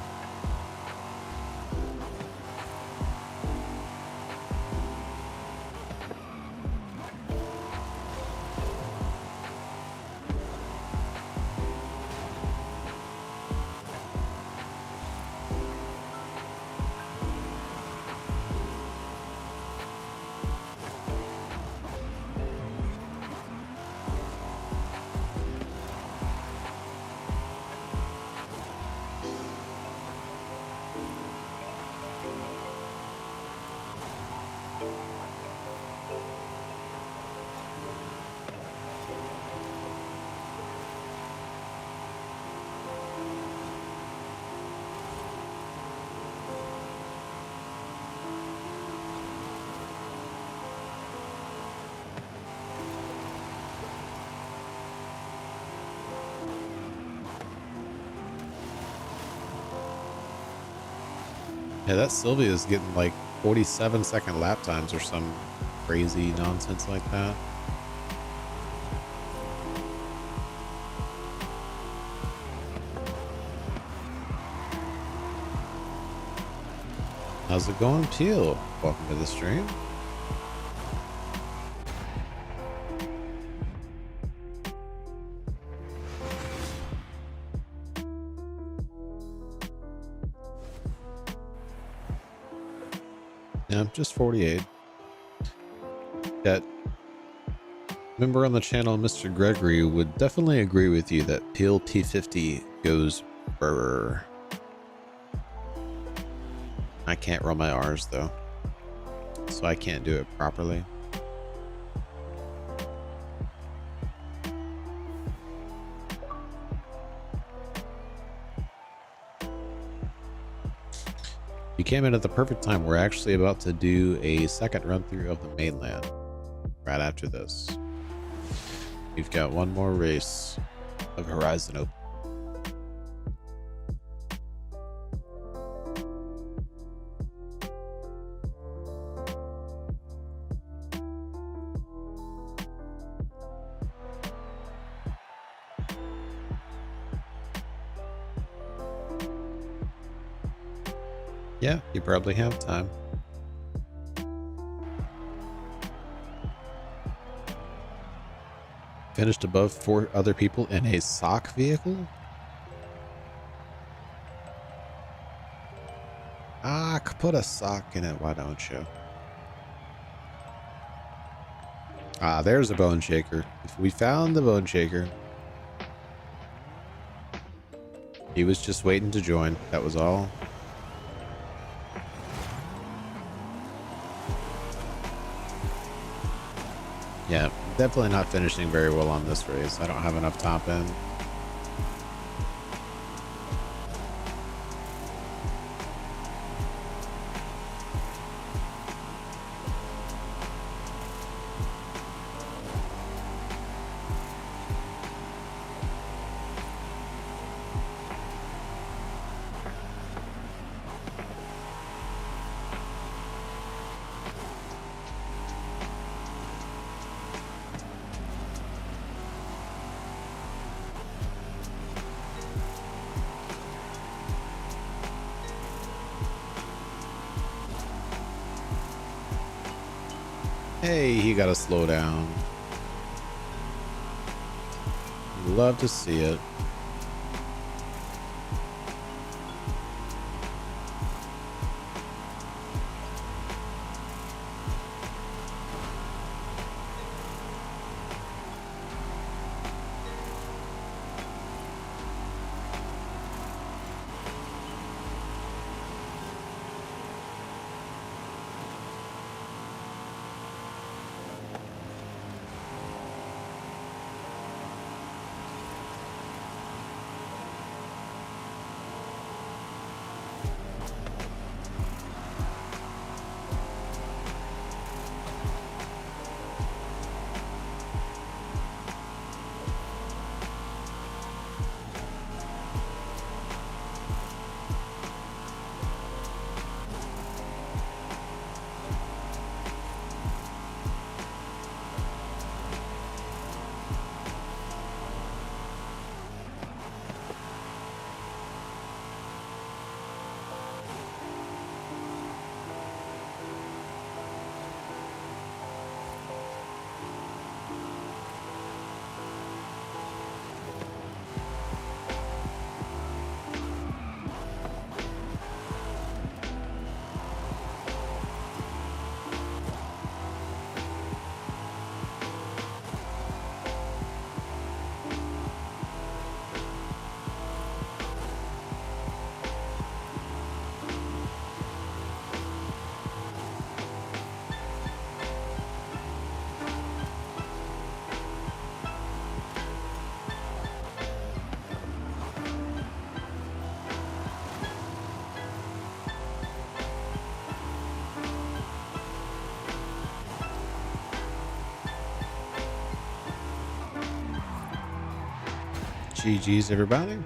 Yeah, that Sylvia is getting like 47-second lap times or some crazy nonsense like that. How's it going, Peel? Welcome to the stream. Yeah, just 48. That member on the channel, Mr. Gregory, would definitely agree with you that Peel T50 goes brr. I can't roll my R's though, so I can't do it properly. You came in at the perfect time. We're actually about to do a second run through of the mainland right after this. We've got one more race of Horizon Open. Yeah, you probably have time. Finished above 4 other people in a sock vehicle? Ah, put a sock in it, why don't you? Ah, there's a bone shaker. If we found the bone shaker. He was just waiting to join, that was all. Yeah, definitely not finishing very well on this race. I don't have enough top end. Hey, he got to slow down. Love to see it. GG's, everybody.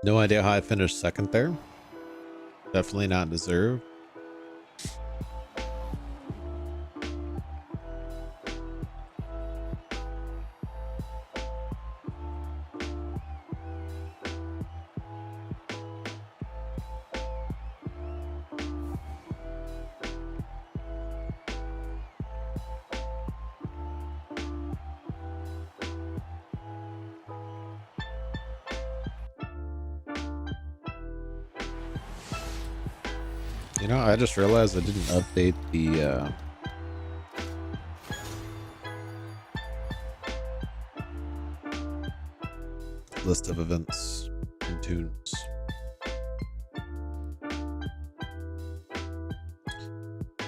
No idea how I finished second there. Definitely not deserved. You know, I just realized I didn't update the list of events and tunes.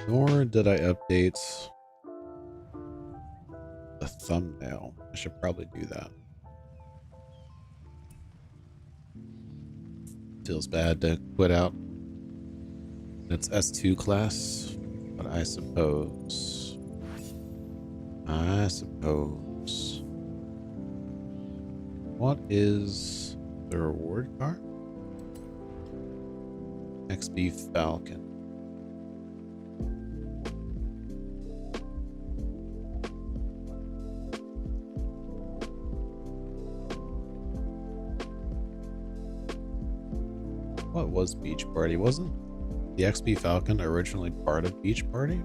Nor did I update the thumbnail. I should probably do that. Feels bad to quit out. It's S2 class, but I suppose. What is the reward card? XB Falcon. What was Beach Party? Wasn't the XB Falcon originally part of Beach Party?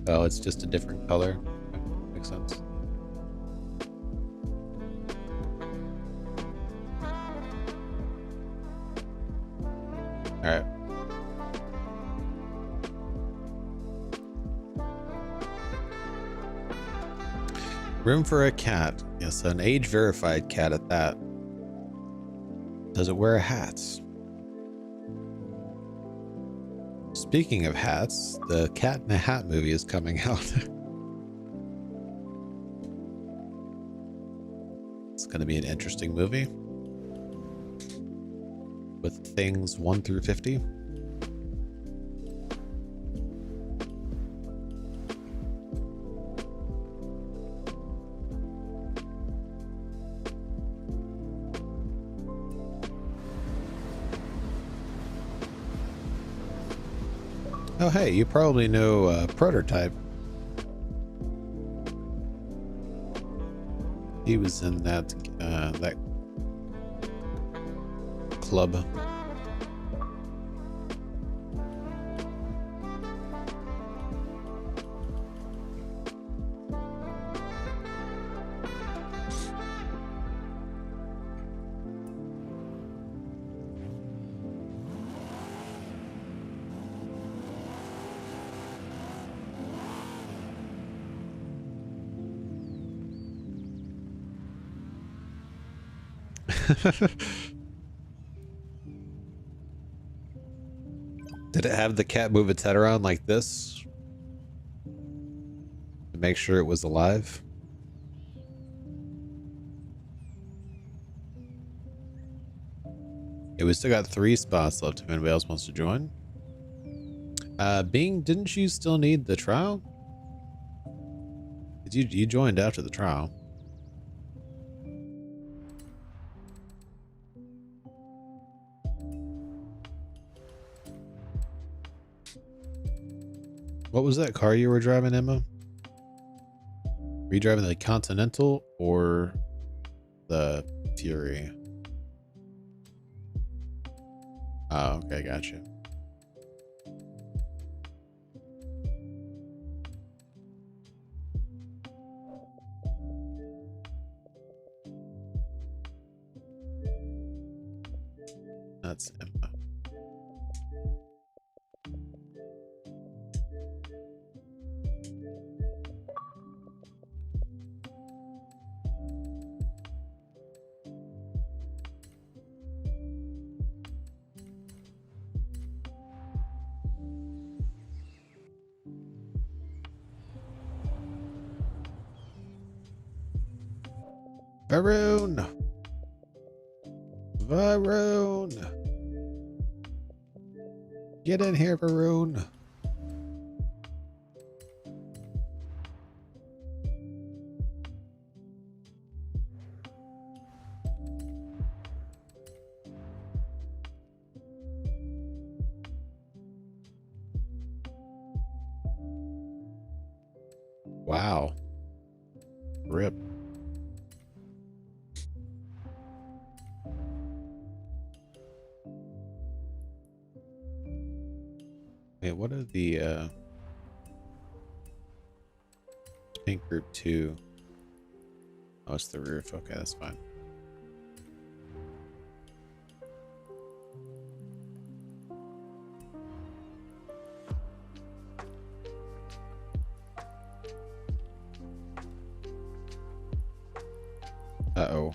Oh, it's just a different color. Makes sense. All right. Room for a cat. Yes, an age-verified cat at that. Does it wear hats? Speaking of hats, the Cat in a Hat movie is coming out. It's going to be an interesting movie. With things 1 through 50. Oh, hey, you probably know Prototype. He was in that that club. Did it have the cat move its head around like this to make sure it was alive? Yeah, we still got 3 spots left if anybody else wants to join. Bing, didn't you still need the trial? You joined after the trial. What was that car you were driving, Emma? Were you driving the Continental or the Fury? Oh, okay, gotcha. That's Emma. Varun! Varun! Get in here, Varun! Wow. Rip. Wait, what are the pink group 2? Oh, it's the roof. Okay, that's fine. Uh-oh.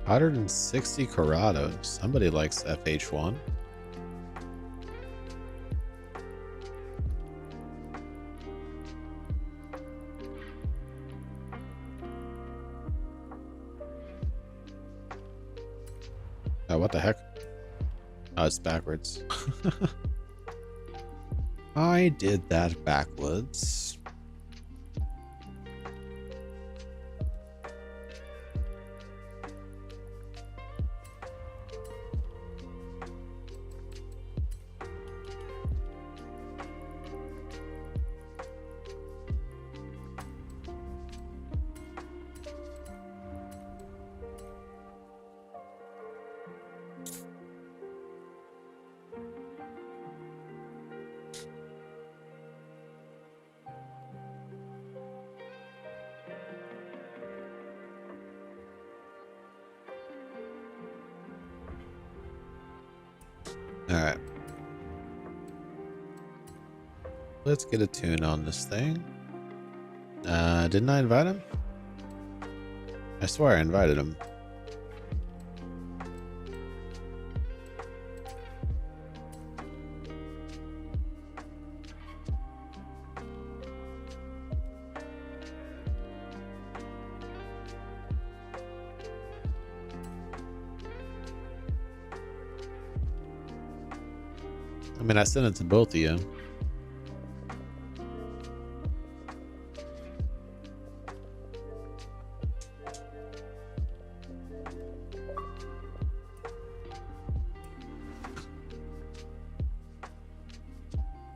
$160 Corrado. Somebody likes FH1. Oh, what the heck? Oh, it's backwards. I did that backwards. Alright. Let's get a tune on this thing. Didn't I invite him? I swear I invited him. I mean, I sent it to both of you.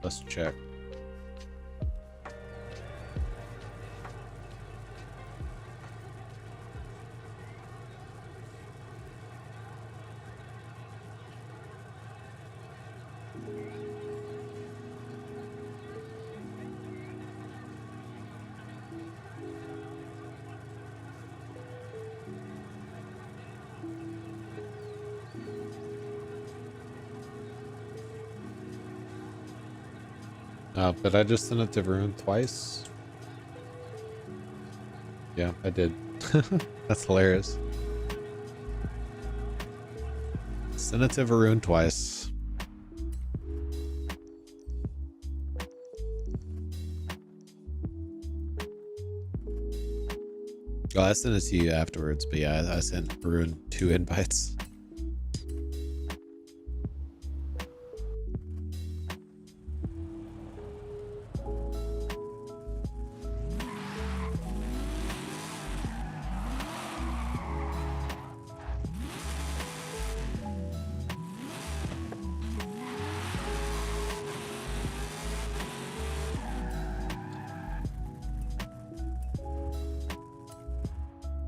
Let's check. Did I just send it to Varun twice? Yeah, I did. That's hilarious. Send it to Varun twice. Oh, I sent it to you afterwards, but yeah, I sent Varun 2 invites.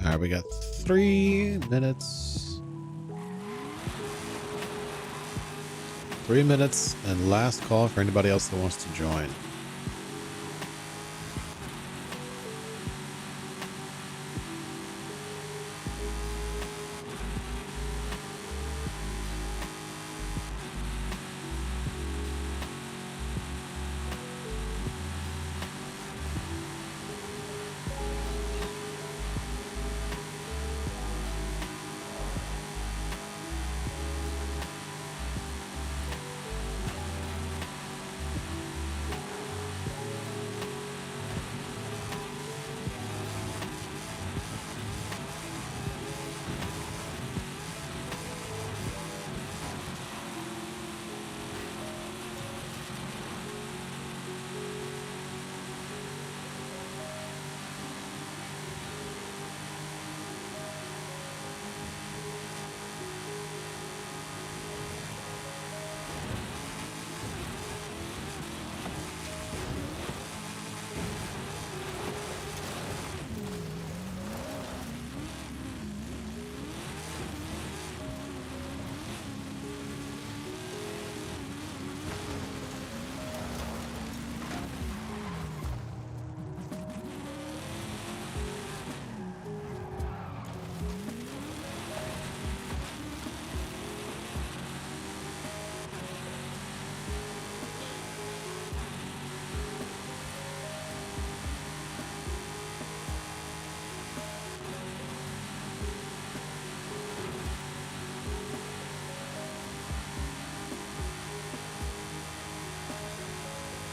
All right, we got 3 minutes. 3 minutes and last call for anybody else that wants to join.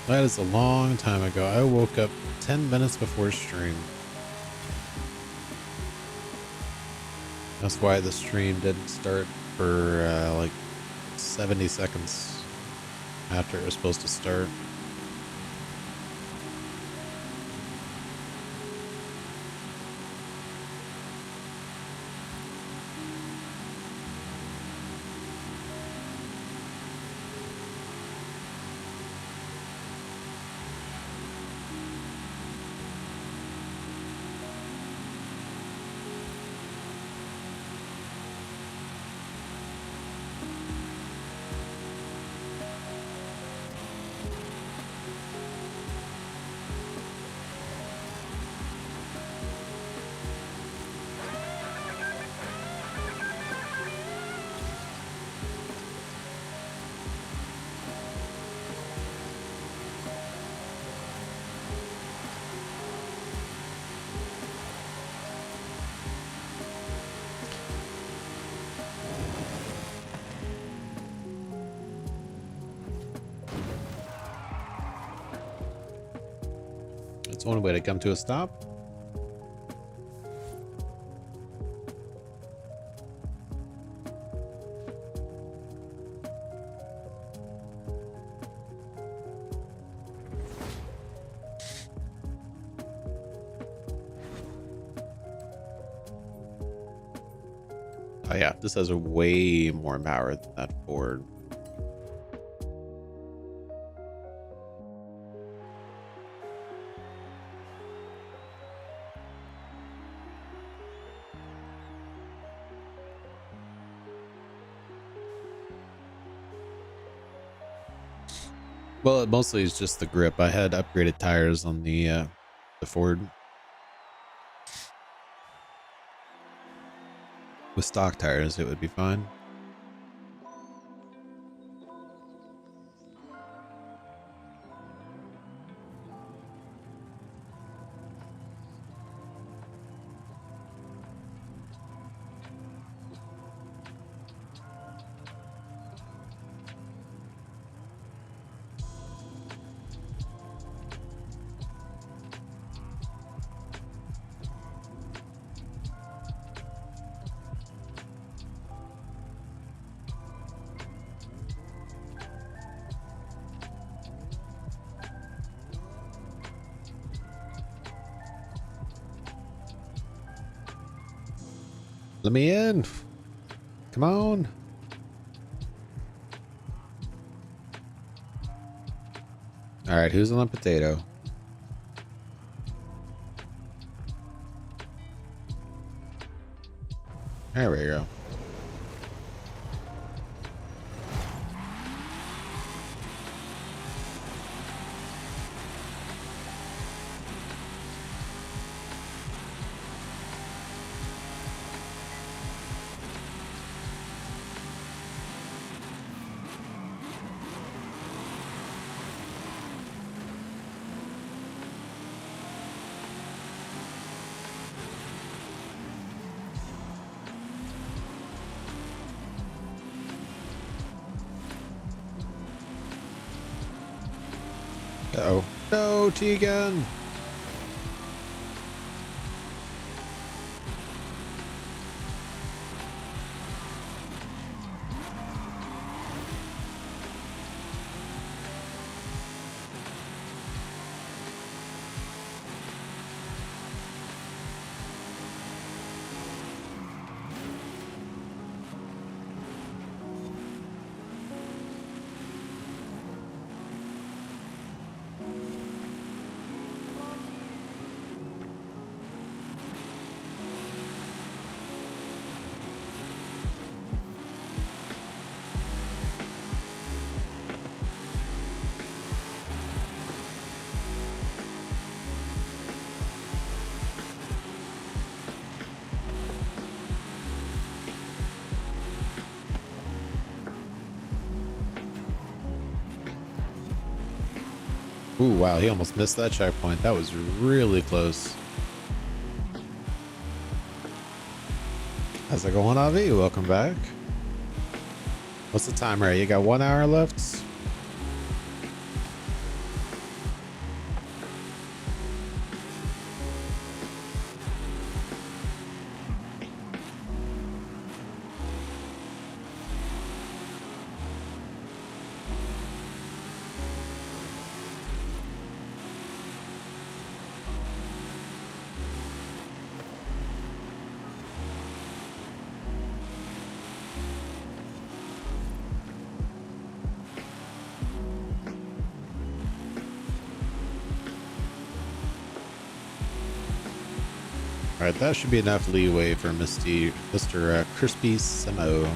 That is a long time ago. I woke up 10 minutes before stream. That's why the stream didn't start for like 70 seconds after it was supposed to start. That's one way to come to a stop. Oh yeah, this has a way more power than that Ford. Well, it mostly is just the grip. I had upgraded tires on the Ford. With stock tires, it would be fine. Let me in. Come on. All right, who's on the potato? There we go. Uh-oh. No, T-gun. Ooh, wow, he almost missed that checkpoint. That was really close. How's it going, Avi? Welcome back. What's the timer? You got 1 hour left? All right, that should be enough leeway for Mr. Crispy Simo.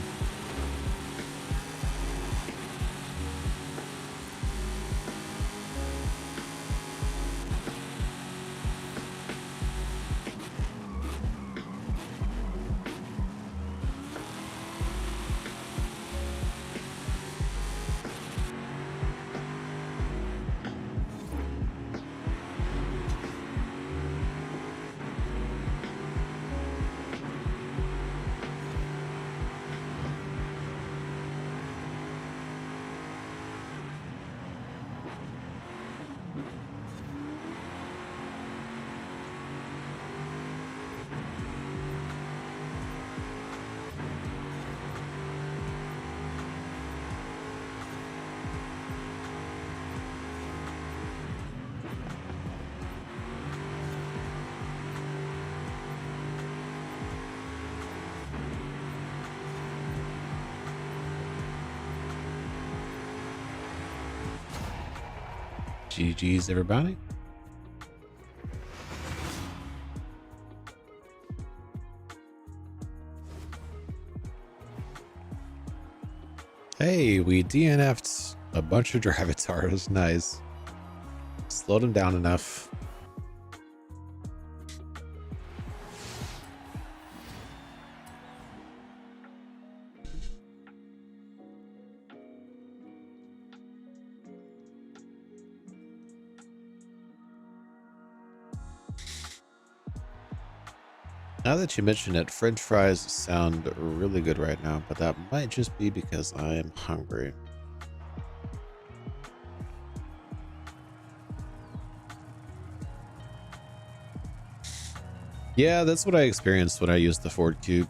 GG's, everybody. Hey, we DNF'd a bunch of Dravitars. Nice. Slowed him down enough. Now that you mention it, French fries sound really good right now, but that might just be because I am hungry. Yeah, that's what I experienced when I used the Ford Cube.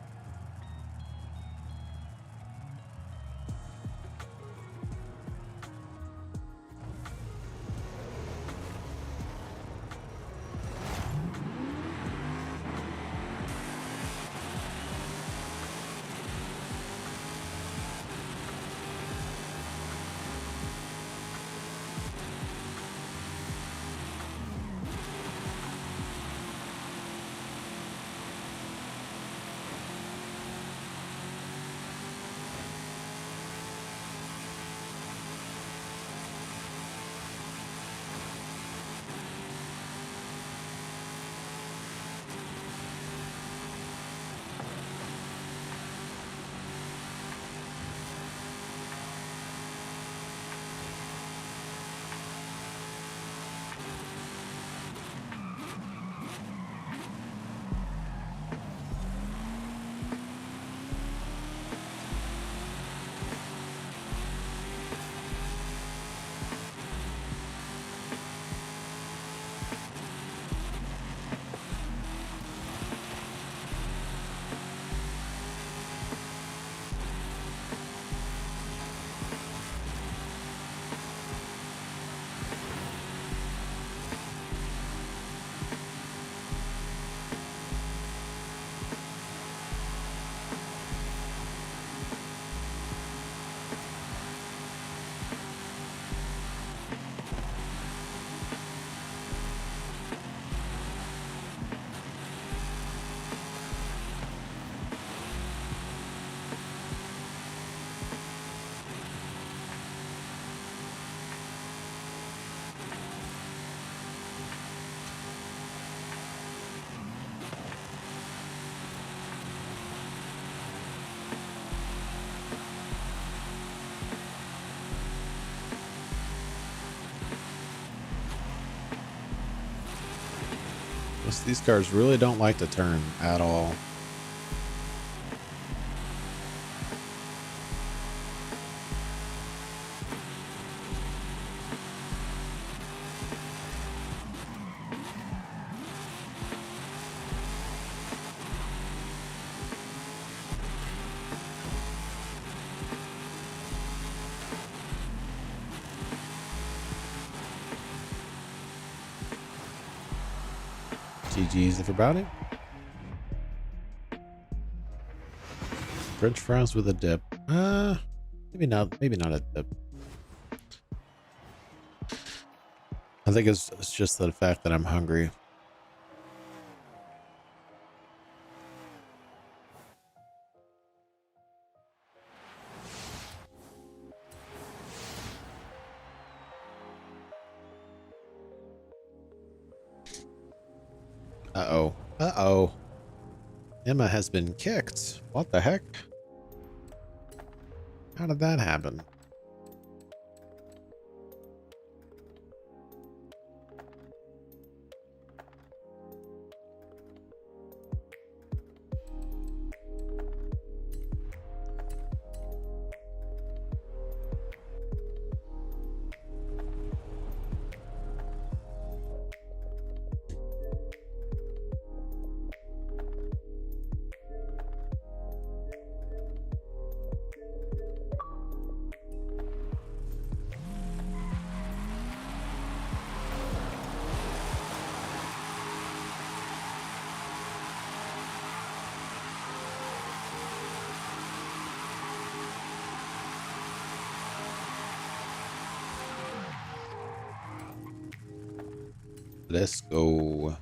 These cars really don't like to turn at all. GG's everybody. French fries with a dip. Maybe not a dip. I think it's just the fact that I'm hungry. Uh-oh. Uh-oh. Emma has been kicked. What the heck? How did that happen? Let's go.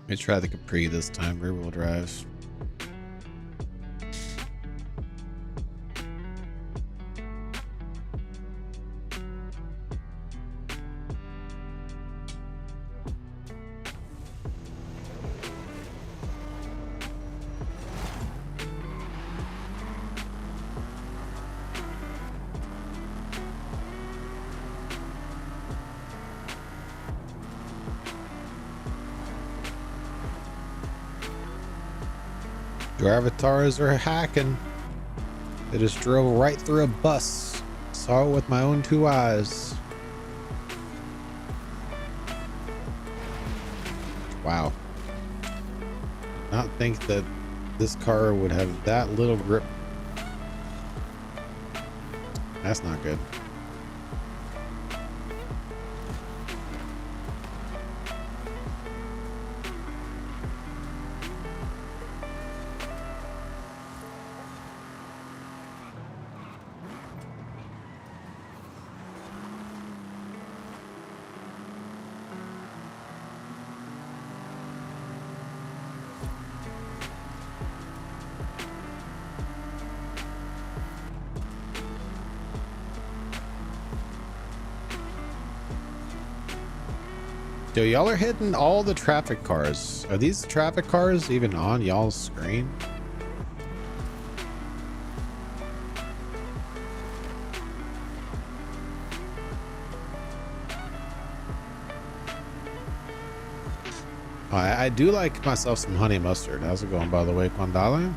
Let me try the Capri this time, rear wheel drive. Your avatars are hacking. They just drove right through a bus. Saw it with my own 2 eyes. Wow. Not think that this car would have that little grip. That's not good. Yo, y'all are hitting all the traffic cars. Are these traffic cars even on y'all's screen? I do like myself some honey mustard. How's it going, by the way, Quandale?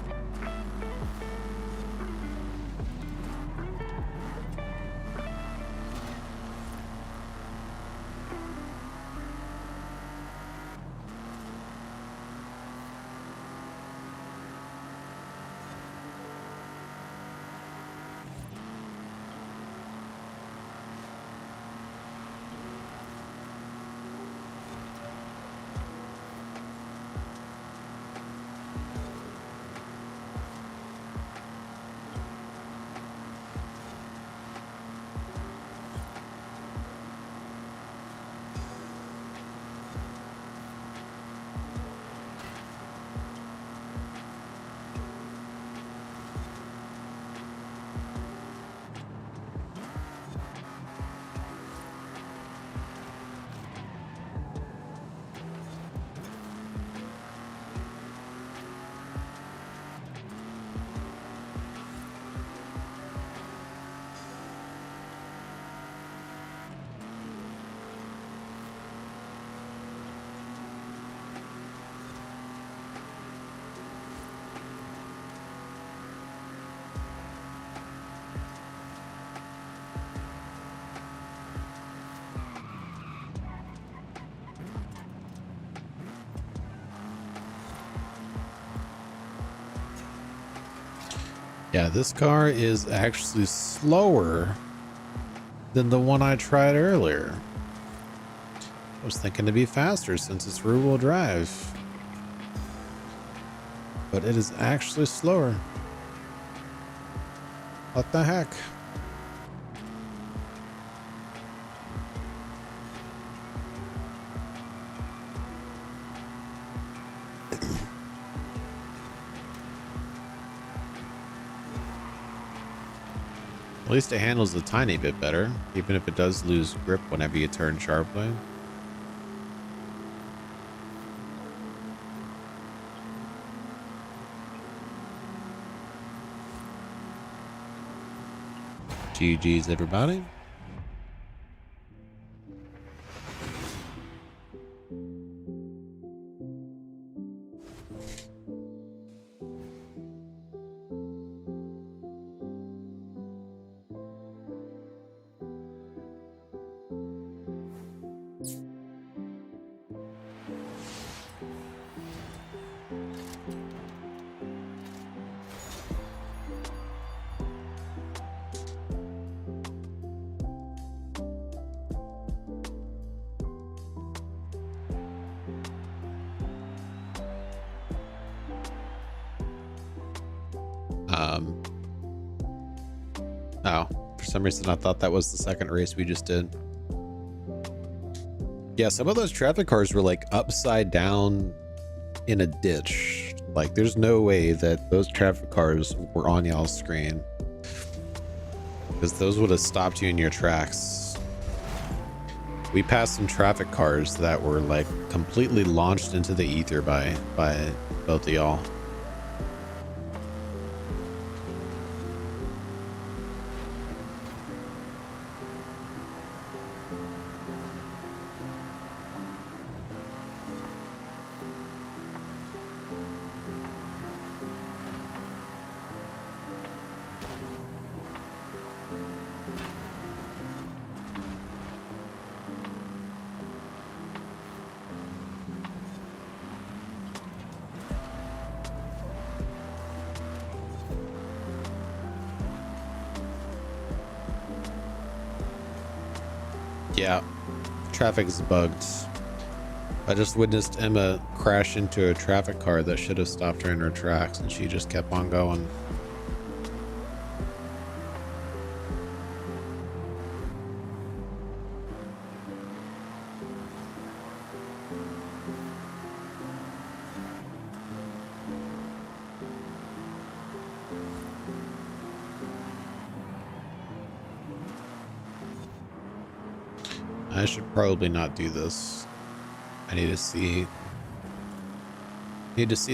Yeah, this car is actually slower than the one I tried earlier. I was thinking to be faster since it's rear-wheel drive, but it is actually slower. What the heck? At least it handles a tiny bit better, even if it does lose grip whenever you turn sharply. GG's, everybody. Oh, for some reason I thought that was the second race we just did. Yeah, some of those traffic cars were like upside down in a ditch. Like there's no way that those traffic cars were on y'all's screen, because those would have stopped you in your tracks. We passed some traffic cars that were like completely launched into the ether by both of y'all. Yeah, traffic is bugged. I just witnessed Emma crash into a traffic car that should have stopped her in her tracks, and she just kept on going. I should probably not do this. I need to see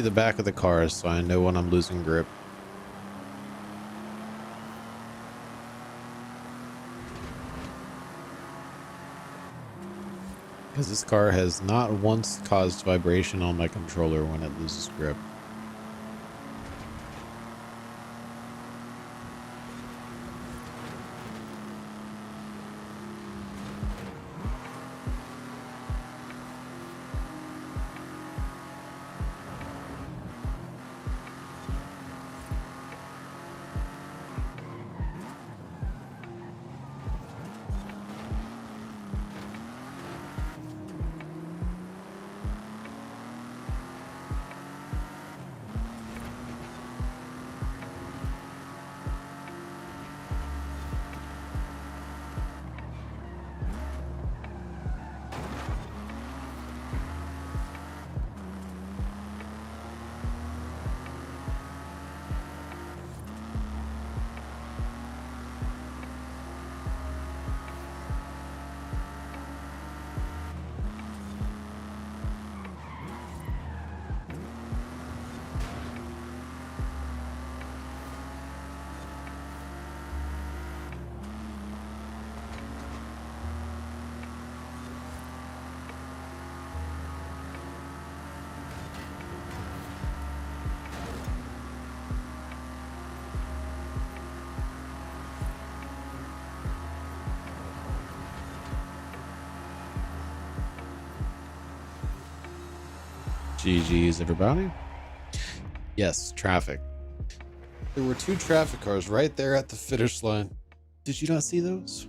the back of the car so I know when I'm losing grip. Because this car has not once caused vibration on my controller when it loses grip. GG's, everybody. Yes, traffic. There were 2 traffic cars right there at the finish line. Did you not see those?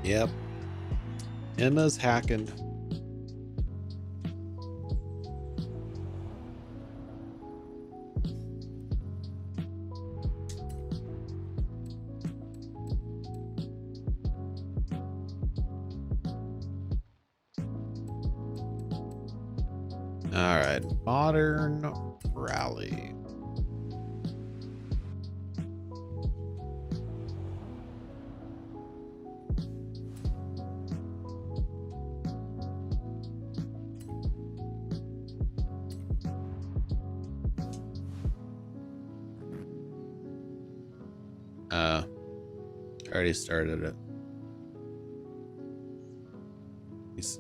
Yep. Emma's hacking. All right, modern rally. I already started it.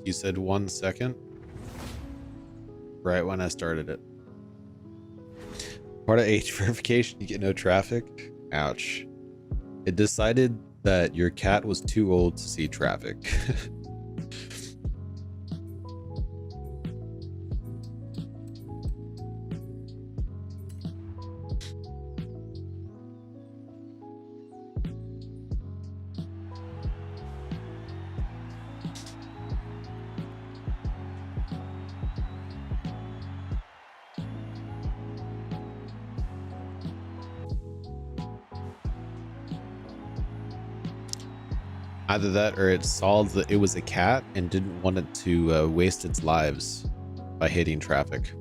You said 1 second? Right when I started it. Part of age verification, you get no traffic? Ouch. It decided that your cat was too old to see traffic. Either that or it saw that it was a cat and didn't want it to waste its lives by hitting traffic.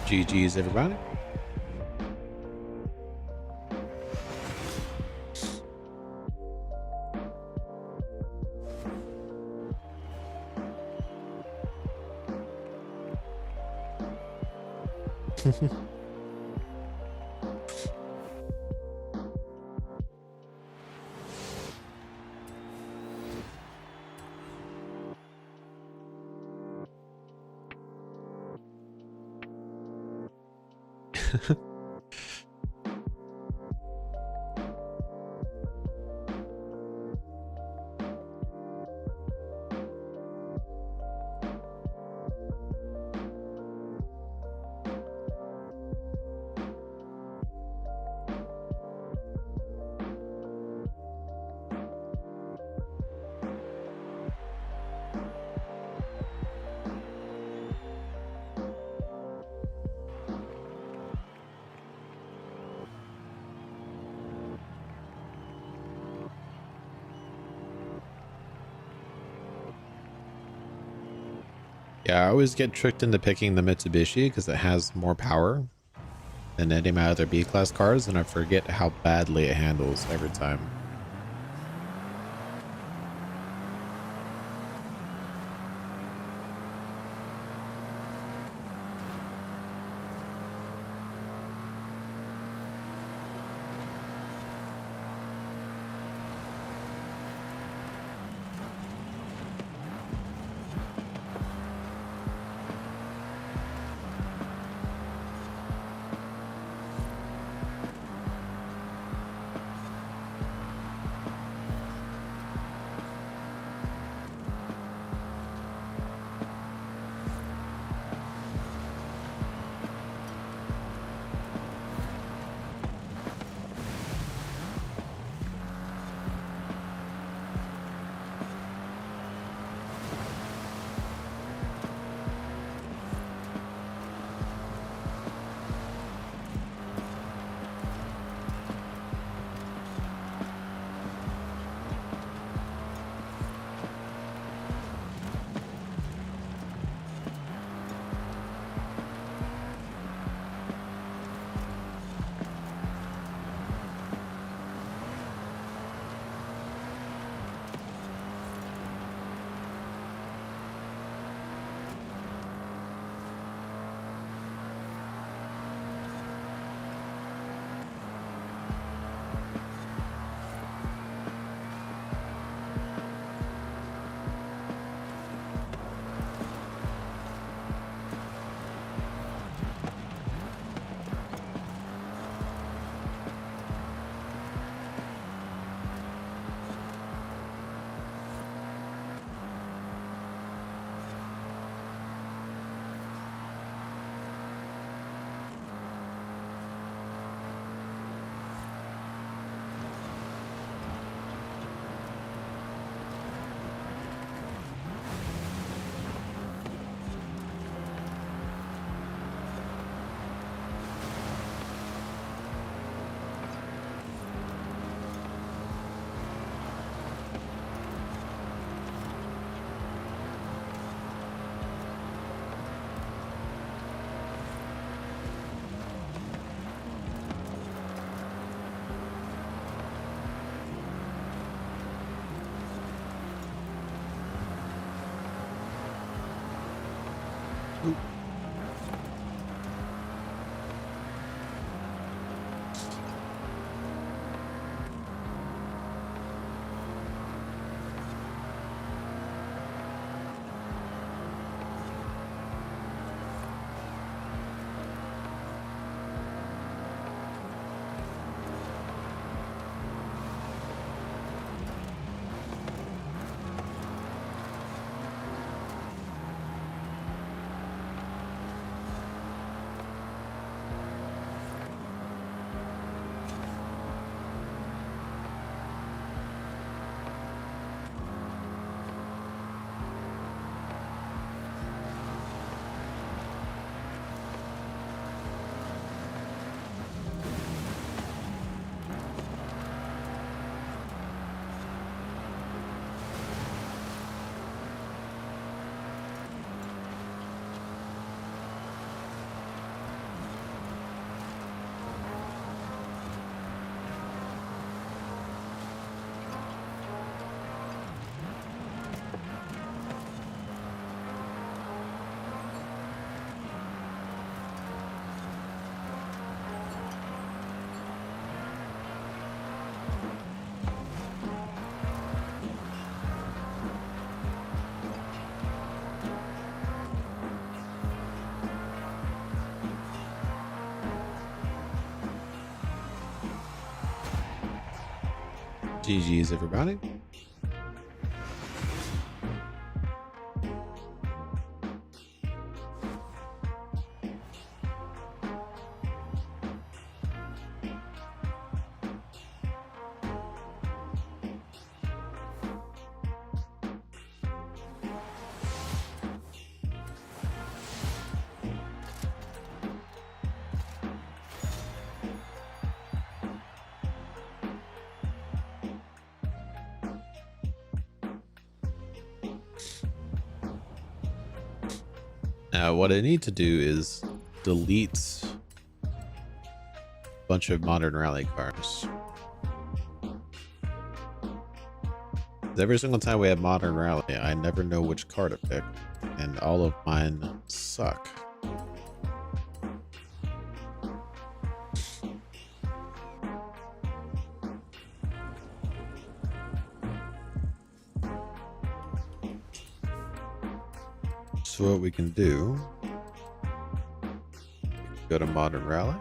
GG's, everybody. Yeah, I always get tricked into picking the Mitsubishi because it has more power than any of my other B-class cars, and I forget how badly it handles every time. GG's, everybody. Now, what I need to do is delete a bunch of modern rally cars. Every single time we have modern rally, I never know which car to pick, and all of mine suck. So what we can do, we can go to modern rally.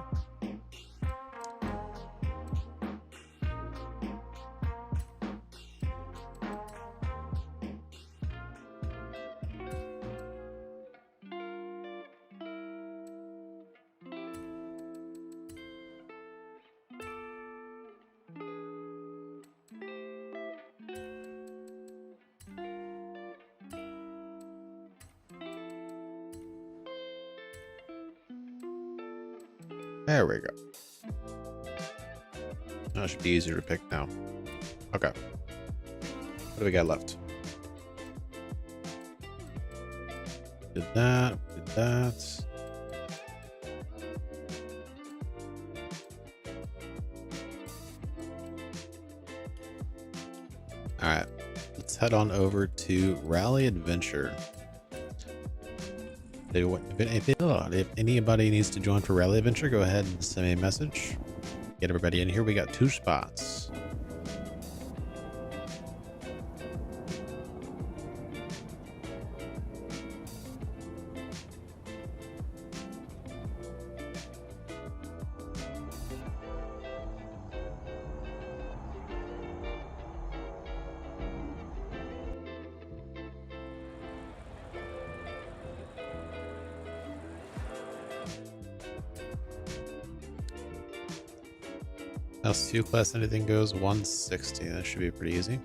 There we go. That should be easier to pick now. Okay. What do we got left? Did that, did that. All right, let's head on over to Rally Adventure. If anybody needs to join for Rally Adventure, go ahead and send me a message. Get everybody in here. We got 2 spots. L2 class, anything goes, 160. That should be pretty easy.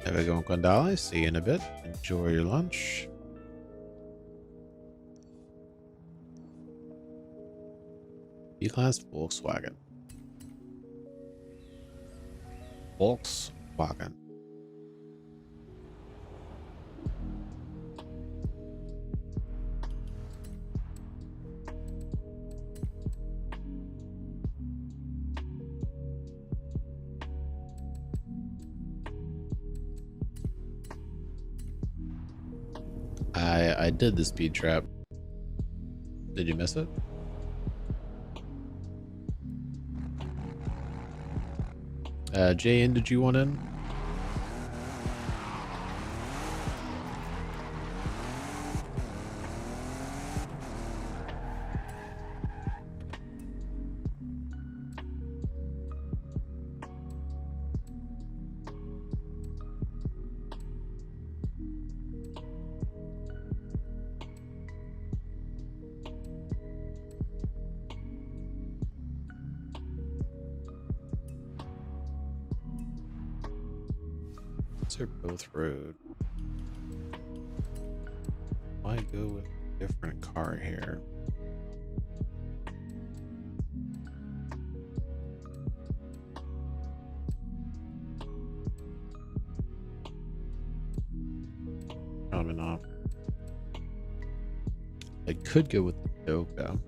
There we go, Kondali. See you in a bit. Enjoy your lunch. B-Class Volkswagen. Volkswagen. I did the speed trap. Did you miss it? JN, did you want in? They're both road. Why go with a different car here? probably not. I could go with the Doka.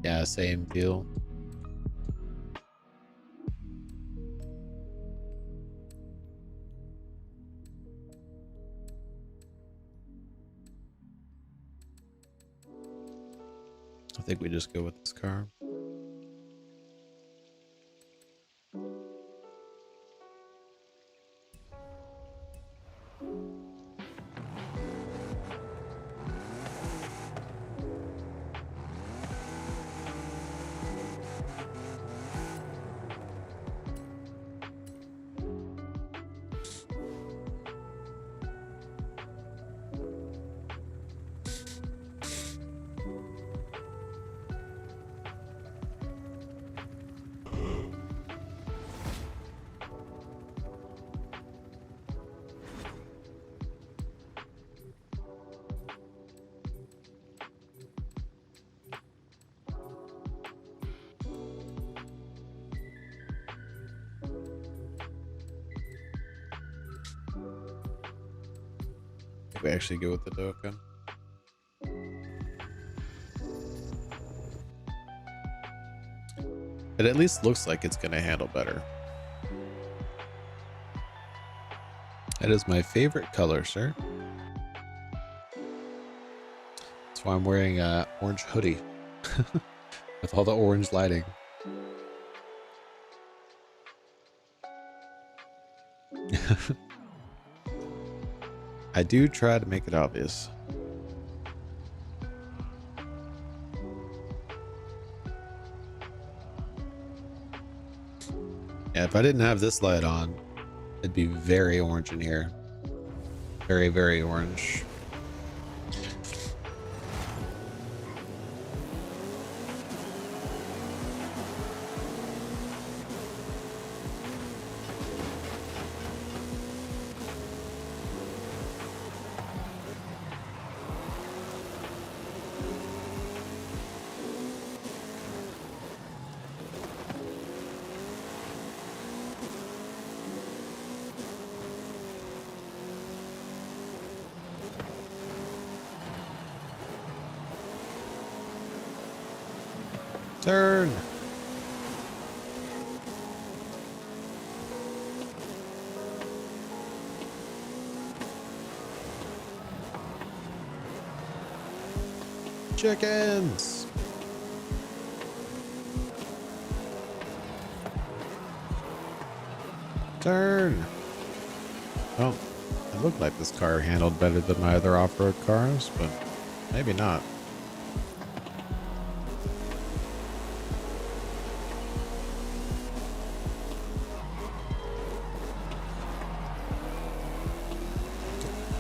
Yeah, same deal. I think we just go with this car. We actually go with the Doka. It at least looks like it's going to handle better. That is my favorite color, sir. That's why I'm wearing an orange hoodie with all the orange lighting. I do try to make it obvious. Yeah, if I didn't have this light on, it'd be very orange in here. Very, very orange. Turn. Chickens. Turn. Well, it looked like this car handled better than my other off-road cars, but maybe not.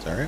Sorry.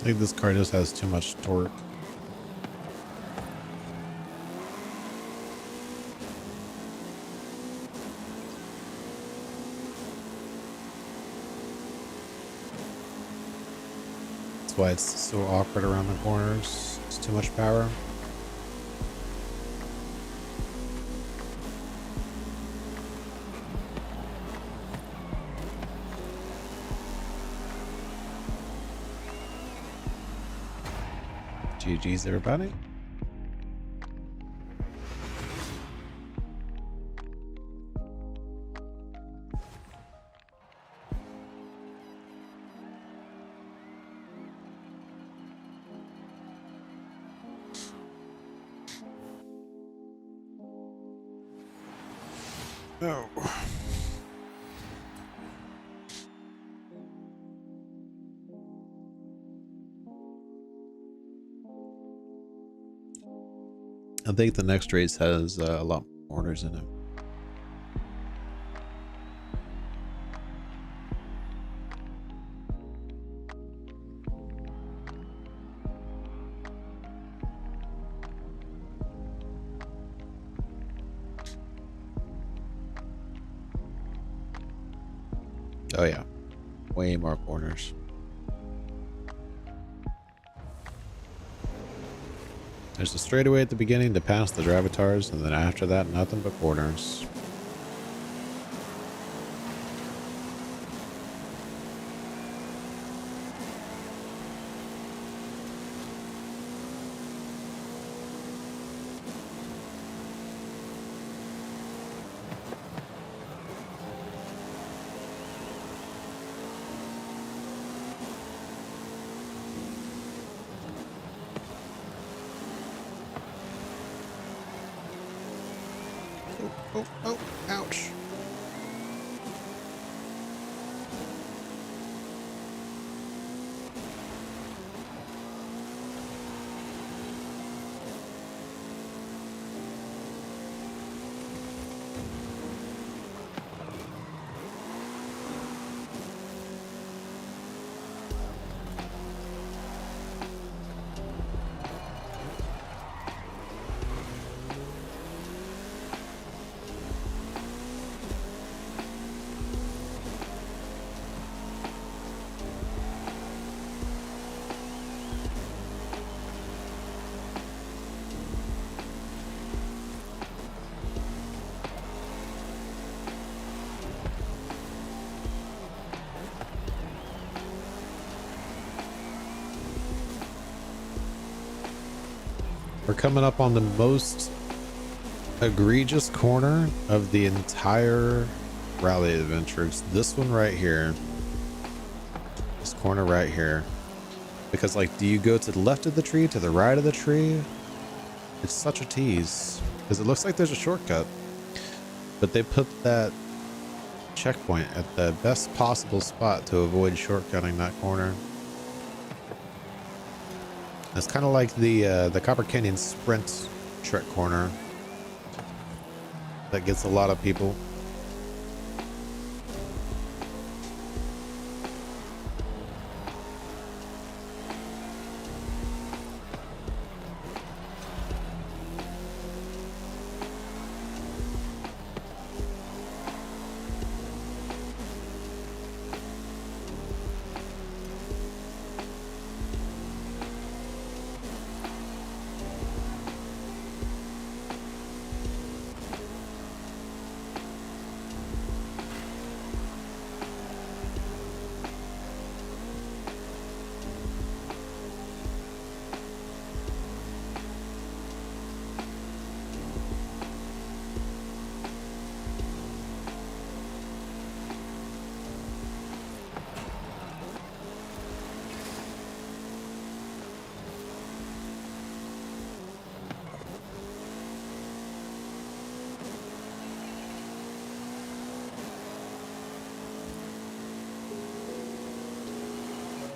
I think this car just has too much torque. That's why it's so awkward around the corners. It's too much power. GG's, everybody. No. I think the next race has a lot more corners in it. Oh yeah, way more corners. There's a straightaway at the beginning to pass the Dravitars, and then after that, nothing but corners. Oh, ouch. We're coming up on the most egregious corner of the entire rally adventure. It's this one right here. This corner right here. Because, like, do you go to the left of the tree, to the right of the tree? It's such a tease. Because it looks like there's a shortcut. But they put that checkpoint at the best possible spot to avoid shortcutting that corner. It's kind of like the Copper Canyon Sprint trick corner that gets a lot of people.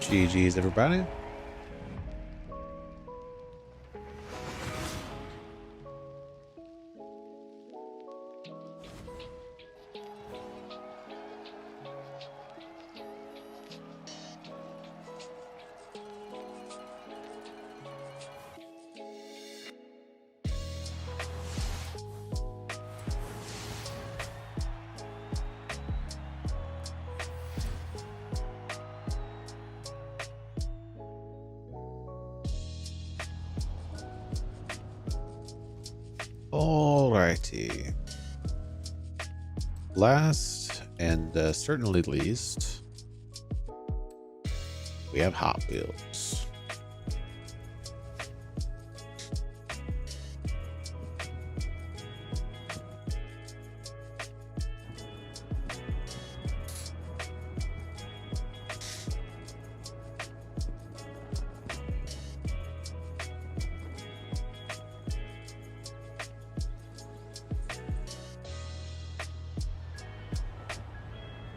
GG's, everybody. Alrighty. Last and certainly least, we have Hot Wheels.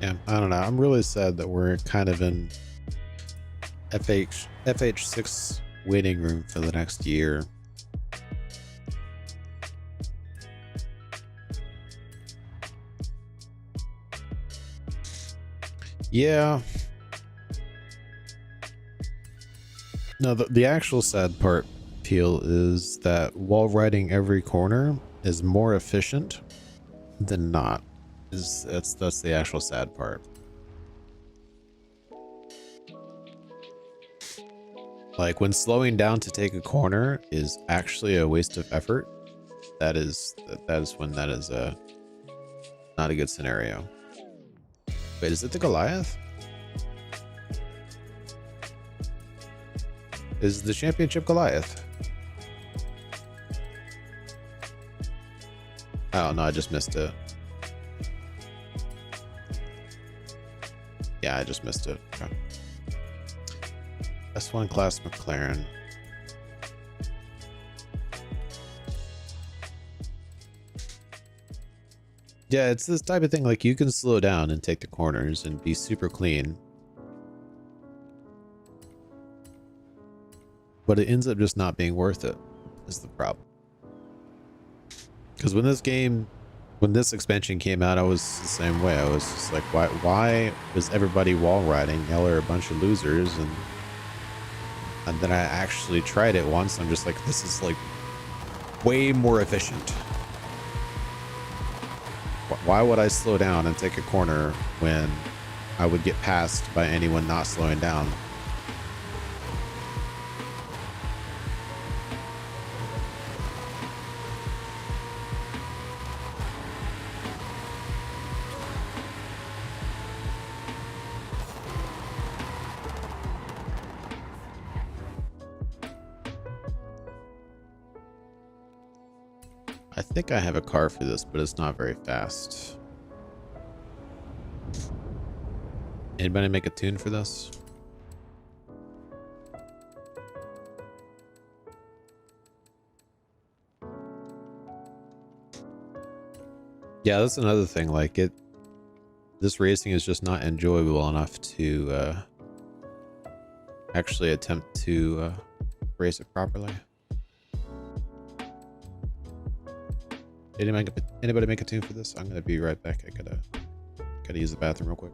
Yeah, I don't know. I'm really sad that we're kind of in FH6 waiting room for the next year. Yeah. No, the actual sad part, Peel, is that wall riding every corner is more efficient than not. That's the actual sad part. Like when slowing down to take a corner is actually a waste of effort. That is when that is not a good scenario. Wait, is it the Goliath? Is the championship Goliath? Oh no, I just missed it. Yeah, I just missed it. Okay. S1 class McLaren. Yeah, it's this type of thing, like you can slow down and take the corners and be super clean. But it ends up just not being worth it, is the problem. Because when this expansion came out, I was the same way. I was just like, why is everybody wall riding? Y'all are a bunch of losers. And then I actually tried it once. I'm just like, this is like way more efficient. Why would I slow down and take a corner when I would get passed by anyone not slowing down? I think I have a car for this, but it's not very fast. Anybody make a tune for this? Yeah, that's another thing. Like this racing is just not enjoyable enough to actually attempt to race it properly. Anybody make a tune for this? I'm gonna be right back. I gotta use the bathroom real quick.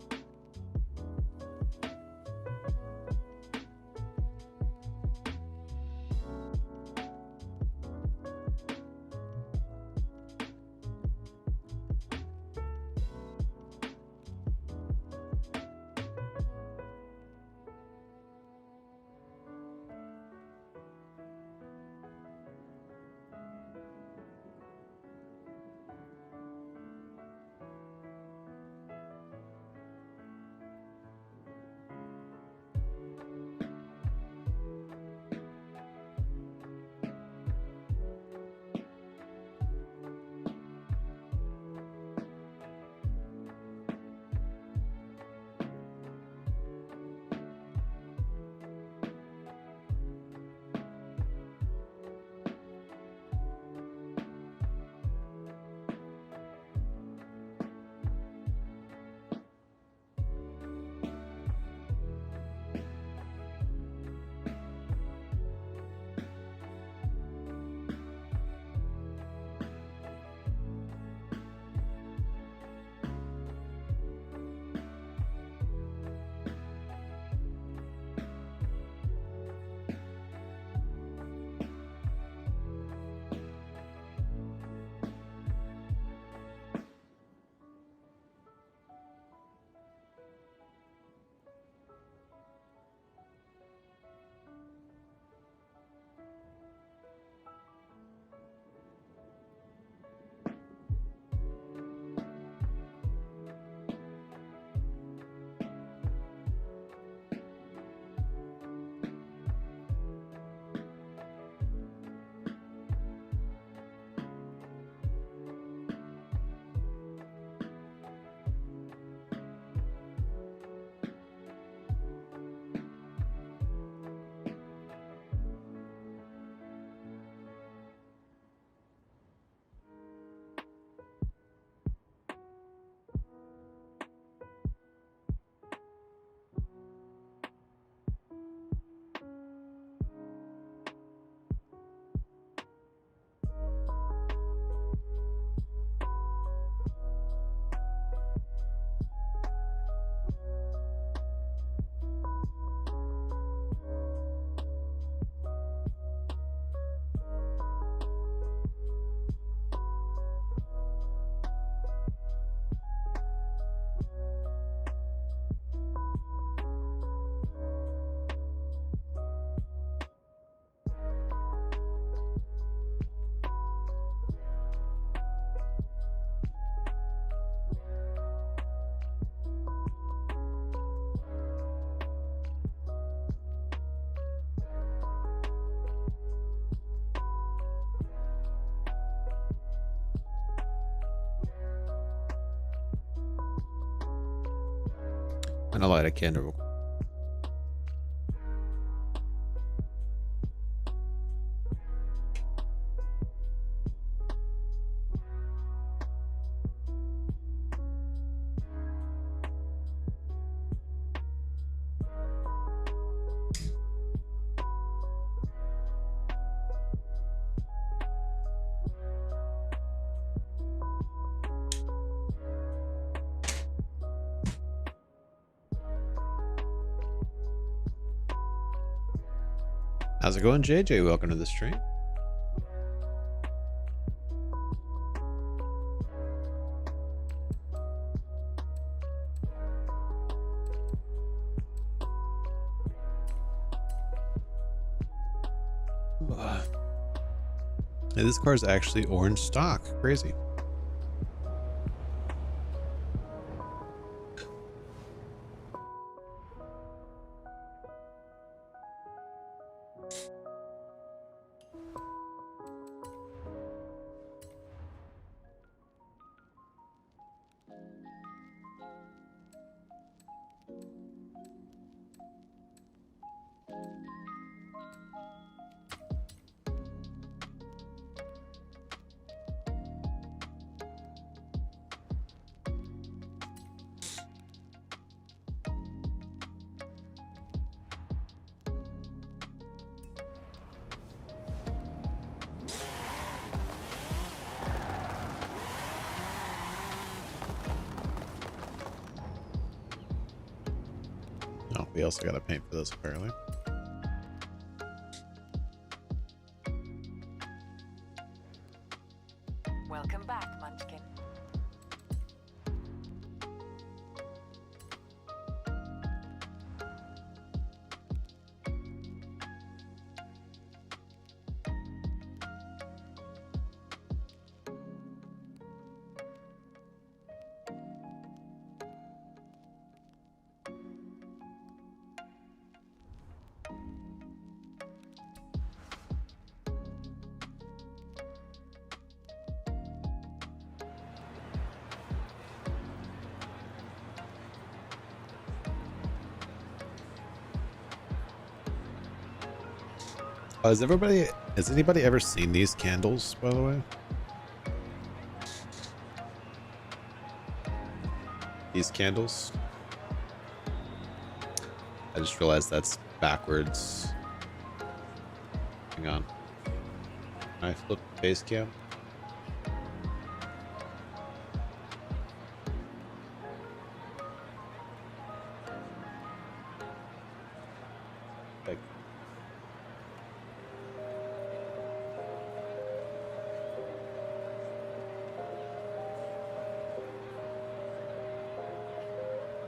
And I'll light a candle. How's it going, JJ? Welcome to the stream. Hey, this car is actually orange stock. Crazy. Oh, we also got to paint for this apparently. Welcome back, Munchkin. Has anybody ever seen these candles, by the way? These candles? I just realized that's backwards. Hang on. Can I flip face cam?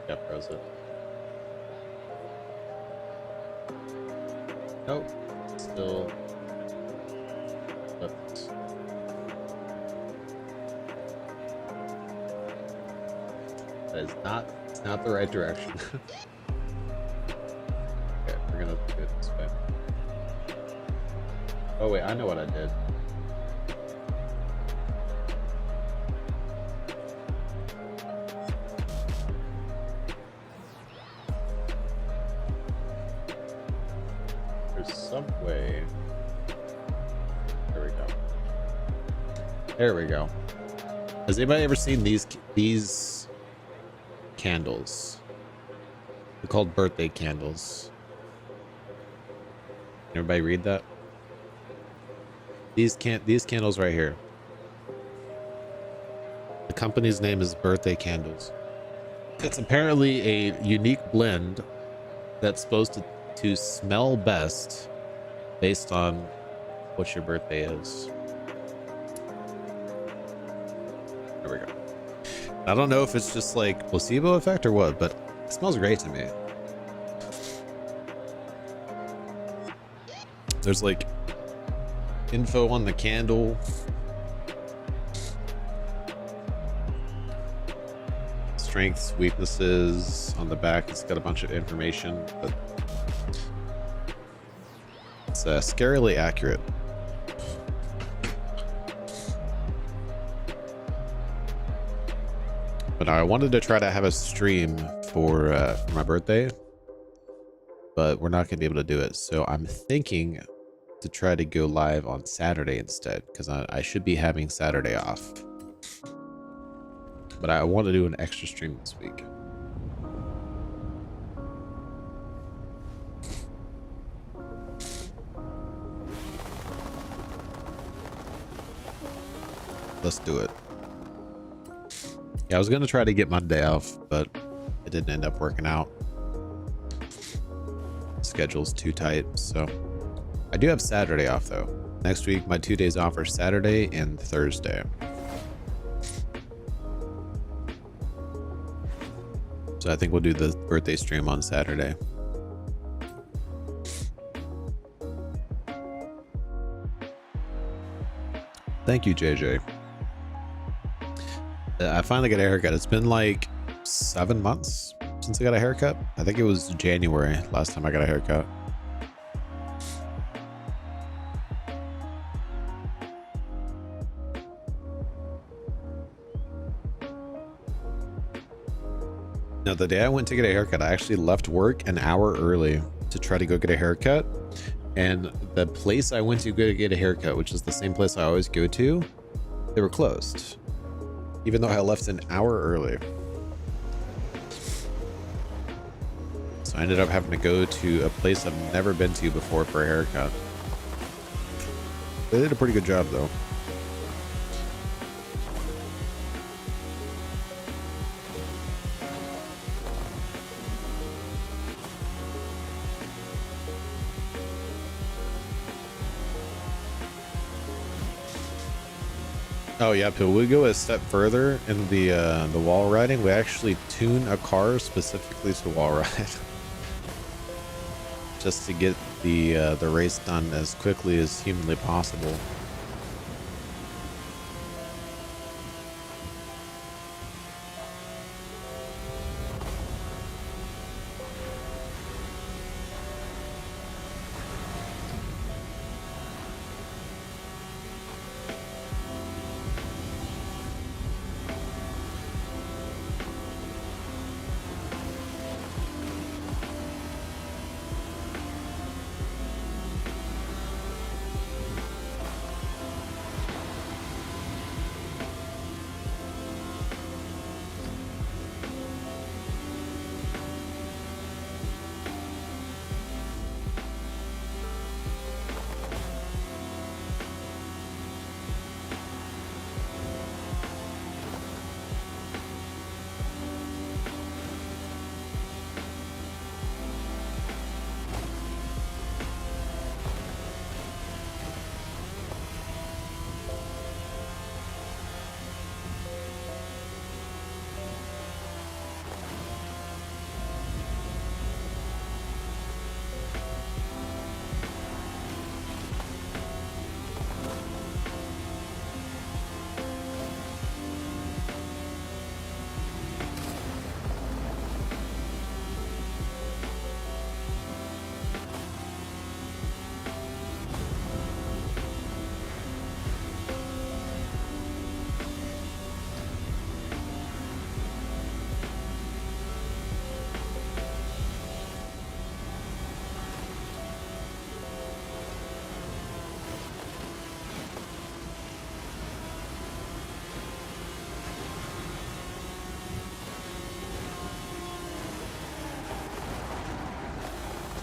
Yep, froze it. Nope. Still flipped. That is not, it's not the right direction. Okay, we're gonna do it this way. Oh wait, I know what I did. Way. There we go. There we go. Has anybody ever seen these candles? They're called birthday candles. Everybody read that? These candles right here. The company's name is Birthday Candles. It's apparently a unique blend that's supposed to smell best based on what your birthday is. There we go. I don't know if it's just like placebo effect or what, but it smells great to me. There's like info on the candle. Strengths, weaknesses on the back. It's got a bunch of information, but it's scarily accurate. But I wanted to try to have a stream for my birthday, but we're not going to be able to do it. So I'm thinking to try to go live on Saturday instead, because I should be having Saturday off. But I want to do an extra stream this week. Let's do it. Yeah, I was going to try to get my day off, but it didn't end up working out. Schedule's too tight, so I do have Saturday off though. Next week, my 2 days off are Saturday and Thursday. So I think we'll do the birthday stream on Saturday. Thank you, JJ. I finally got a haircut. It's been like 7 months since I got a haircut. I think it was January last time I got a haircut. Now, the day I went to get a haircut, I actually left work an hour early to try to go get a haircut. And the place I went to go get a haircut, which is the same place I always go to, they were closed. Even though I left an hour early. So I ended up having to go to a place I've never been to before for a haircut. They did a pretty good job though. Oh yeah, Pill. We go a step further in the wall riding. We actually tune a car specifically to wall ride, just to get the race done as quickly as humanly possible.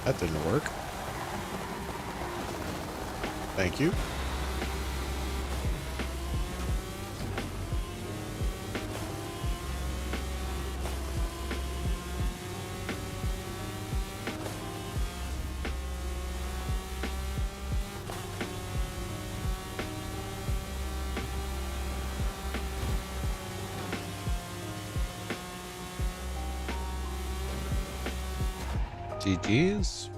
That didn't work. Thank you. GG's.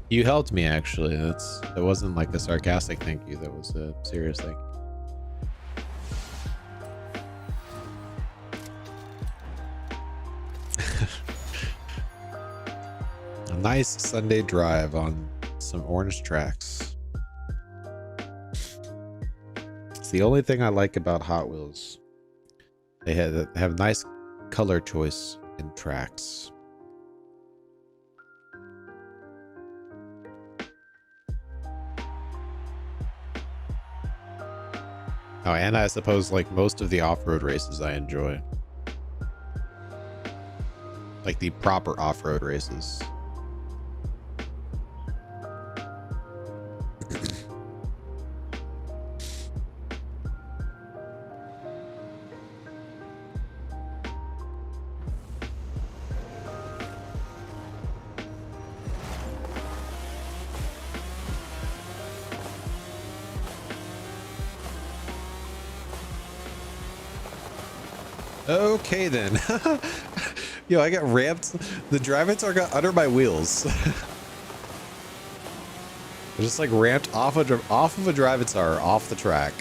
You helped me actually. That wasn't like a sarcastic thank you. That was a serious thing. nice Sunday drive on some orange tracks. It's the only thing I like about Hot Wheels. They have nice color choice in tracks. Oh, and I suppose like most of the off-road races I enjoy. Like the proper off-road races. Okay then. Yo, I got ramped. The drive-ins got under my wheels. I just like ramped off of a drive-ins off the track.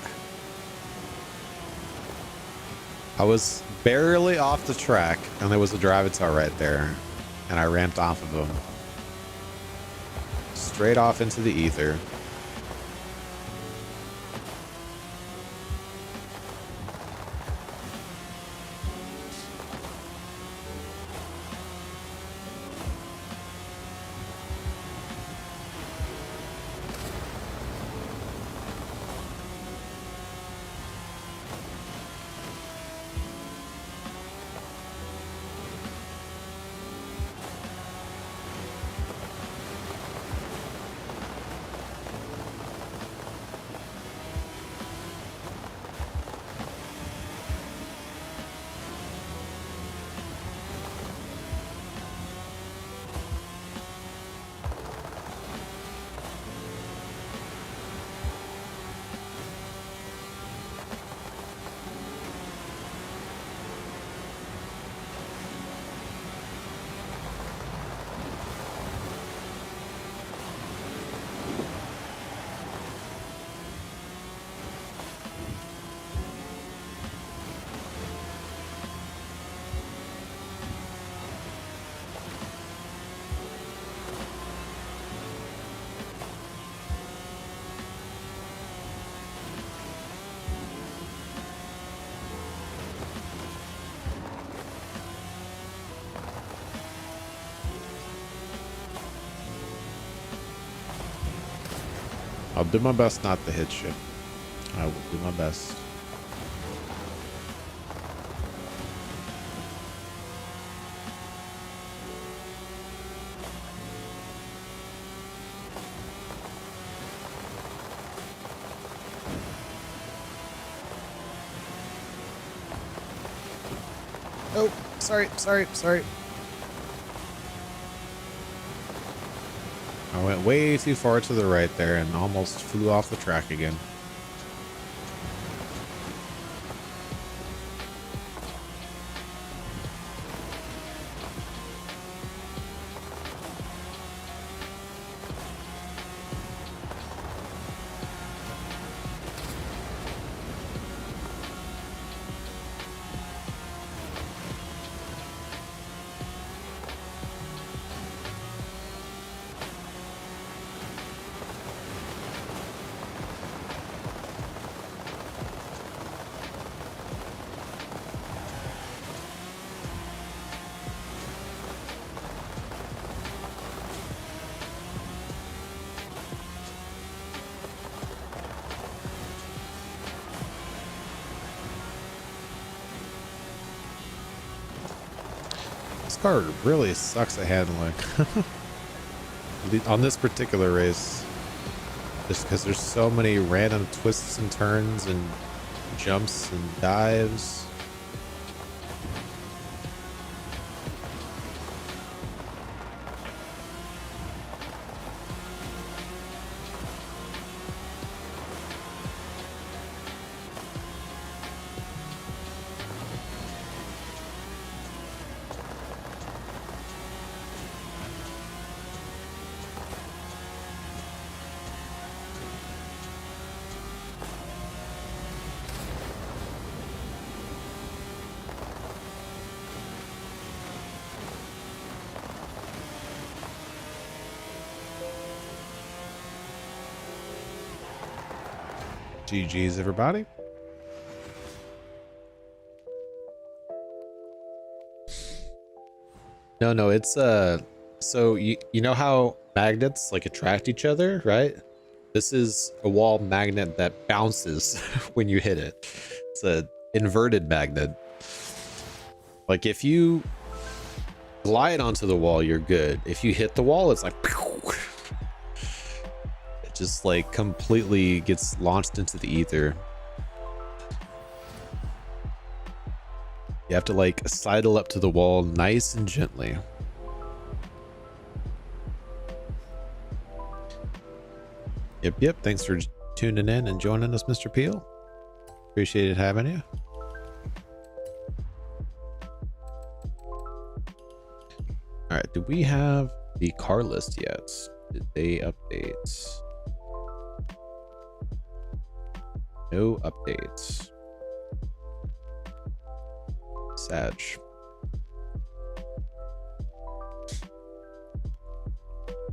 I was barely off the track and there was a drive-ins right there. And I ramped off of them. Straight off into the ether. I'll do my best not to hit you. I will do my best. Oh, sorry. I went way too far to the right there and almost flew off the track again. This car really sucks at handling on this particular race, just because there's so many random twists and turns and jumps and dives. GG's, everybody. No, it's so you know how magnets like attract each other, right? This is a wall magnet that bounces when you hit it. It's a inverted magnet. Like if you glide onto the wall, you're good. If you hit the wall, it's like it just like completely gets launched into the ether. You have to like sidle up to the wall nice and gently. Yep. Thanks for tuning in and joining us, Mr. Peel. Appreciated having you. All right, do we have the car list yet? Did they update? No updates. Sag.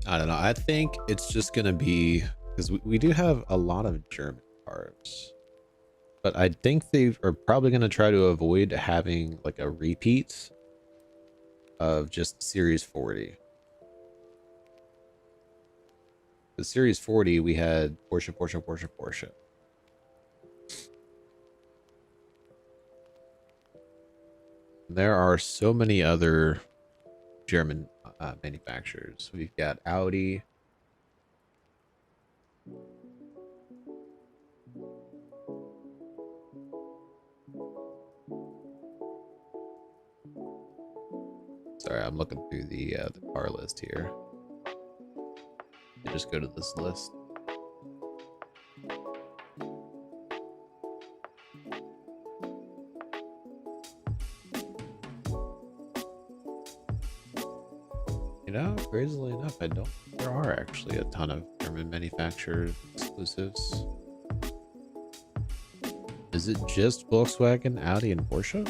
I don't know. I think it's just going to be because we do have a lot of German cars, but I think they are probably going to try to avoid having like a repeat of just Series 40. The Series 40, we had Porsche. There are so many other German manufacturers. We've got Audi. Sorry, I'm looking through the car list here. Just go to this list. You know, crazily enough, I don't. There are actually a ton of German manufactured exclusives. Is it just Volkswagen, Audi, and Porsche?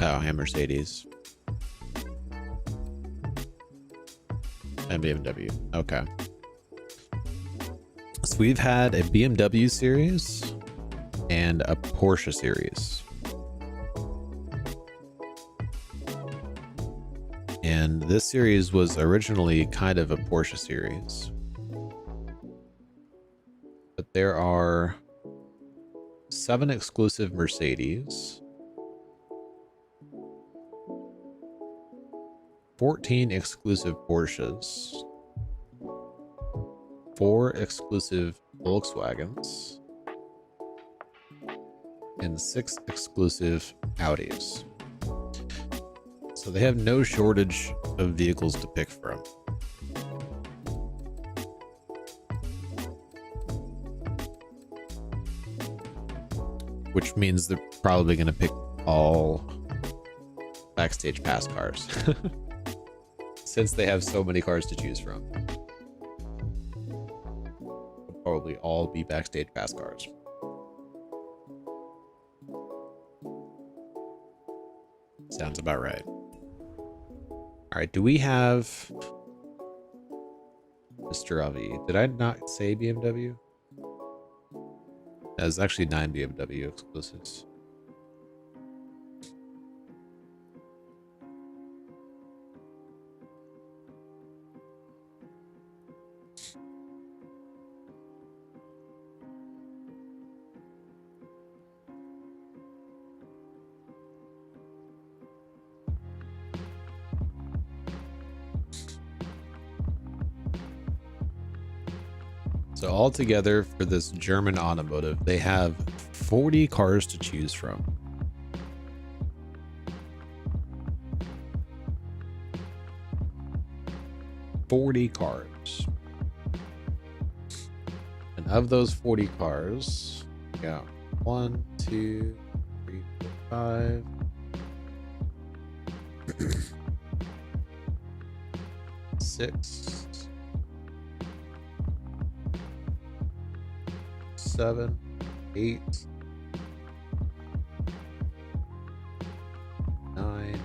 Oh, and Mercedes. And BMW. Okay. So we've had a BMW series and a Porsche series. And this series was originally kind of a Porsche series. But there are 7 exclusive Mercedes, 14 exclusive Porsches, 4 exclusive Volkswagens, and 6 exclusive Audis. So they have no shortage of vehicles to pick from. Which means they're probably going to pick all backstage pass cars. Since they have so many cars to choose from. They'll probably all be backstage pass cars. Sounds about right. All right, do we have Mr. Avi? Did I not say BMW? There's actually 9 BMW exclusives. So altogether for this German automotive, they have 40 cars to choose from. Cars. And of those 40 cars, we got 1, 2, 3, 4, 5, 6, 7, 8, 9,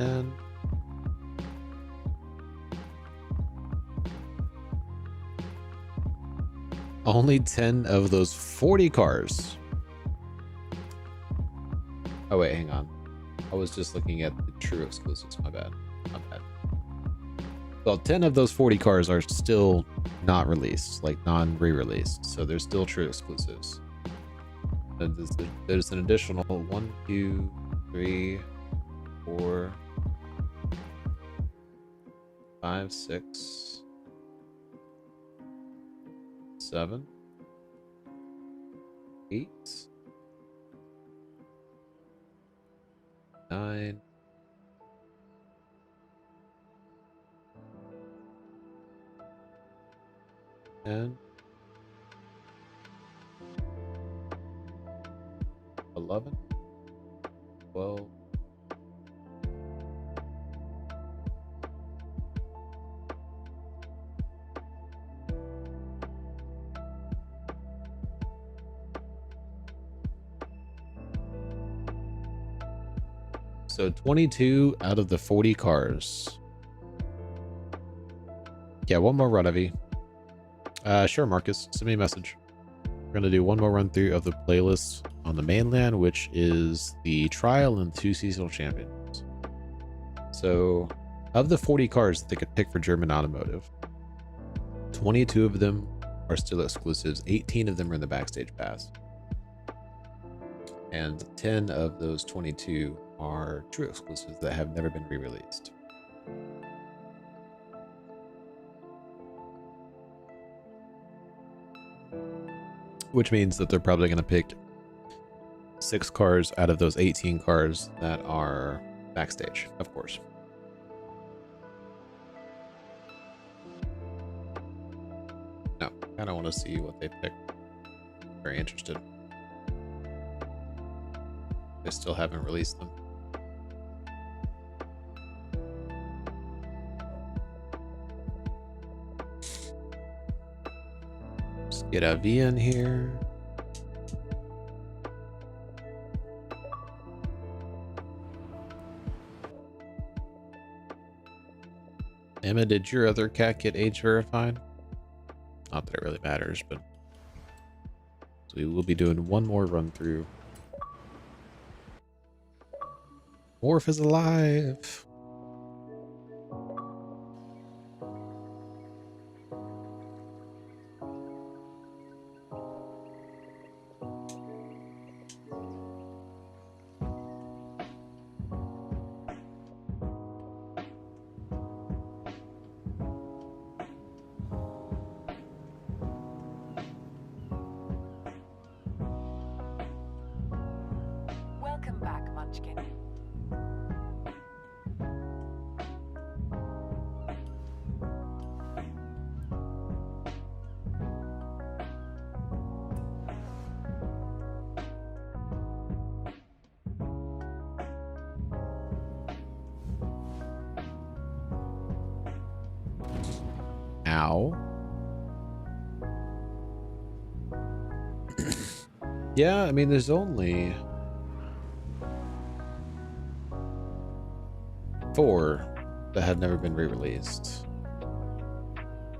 10. Only 10 of those 40 cars. Oh wait, hang on. I was just looking at the true exclusives. My bad. My bad. Well, 10 of those 40 cars are still not released, like non-re-released. So they're still true exclusives. And there's an additional 1, 2, 3, 4, 5, 6, 7, 8, 9, 10, 11, 12, 22 out of the 40 cars. Yeah, one more run, Evie. Sure, Marcus. Send me a message. We're going to do one more run through of the playlist on the mainland, which is the trial and 2 seasonal champions. So, of the 40 cars that they could pick for German Automotive, 22 of them are still exclusives. 18 of them are in the Backstage Pass. And 10 of those 22 are true exclusives that have never been re-released. Which means that they're probably going to pick 6 cars out of those 18 cars that are backstage, of course. No, I kind of want to see what they pick. Very interested. They still haven't released them. Let's get a V in here. Emma, did your other cat get age verified? Not that it really matters, but so we will be doing one more run through. Morph is alive. Welcome back, Munchkin. Ow. Yeah, I mean, there's only 4 that have never been re-released.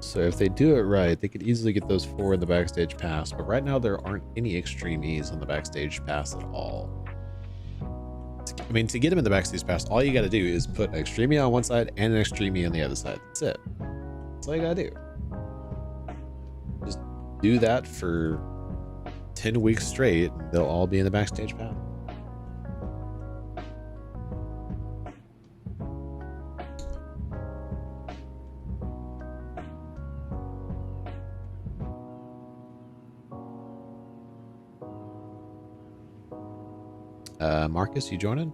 So if they do it right, they could easily get those 4 in the Backstage Pass. But right now, there aren't any Extreme E's on the Backstage Pass at all. I mean, to get them in the Backstage Pass, all you got to do is put an Extreme E on one side and an Extreme E on the other side. That's it. That's all you got to do. Just do that for 10 weeks straight, and they'll all be in the Backstage Pass. Marcus, you joining?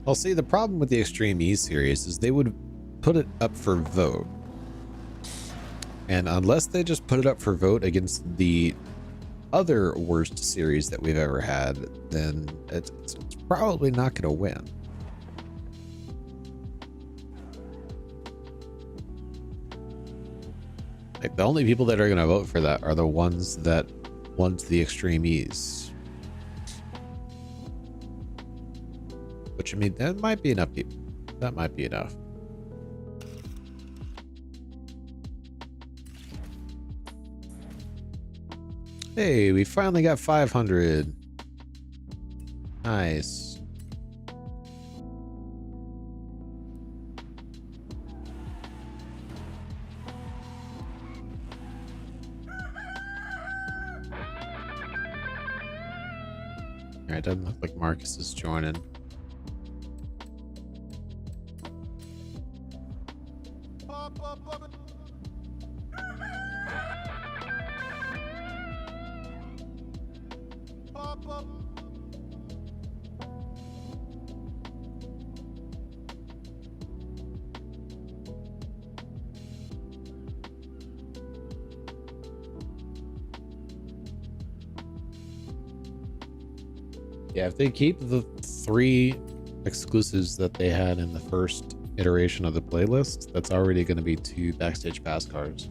Well, see, the problem with the Extreme E series is they would put it up for vote. And unless they just put it up for vote against the other worst series that we've ever had, then it's probably not going to win. Like, the only people that are going to vote for that are the ones that want the extreme ease. Which, I mean, that might be enough people. That might be enough. Hey, we finally got 500. Nice. Alright, doesn't look like Marcus is joining. Yeah, if they keep the 3 exclusives that they had in the first iteration of the playlist, that's already going to be 2 backstage pass cars.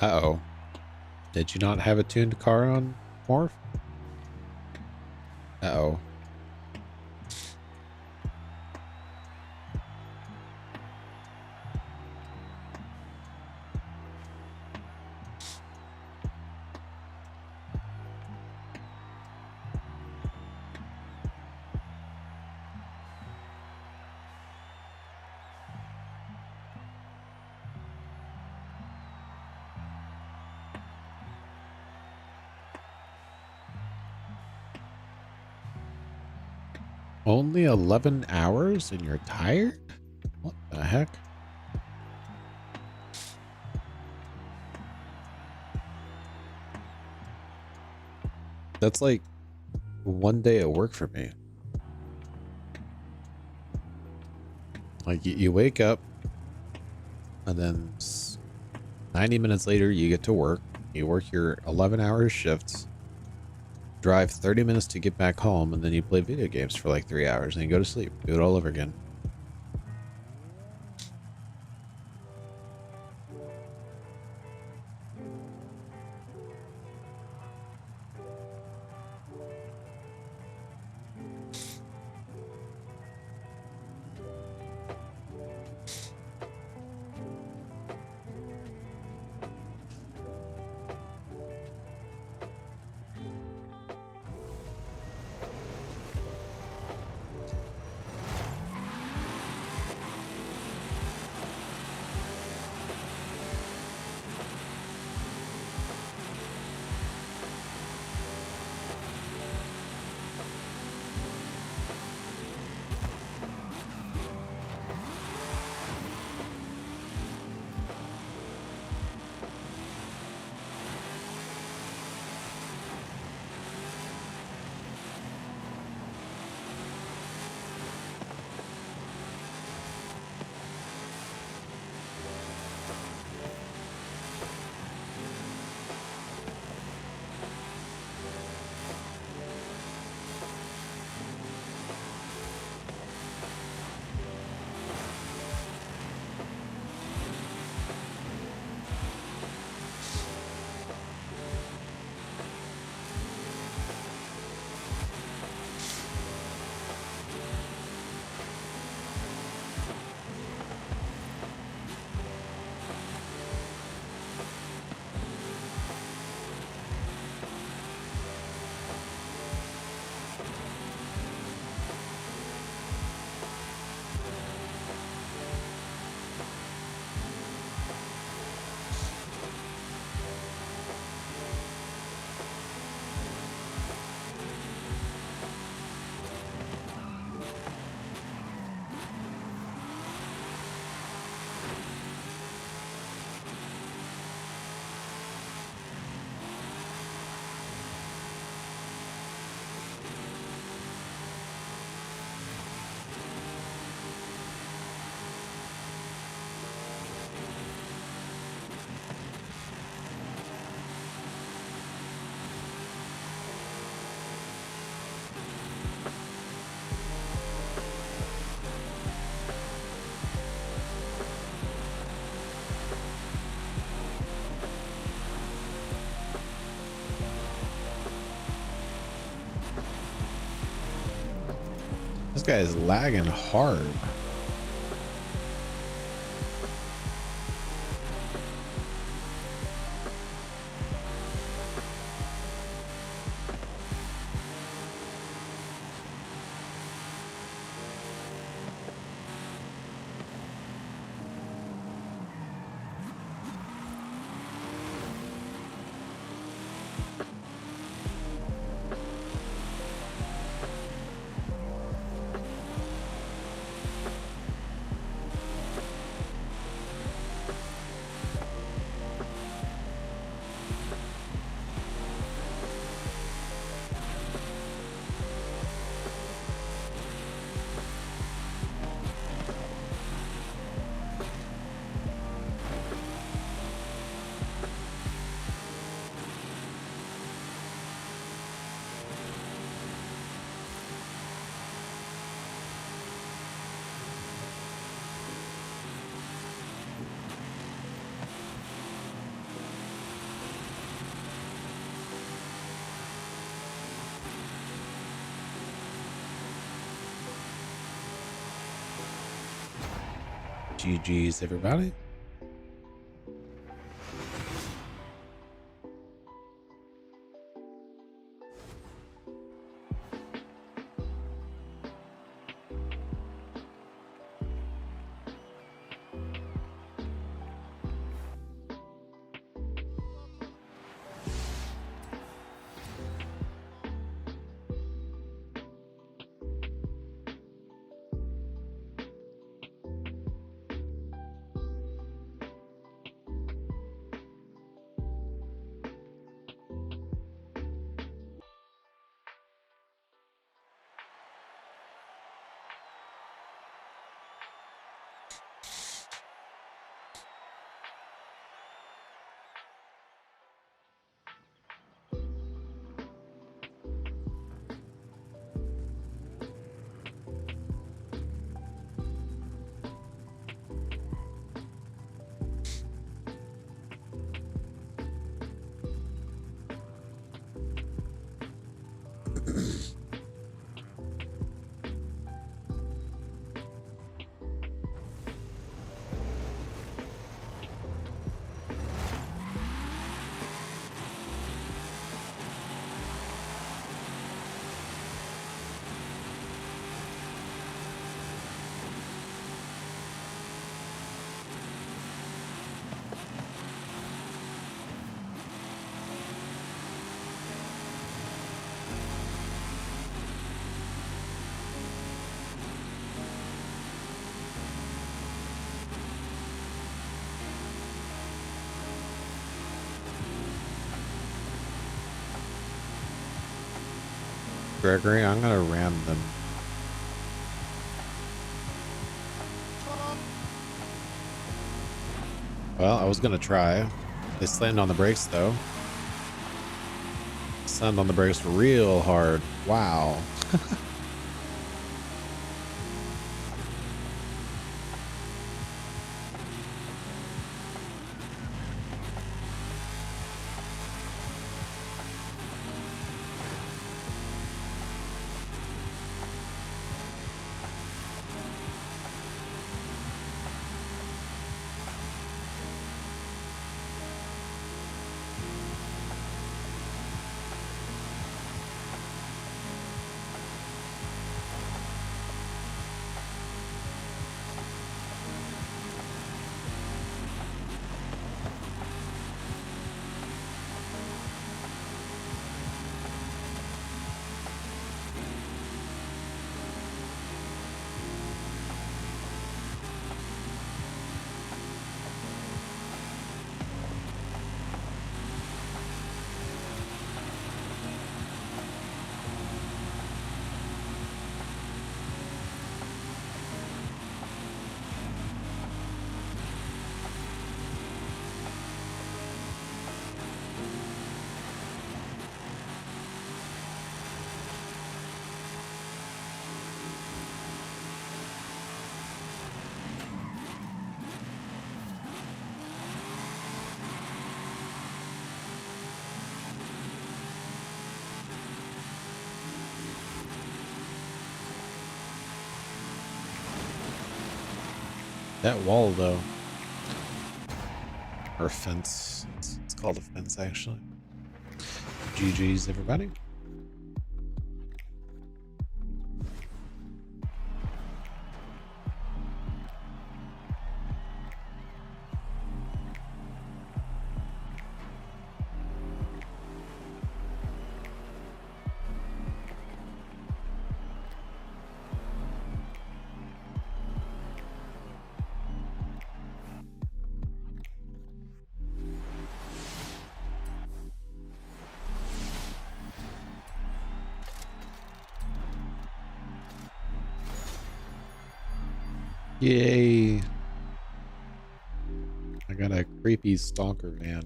Uh-oh. Did you not have a tuned car on Morph? Uh-oh. Only 11 hours and you're tired? What the heck? That's like 1 day at work for me. Like, you wake up and then 90 minutes later you get to work. You work your 11-hour shifts, drive 30 minutes to get back home, and then you play video games for like 3 hours and you go to sleep. Do it all over again. guy is lagging hard. GG's, everybody. Gregory, I'm gonna ram them. Well, I was gonna try. They slammed on the brakes though. Slammed on the brakes real hard. Wow. That wall, though. Or fence. It's called a fence, actually. GG's, everybody. Yay. I got a creepy stalker van.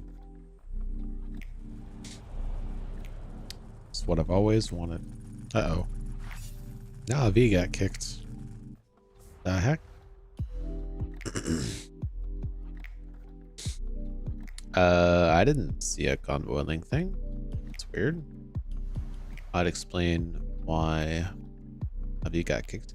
It's what I've always wanted. Uh-oh. Now a V got kicked. The heck? I didn't see a convoy link thing. It's weird. I'd explain why a V got kicked.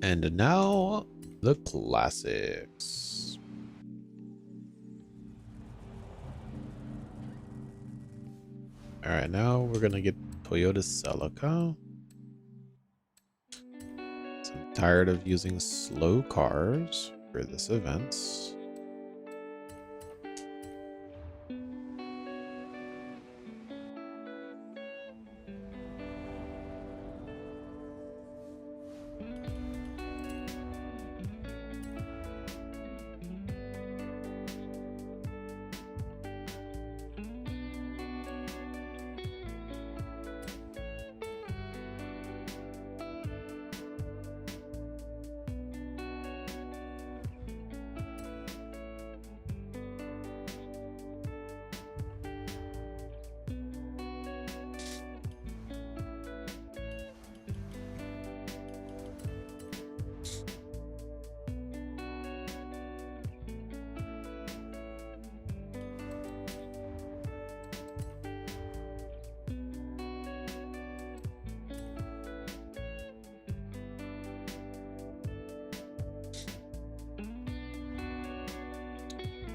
And now the classics. All right, now we're gonna get Toyota Celica. So I'm tired of using slow cars for this event.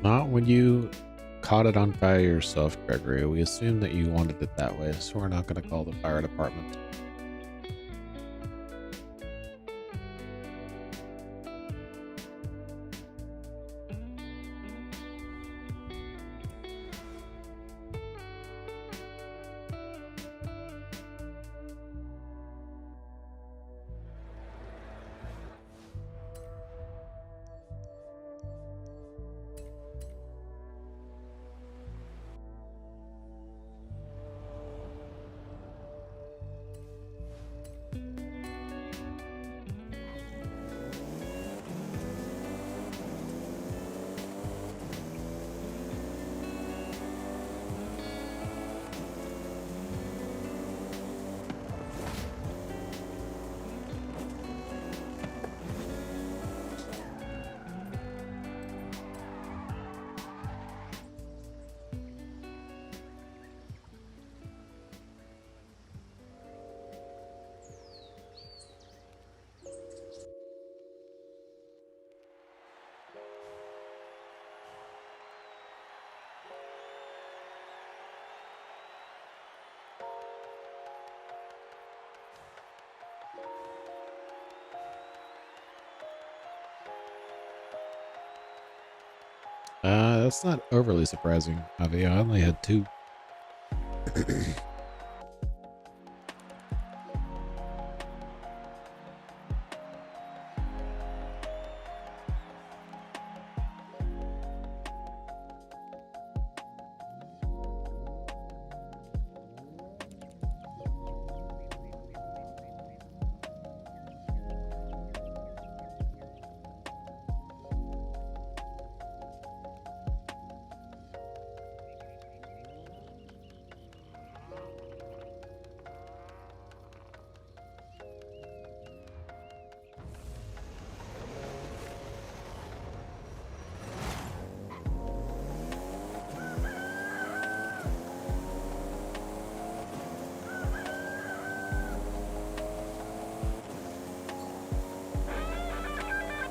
Not when you caught it on fire yourself, Gregory. We assumed that you wanted it that way, so we're not going to call the fire department. That's not overly surprising, Avi. I only had two.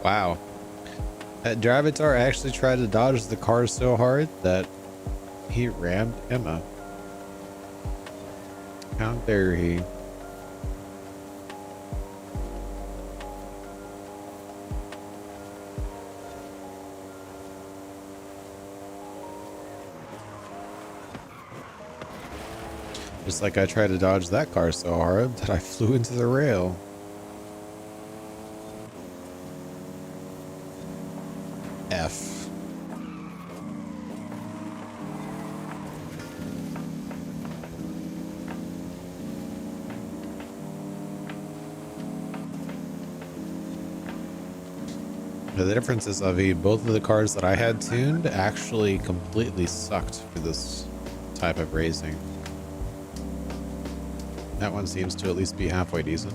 Wow. That Drivatar actually tried to dodge the car so hard that he rammed Emma. How dare he? Just like I tried to dodge that car so hard that I flew into the rail. F. The difference is, Avi, both of the cars that I had tuned actually completely sucked for this type of racing. That one seems to at least be halfway decent.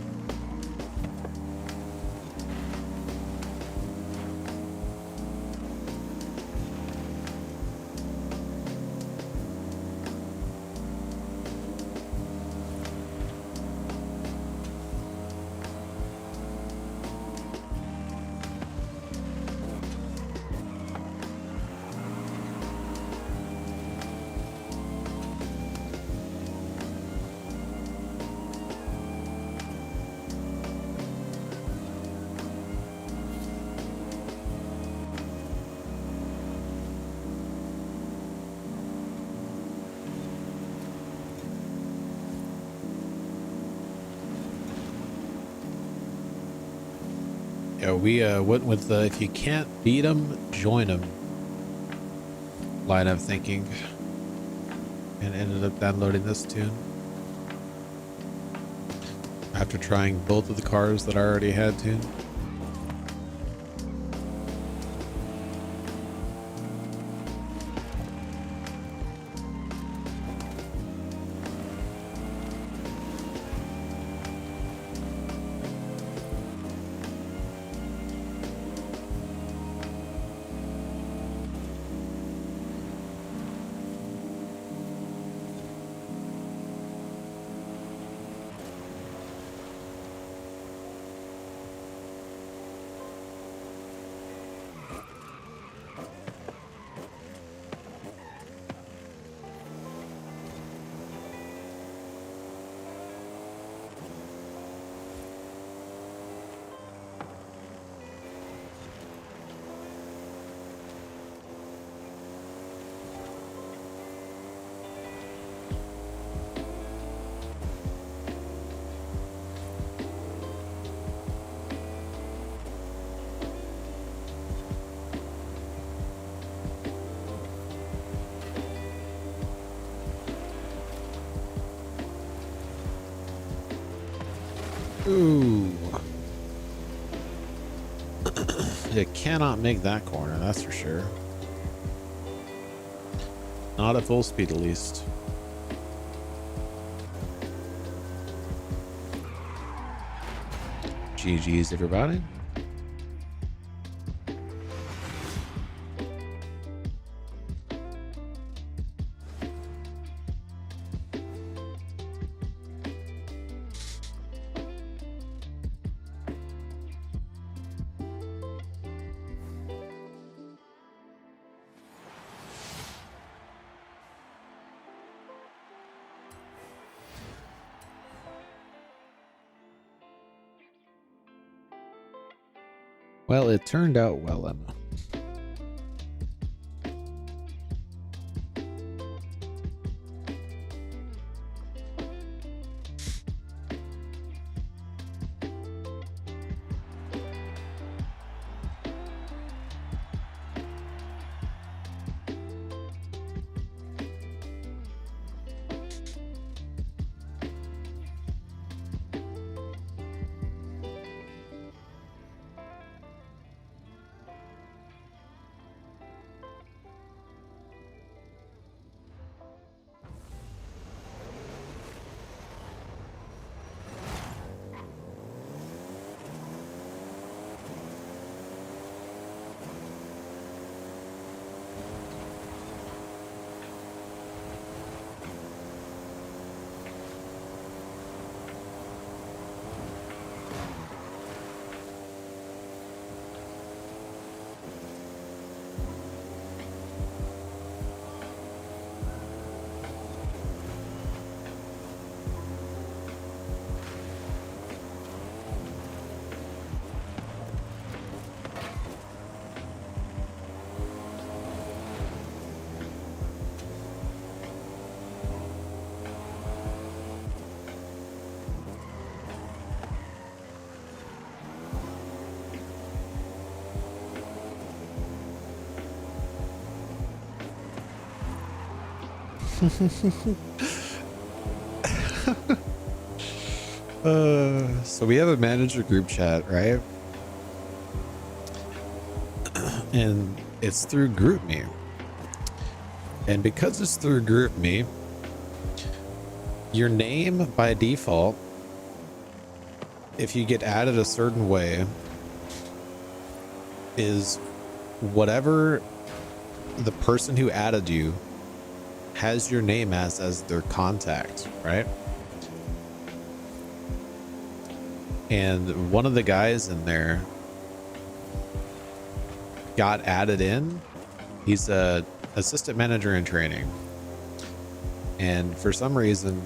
Yeah, we went with the if you can't beat them, join them line of thinking, and ended up downloading this tune after trying both of the cars that I already had tuned. Ooh. You cannot make that corner, that's for sure. Not at full speed, at least. GG's, everybody. Well, it turned out well, Emma. So we have a manager group chat, right? And it's through GroupMe. And because it's through GroupMe, your name by default, if you get added a certain way, is whatever the person who added you has your name as their contact, right? And one of the guys in there got added in. He's a assistant manager in training. And for some reason,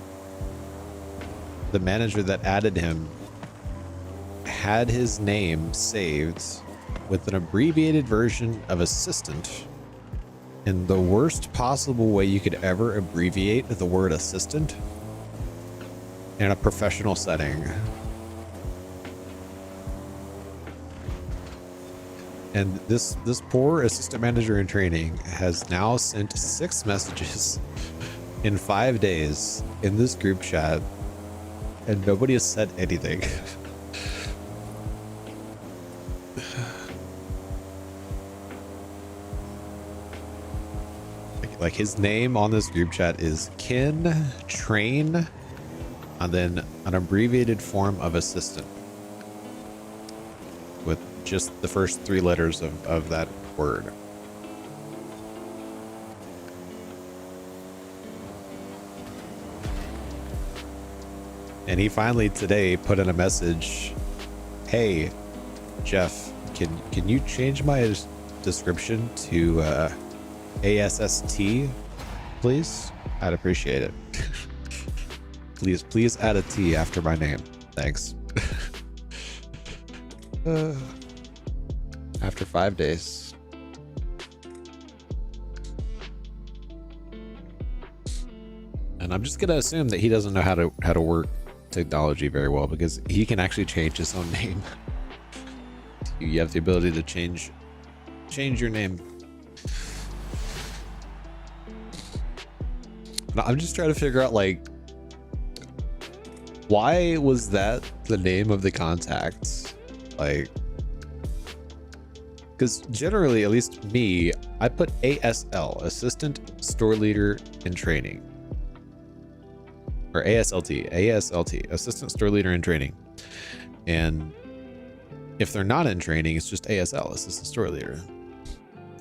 the manager that added him had his name saved with an abbreviated version of assistant in the worst possible way you could ever abbreviate the word assistant in a professional setting. And this poor assistant manager in training has now sent 6 messages in 5 days in this group chat, and nobody has said anything. Like his name on this group chat is Kin Train, and then an abbreviated form of assistant with just the first 3 letters of that word. And he finally today put in a message, "Hey, Jeff, can you change my description to ASST, please? I'd appreciate it. Please add a T after my name. Thanks." After 5 days. And I'm just gonna assume that he doesn't know how to work technology very well, because he can actually change his own name. You have the ability to change your name. I'm just trying to figure out, like, why was that the name of the contact? Like, because generally, at least me, I put ASL, Assistant Store Leader in Training. Or ASLT, Assistant Store Leader in Training. And if they're not in training, it's just ASL, Assistant Store Leader.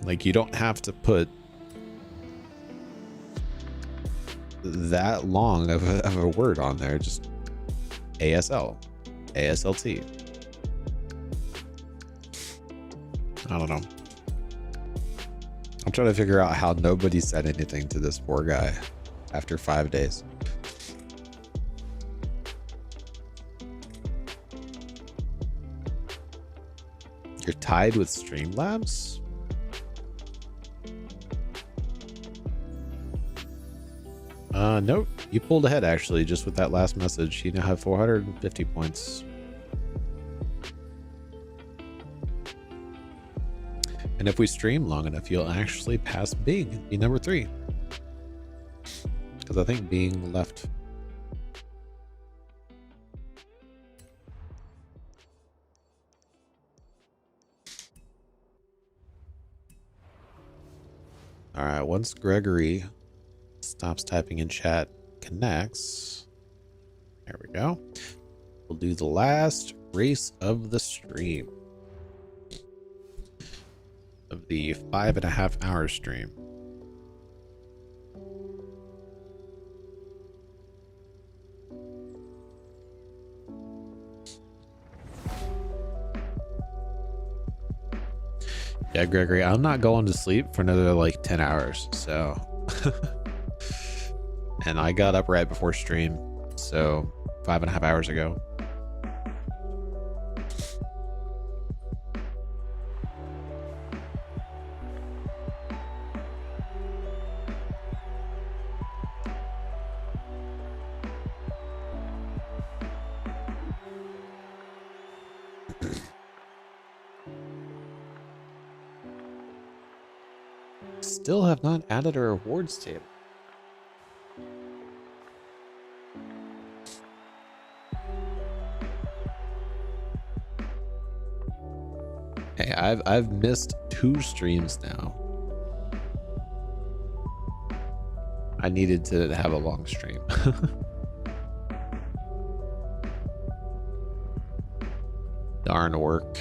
Like, you don't have to put that long of a word on there. Just ASL, ASLT. I don't know. I'm trying to figure out how nobody said anything to this poor guy after 5 days. You're tied with Streamlabs? Nope. You pulled ahead, actually, just with that last message. You now have 450 points. And if we stream long enough, you'll actually pass Bing and be number 3. Because I think Bing left. All right, once Gregory stops typing in chat, connects. There we go. We'll do the last race of the stream. Of the 5.5 hour stream. Yeah, Gregory, I'm not going to sleep for another like 10 hours, so. And I got up right before stream, so 5.5 hours ago. Still have not added a rewards table. Hey, I've missed 2 streams now. I needed to have a long stream. Darn work.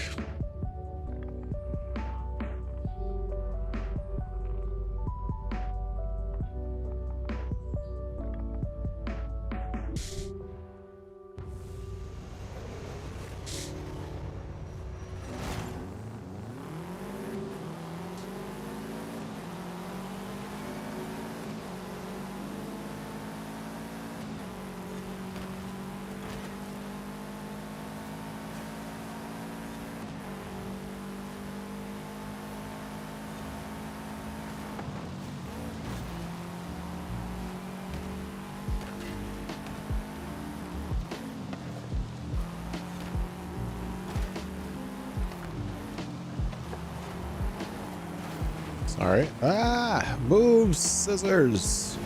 Sorry. Ah, move, scissors.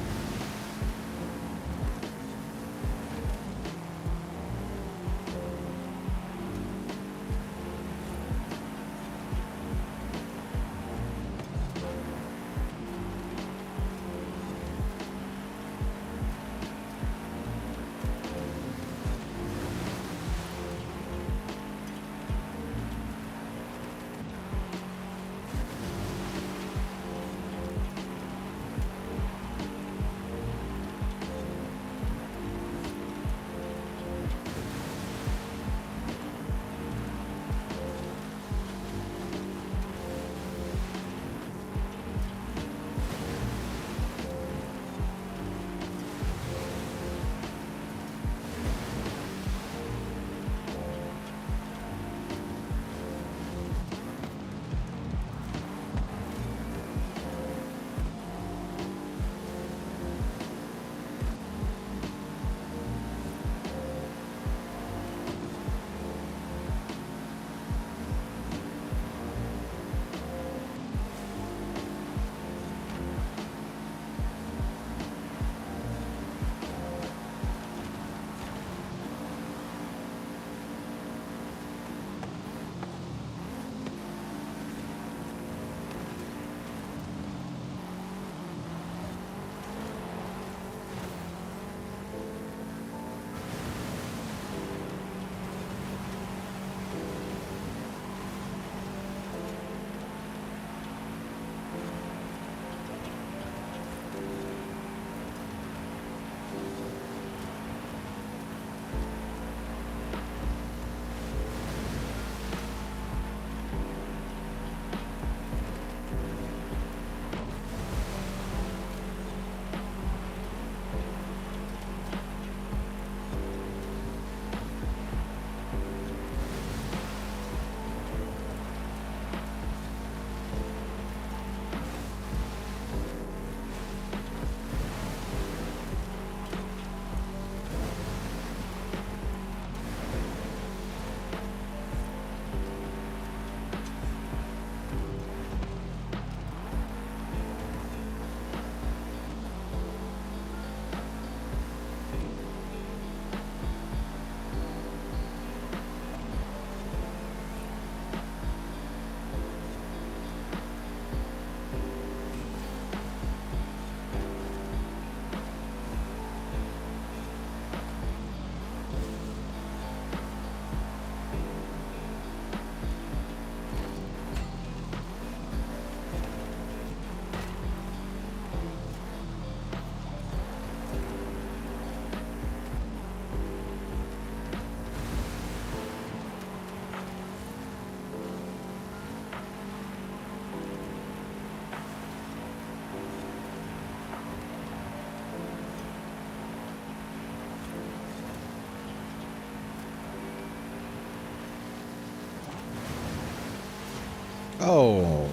Oh.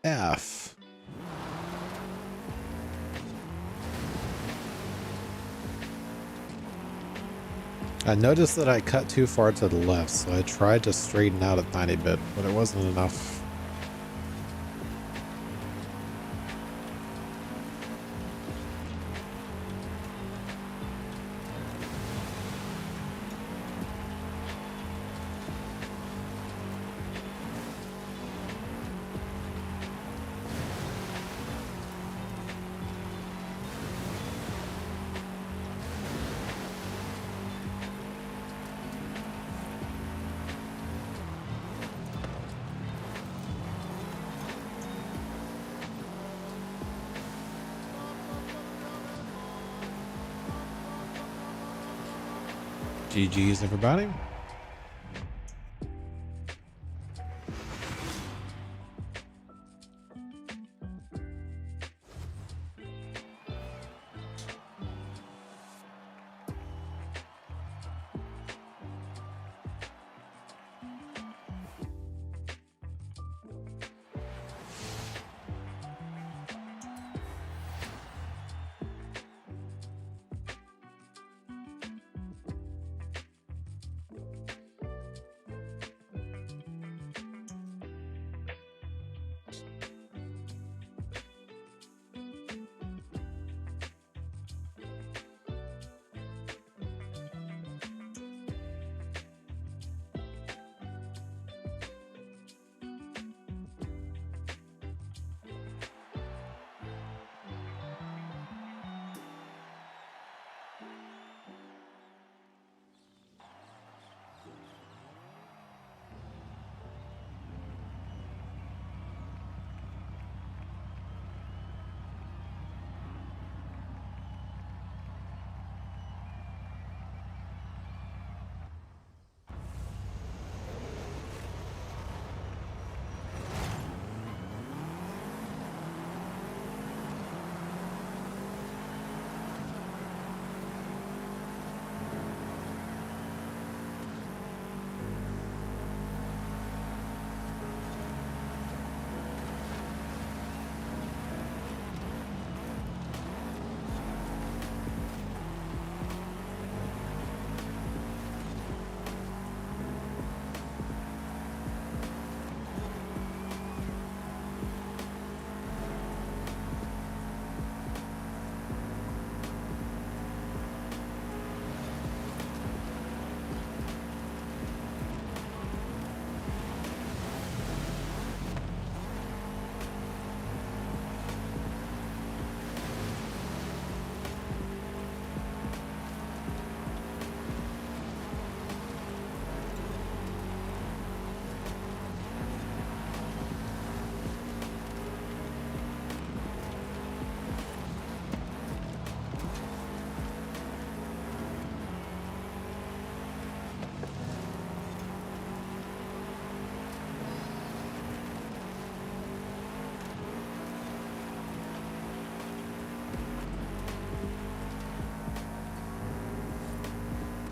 F. I noticed that I cut too far to the left, so I tried to straighten out a tiny bit, but it wasn't enough. GG's, everybody.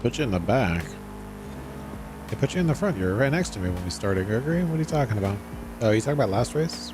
Put you in the back. They put you in the front. You were right next to me when we started, Gregory. What are you talking about? Oh, you talking about last race?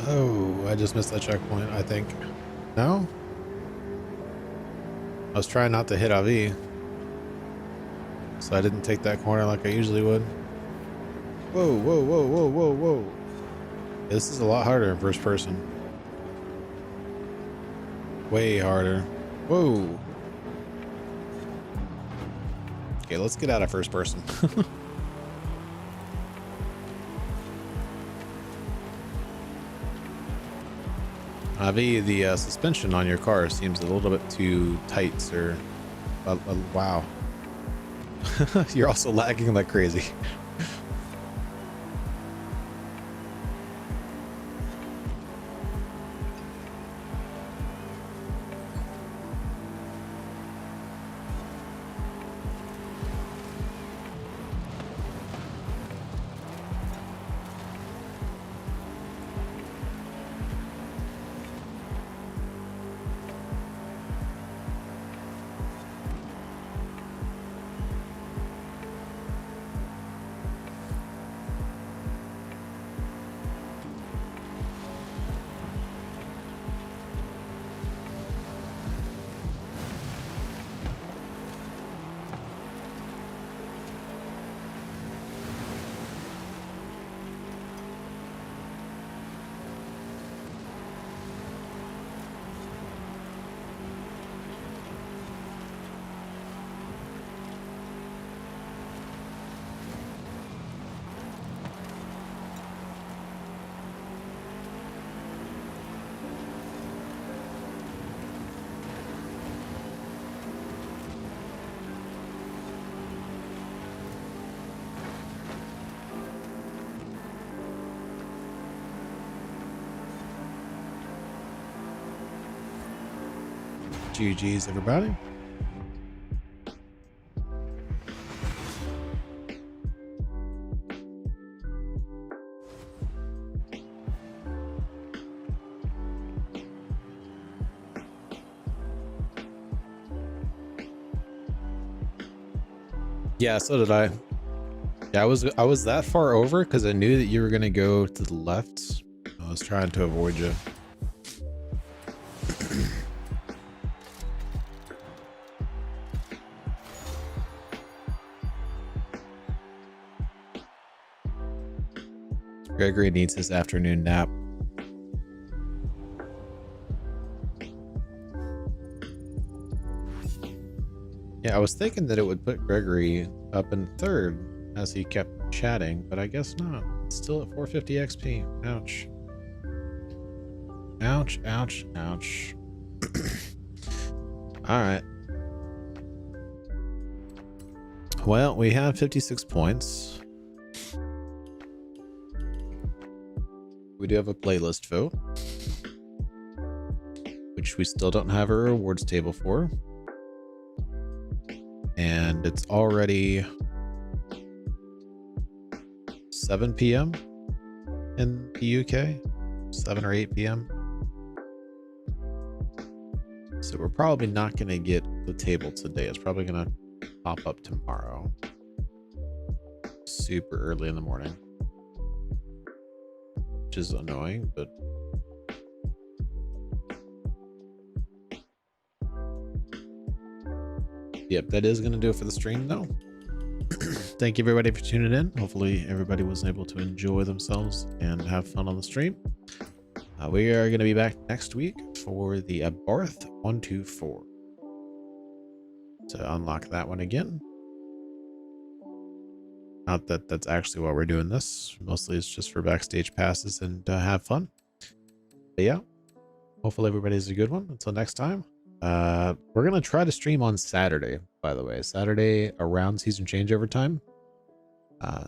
Oh, I just missed that checkpoint, I think. No? I was trying not to hit Avi, so I didn't take that corner like I usually would. Whoa, whoa, whoa, whoa, whoa, whoa. This is a lot harder in first person. Way harder. Whoa. Okay, let's get out of first person. Avi, the suspension on your car seems a little bit too tight, sir. Wow. You're also lagging like crazy. GG's, everybody. Yeah, so did I. Yeah, I was that far over because I knew that you were gonna go to the left. I was trying to avoid you. Gregory needs his afternoon nap. Yeah, I was thinking that it would put Gregory up in third as he kept chatting, but I guess not. It's still at 450 XP. Ouch. Ouch, ouch, ouch. Alright. Well, we have 56 points. We do have a playlist vote, which we still don't have a rewards table for. And it's already 7 p.m. in the UK, 7 or 8 p.m. So we're probably not going to get the table today. It's probably going to pop up tomorrow. Super early in the morning. Which is annoying, but yep, that is going to do it for the stream though. Thank you everybody for tuning in. Hopefully everybody was able to enjoy themselves and have fun on the stream. We are going to be back next week for the Barth 124 to unlock that one again. Not that that's actually why we're doing this. Mostly it's just for backstage passes and have fun. But yeah, hopefully everybody's a good one. Until next time. We're going to try to stream on Saturday, by the way. Saturday around season changeover time.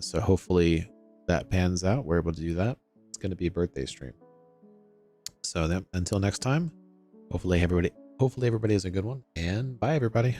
So hopefully that pans out. We're able to do that. It's going to be a birthday stream. So then, until next time, hopefully everybody has a good one, and bye everybody.